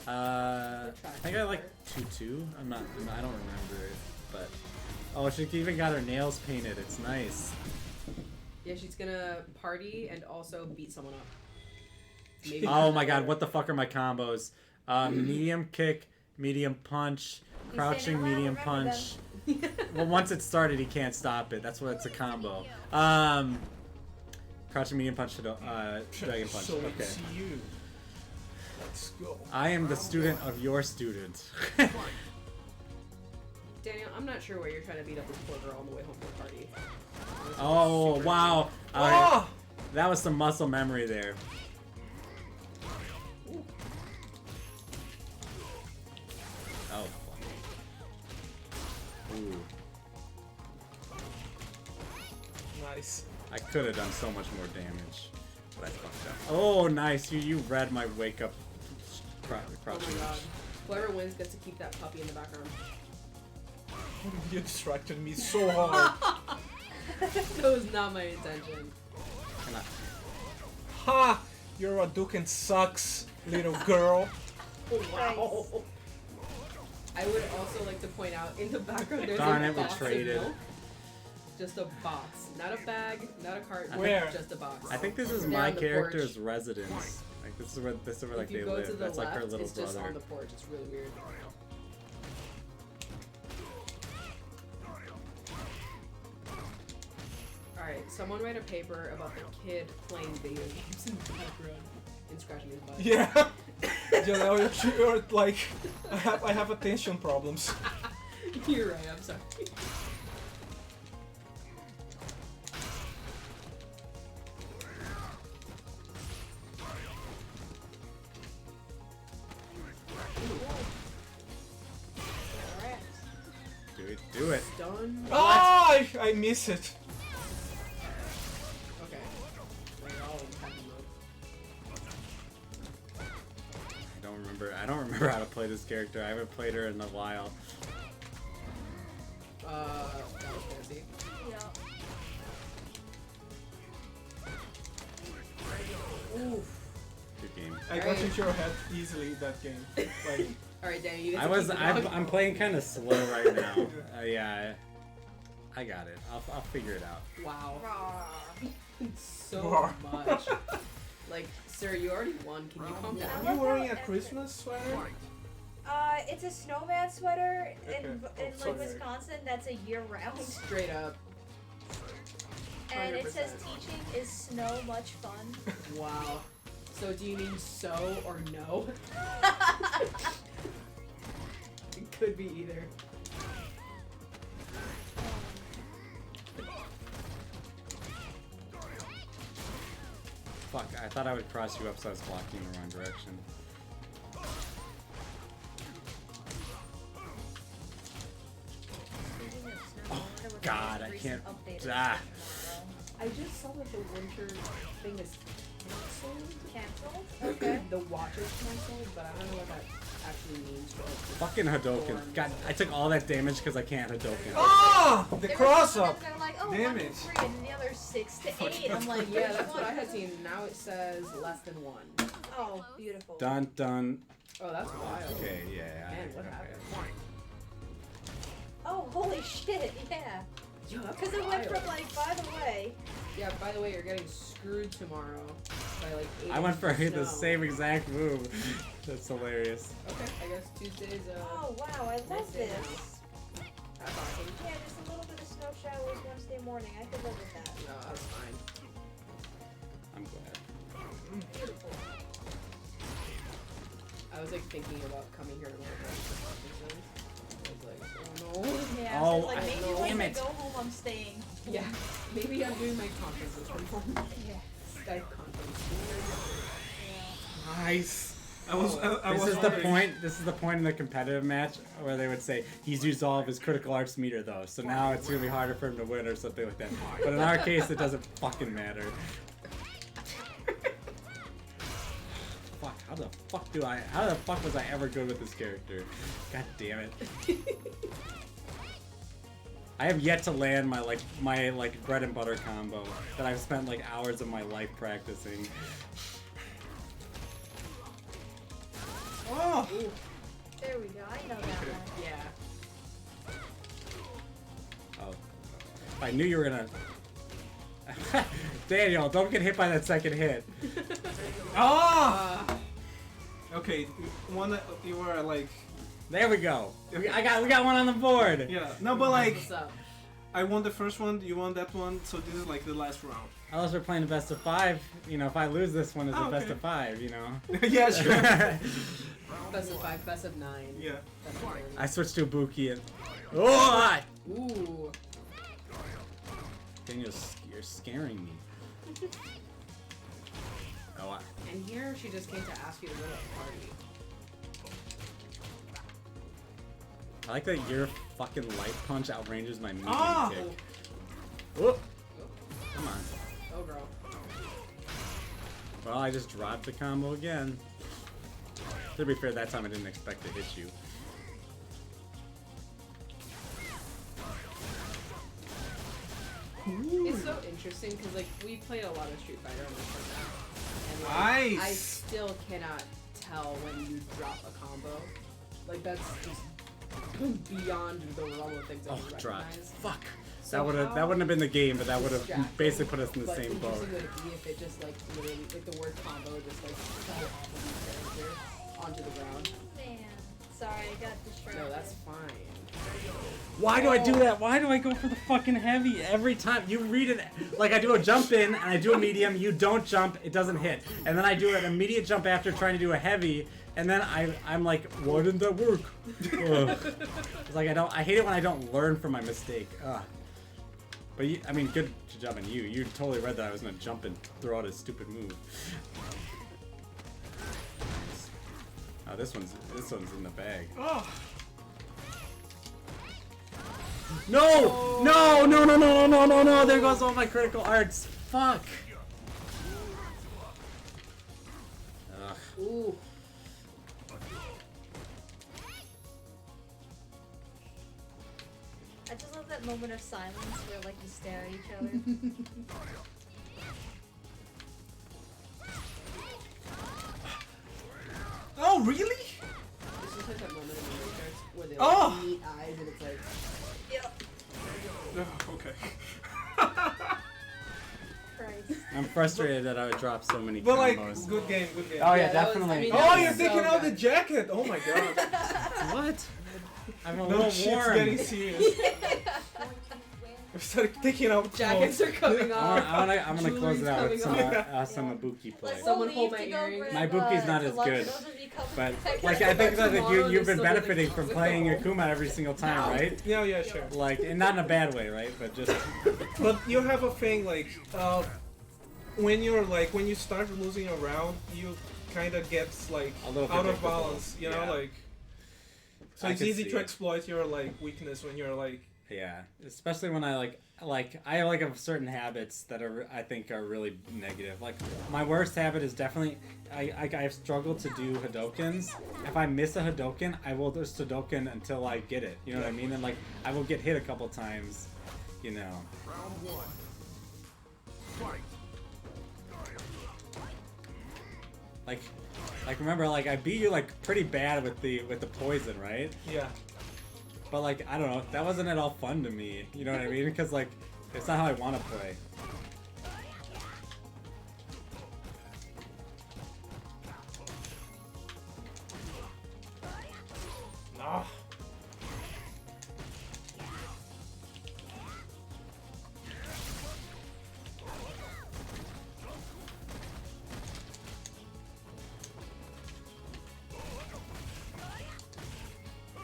I think I like tutu. I don't remember it, but oh, she even got her nails painted. It's nice. Yeah, she's gonna party and also beat someone up. Maybe Oh my god, what the fuck are my combos? Medium kick, medium punch, crouching saying it loud, medium remember punch. Well, once it's started, he can't stop it. That's what it's a combo. Crouching medium punch to dragon punch. So Okay. it's you. Let's go. I am the student of your student. Daniel, I'm not sure why you're trying to beat up this poor girl on the way home from the party. Oh wow! Alright, Ah! that was some muscle memory there. Oh. Fuck. Ooh. Nice. I could have done so much more damage, but I fucked up. Oh, nice! You read my wake up. Oh my Crouching. god. Whoever wins gets to keep that puppy in the background. You distracted me so hard. That was not my intention. Can I- Ha! You're a Duke and sucks, little girl. Oh, wow. I would also like to point out in the background there's Darn a it, we box of traded. milk. Just a box. Not a bag, not a carton. Where? Just a box. I think this is Down my the character's porch. residence. Like this is where like If you they go live. to the That's left, like her little it's just brother. on the porch. It's really weird. Alright, someone write a paper about the kid playing video games in the background and scratching his butt. Yeah. Janelle, you're like, I have attention problems. You're right, I'm sorry. Do it. Done. Ah, I miss it. Okay. They're all in happy mode. I don't remember how to play this character. I haven't played her in a while. That was fancy. Yeah. Oof. Good game. I I got into your head easily that game. Like, All right, Danny, you get I to was. keep the dog. I'm playing kind of slow right now. Yeah. I got it. I'll figure it out. Wow. Rawr. So Roar. much. Like, sir, you already won. Can you calm are down? you wearing a Christmas sweater? It's a snowman sweater Okay. in Oh, like sorry. Wisconsin. That's a year round. Straight up. And it says 100%. teaching is snow much fun. Wow. So do you mean so or no? It could be either. Fuck, I thought I would cross you up so I was blocking the wrong direction. Speaking of snow, I wonder what the God, most I recent can't- update is Ah. for I just saw that the winter thing is canceled. tomorrow. Cancelled? Okay. The watch is canceled, but I don't know what that actually means for us. Fucking Hadoken. God, I took all that damage because I can't Hadoken. Oh! The There were cross some up! that are like, oh, Damn 1 to it. 3, and the other 6 to 8. I'm like, Yeah, which that's what I one? had seen. Now it says less than 1. Oh, beautiful. Dun dun. Oh, that's wild. Okay, yeah. Man, what okay. happened? Oh, holy shit, yeah. Yo, that's Because it went wild. from like, by the way, Yeah, by the way, you're getting screwed tomorrow by like 8 I went for inches of the snow. same exact move. That's hilarious. Okay, I guess Tuesday's oh wow, I love nice day this. now. That's awesome. Yeah, just a little bit of snow showers Wednesday morning. I could live with that. No, that's fine. I'm glad. Beautiful. I was like thinking about coming here tomorrow for Parkinson's. I was like, oh no. Yeah, Oh, so it's like I maybe know. when Damn I it. go home, I'm staying. Yeah, maybe I'm doing my conferences from home. Yeah. Skype conference. Nice. I was This is the wondering- point. This is the point in the competitive match where they would say he's used all of his critical arts meter though, so now it's gonna be harder for him to win or something like that. But in our case, it doesn't fucking matter. Fuck! How the fuck was I ever good with this character? God damn it! I have yet to land my bread and butter combo that I've spent like hours of my life practicing. Oh! There we go. I know that one. Yeah. Oh. I knew you were gonna... Daniel, don't get hit by that second hit. Oh! Uh, Okay, one that you were like, There we go. We got one on the board. yeah. No, but like, what's up? I won the first one, you won that one, so this is like the last round. Unless we're playing a best of 5, you know, if I lose this one, it's Oh, a best okay. of 5, you know. Yeah, sure. Best of 5, best of 9. Yeah. Best of 30. I switched to Ibuki and... Oh! Ooh. Daniel, you're scaring me. Oh, And here she just came to ask you to go to a party. I like that your fucking light punch outranges my medium Ah! kick. Whoop! Come on. Oh, girl. Well, I just dropped the combo again. To be fair, that time I didn't expect to hit you. It's so interesting because like we played a lot of Street Fighter on this one now, and like, I Nice. still cannot tell when you drop a combo. Like that's just beyond the realm of things I Oh, would dropped. recognize. Fuck. So that how wouldn't have been the game, but that would have distracting, basically put us in the but same boat. interesting would it be if it just like literally like the word combo just like fell off of each character onto the ground? Man, sorry, I got distracted. No, that's fine. Why do I do that? Why do I go for the fucking heavy every time? You read it like I do a jump in and I do a medium, you don't jump, it doesn't hit. And then I do an immediate jump after trying to do a heavy, and then I'm like, why didn't that work? Ugh. It's like I hate it when I don't learn from my mistake. Ugh. But I mean, good job on you. You totally read that I was gonna jump and throw out a stupid move. Oh, this one's in the bag. Oh! No! No! No! No! No! No! No! No! There goes all my critical arts. Fuck. Ugh. Ooh. I just love that moment of silence where like you stare at each other. I'm frustrated that I would drop so many But like, combos. good game, good game. Oh yeah, that was- definitely. I mean, Oh, that you're was taking so out the good. jacket! Oh my god. What? I'm a No little shit's warm. getting serious. I started taking out Jackets are coming off. I'm gonna close it out with some Jewelry's some Ibuki play. Like, Someone we'll hold leave my to go earrings. grab, My Buki's not to as lunch, good, and those would be coming But back. like I think that Tomorrow you've been there's still benefiting the- from with playing the Akuma every single time, right? Yeah, yeah, sure. Like, and not in a bad way, right? But just But you have a thing like, when you start losing a round, you kind of gets like A little out of predictable. balance, you know, Yeah. like. So I it's could easy see to it. exploit your like weakness when you're like. yeah, especially when I have certain habits that I think are really negative. Like my worst habit is definitely I've struggled to do Hadokens. If I miss a Hadoken, I will just Hadoken until I get it. You know what I mean? And like I will get hit a couple times, you know. Round one. Fight. Like remember, like I beat you like pretty bad with the poison, right? Yeah. But like I don't know, that wasn't at all fun to me. You know what I mean? Because like it's not how I want to play. No.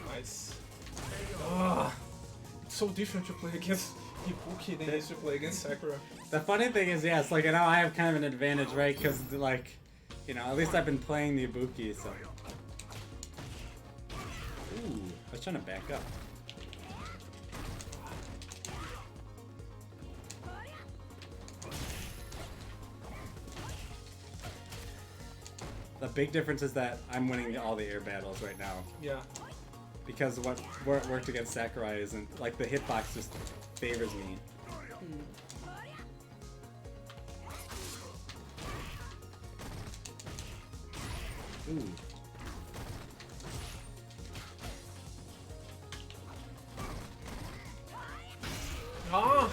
Nice. Ah, it's so different to play against Ibuki than it is to play against Sakura. The funny thing is, yeah, it's like now I have kind of an advantage, right? Because like, you know, at least I've been playing the Ibuki, so. Ooh, I was trying to back up. The big difference is that I'm winning all the air battles right now. Yeah. Because what worked against Sakurai isn't, like, the hitbox just favors me. Ooh. Ah.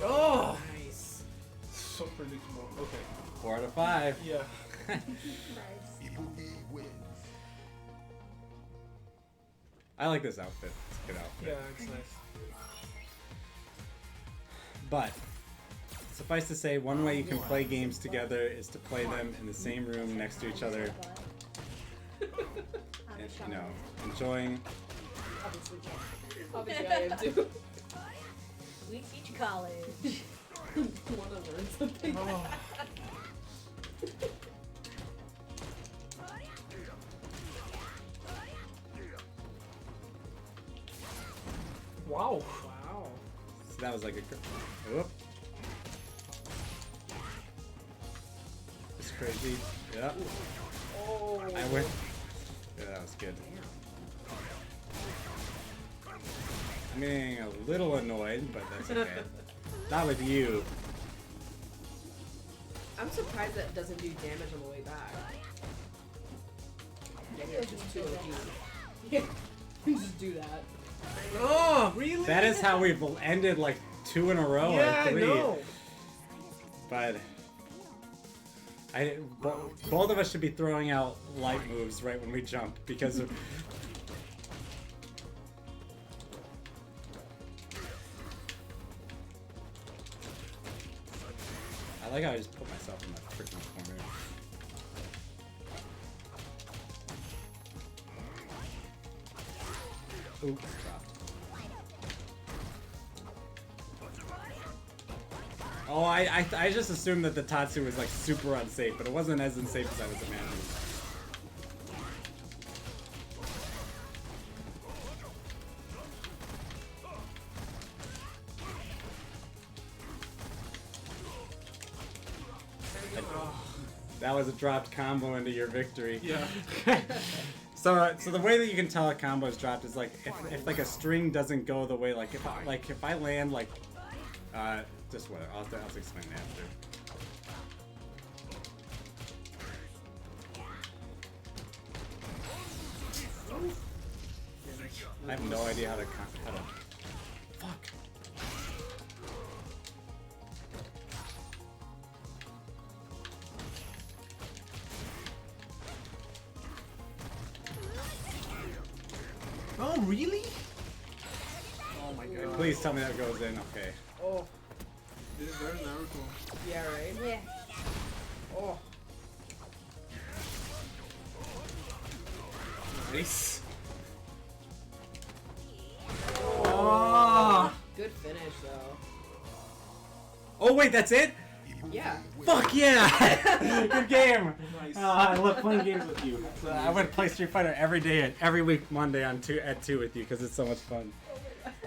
Oh. Nice. So predictable. Okay. 4 out of 5. Yeah. Nice. Ibuki wins. I like this outfit. It's a good outfit. Yeah, it's nice. But suffice to say, one way you can play games together is to play them in the same room next to each other, and, you know, enjoying. Obviously, can't. Obviously, I am too. We teach college. Want to learn something? Oh. Wow. Wow. So that was like a. Whoop. It's crazy. Yeah. Oh. I went. Yeah, that was good. I'm getting a little annoyed, but that's okay. Not with you. I'm surprised that it doesn't do damage on the way back. Maybe it's just too OG. Yeah. Just do that. Oh, really? That is how we've ended like 2 in a row Yeah, or 3. I know. But both of us should be throwing out light moves right when we jump because of. I like how I just put myself in that freaking corner. Oops, dropped. Oh, I just assumed that the Tatsu was like super unsafe, but it wasn't as unsafe as I was imagining. That was a dropped combo into your victory. Yeah. So the way that you can tell a combo is dropped is like if like a string doesn't go the way if I land like just what I'll have to explain after. I have no idea how to fuck. really? Oh my god. Please tell me that goes in. Okay. Oh, This is very Naruto. yeah, right. Yeah. Oh, Nice. Oh. good finish though. Oh wait, that's it? Yeah. Fuck yeah! Good game. Nice. I love playing games with you. So I would play Street Fighter every day, every week, Monday at 2 with you because it's so much fun.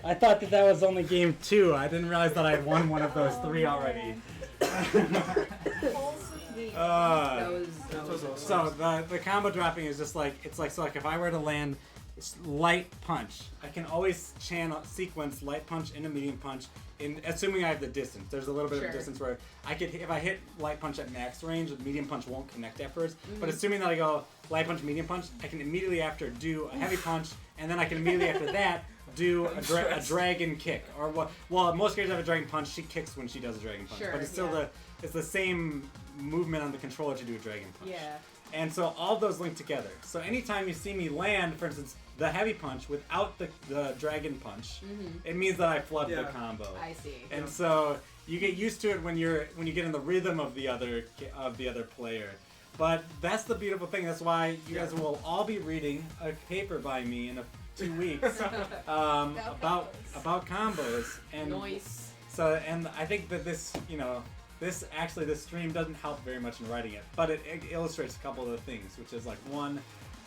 I thought that was only game 2. I didn't realize that I had won one of those 3 already. That was awesome. So the combo dropping is just like it's like if I were to land light punch, I can always sequence light punch into medium punch, assuming I have the distance. There's a little bit of a distance where I could, if I hit light punch at max range, the medium punch won't connect at first. But assuming that I go light punch, medium punch, I can immediately after do a heavy punch, and then I can immediately after that do a dragon kick. Or well, most characters have a dragon punch. She kicks when she does a dragon punch, Sure, but it's still it's the same movement on the controller to do a dragon punch. Yeah. And so all those link together. So anytime you see me land, for instance, the heavy punch without the dragon punch, it means that I flubbed the combo. I see. And so you get used to it when you get in the rhythm of the other player. But that's the beautiful thing. That's why you guys will all be reading a paper by me in 2 weeks about combos. And Nice. so, and I think that this stream doesn't help very much in writing it, but it illustrates a couple of the things, which is like one,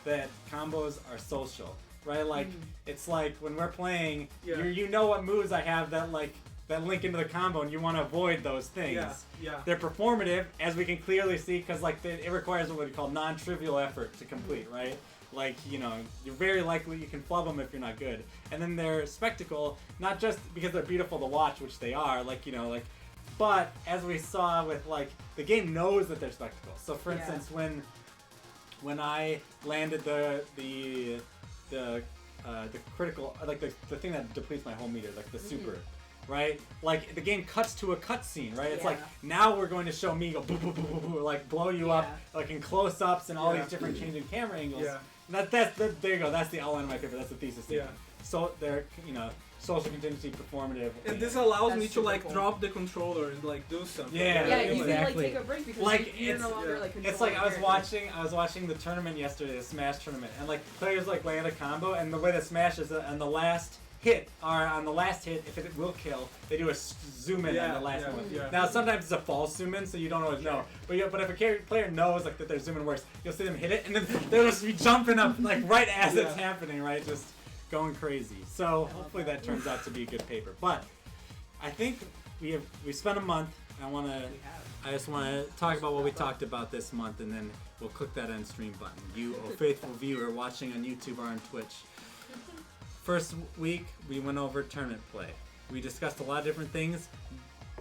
that combos are social, right? Like it's like when we're playing, you know what moves I have that link into the combo, and you want to avoid those things. Yeah. They're performative, as we can clearly see, because it requires what we call non-trivial effort to complete, right? Like, you're very likely you can flub them if you're not good. And then they're spectacle, not just because they're beautiful to watch, which they are, but as we saw with the game knows that they're spectacle. So for instance, when I landed the critical, the thing that depletes my whole meter, the super, right? Like the game cuts to a cutscene, right? It's like now we're going to show me go boo boo boo boo boo, blow you up, in close ups and all these different changing camera angles. Yeah. There you go. That's the outline of my paper. That's the thesis statement. Yeah. So they're social contingency, performative. And this allows That's me to super cool. drop the controller and do something. Yeah, Yeah, you exactly. can take a break because you're It's- no longer It's controlling I was characters. watching the tournament yesterday, the Smash tournament, and players land a combo, and the way that Smash is on the last hit, if it will kill, they do a zoom in on the last one. Yeah. Now sometimes it's a false zoom in, so you don't always know. But if a player knows that their zoom in works, you'll see them hit it, and then they'll just be jumping up right as it's happening, right? Just going crazy. So hopefully that turns out to be a good paper. But I think we spent a month. I just want to talk about what we talked about this month, and then we'll click that end stream button. You, a faithful viewer watching on YouTube or on Twitch. First week, we went over tournament play. We discussed a lot of different things,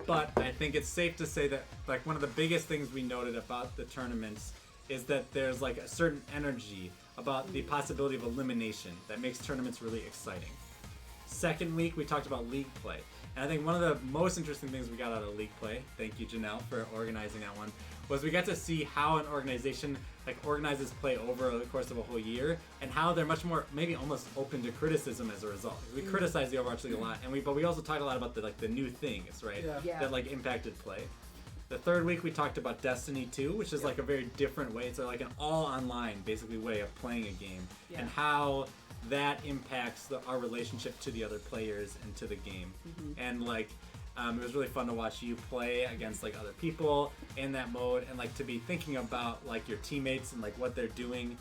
but I think it's safe to say that one of the biggest things we noted about the tournaments is that there's a certain energy about the possibility of elimination that makes tournaments really exciting. Second week, we talked about league play. And I think one of the most interesting things we got out of league play, thank you Janelle for organizing that one, was we got to see how an organization organizes play over the course of a whole year, and how they're much more, maybe almost open to criticism as a result. We criticize the Overwatch League a lot, but we also talked a lot about the new things, right? Yeah. That impacted play. The third week we talked about Destiny 2, which is a very different way. It's an all online basically way of playing a game, and how that impacts our relationship to the other players and to the game. And it was really fun to watch you play against other people in that mode, and to be thinking about your teammates and what they're doing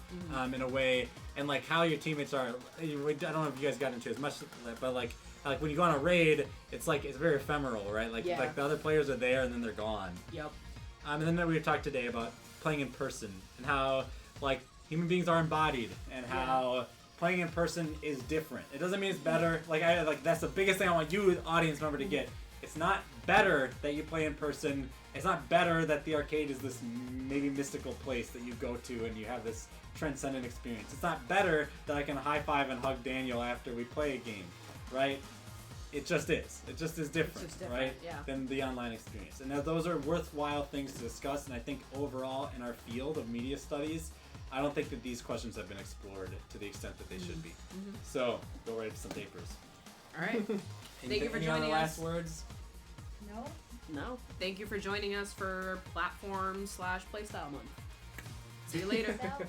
in a way, and how your teammates are. I don't know if you guys got into as much, but when you go on a raid, it's very ephemeral, right? The other players are there and then they're gone. Yep. And then we talked today about playing in person and how human beings are embodied, and how playing in person is different. It doesn't mean it's better. That's the biggest thing I want you, audience member, to get. It's not better that you play in person. It's not better that the arcade is this maybe mystical place that you go to and you have this transcendent experience. It's not better that I can high five and hug Daniel after we play a game, right? It just is. It just is different, right? Yeah. Than the online experience. And now those are worthwhile things to discuss. And I think overall in our field of media studies, I don't think that these questions have been explored to the extent that they should be. Mm-hmm. So go write some papers. All right. Thank you for Any joining other last us. words? No? No. Thank you for joining us for Platform/Playstyle Month. See you later. Peace out.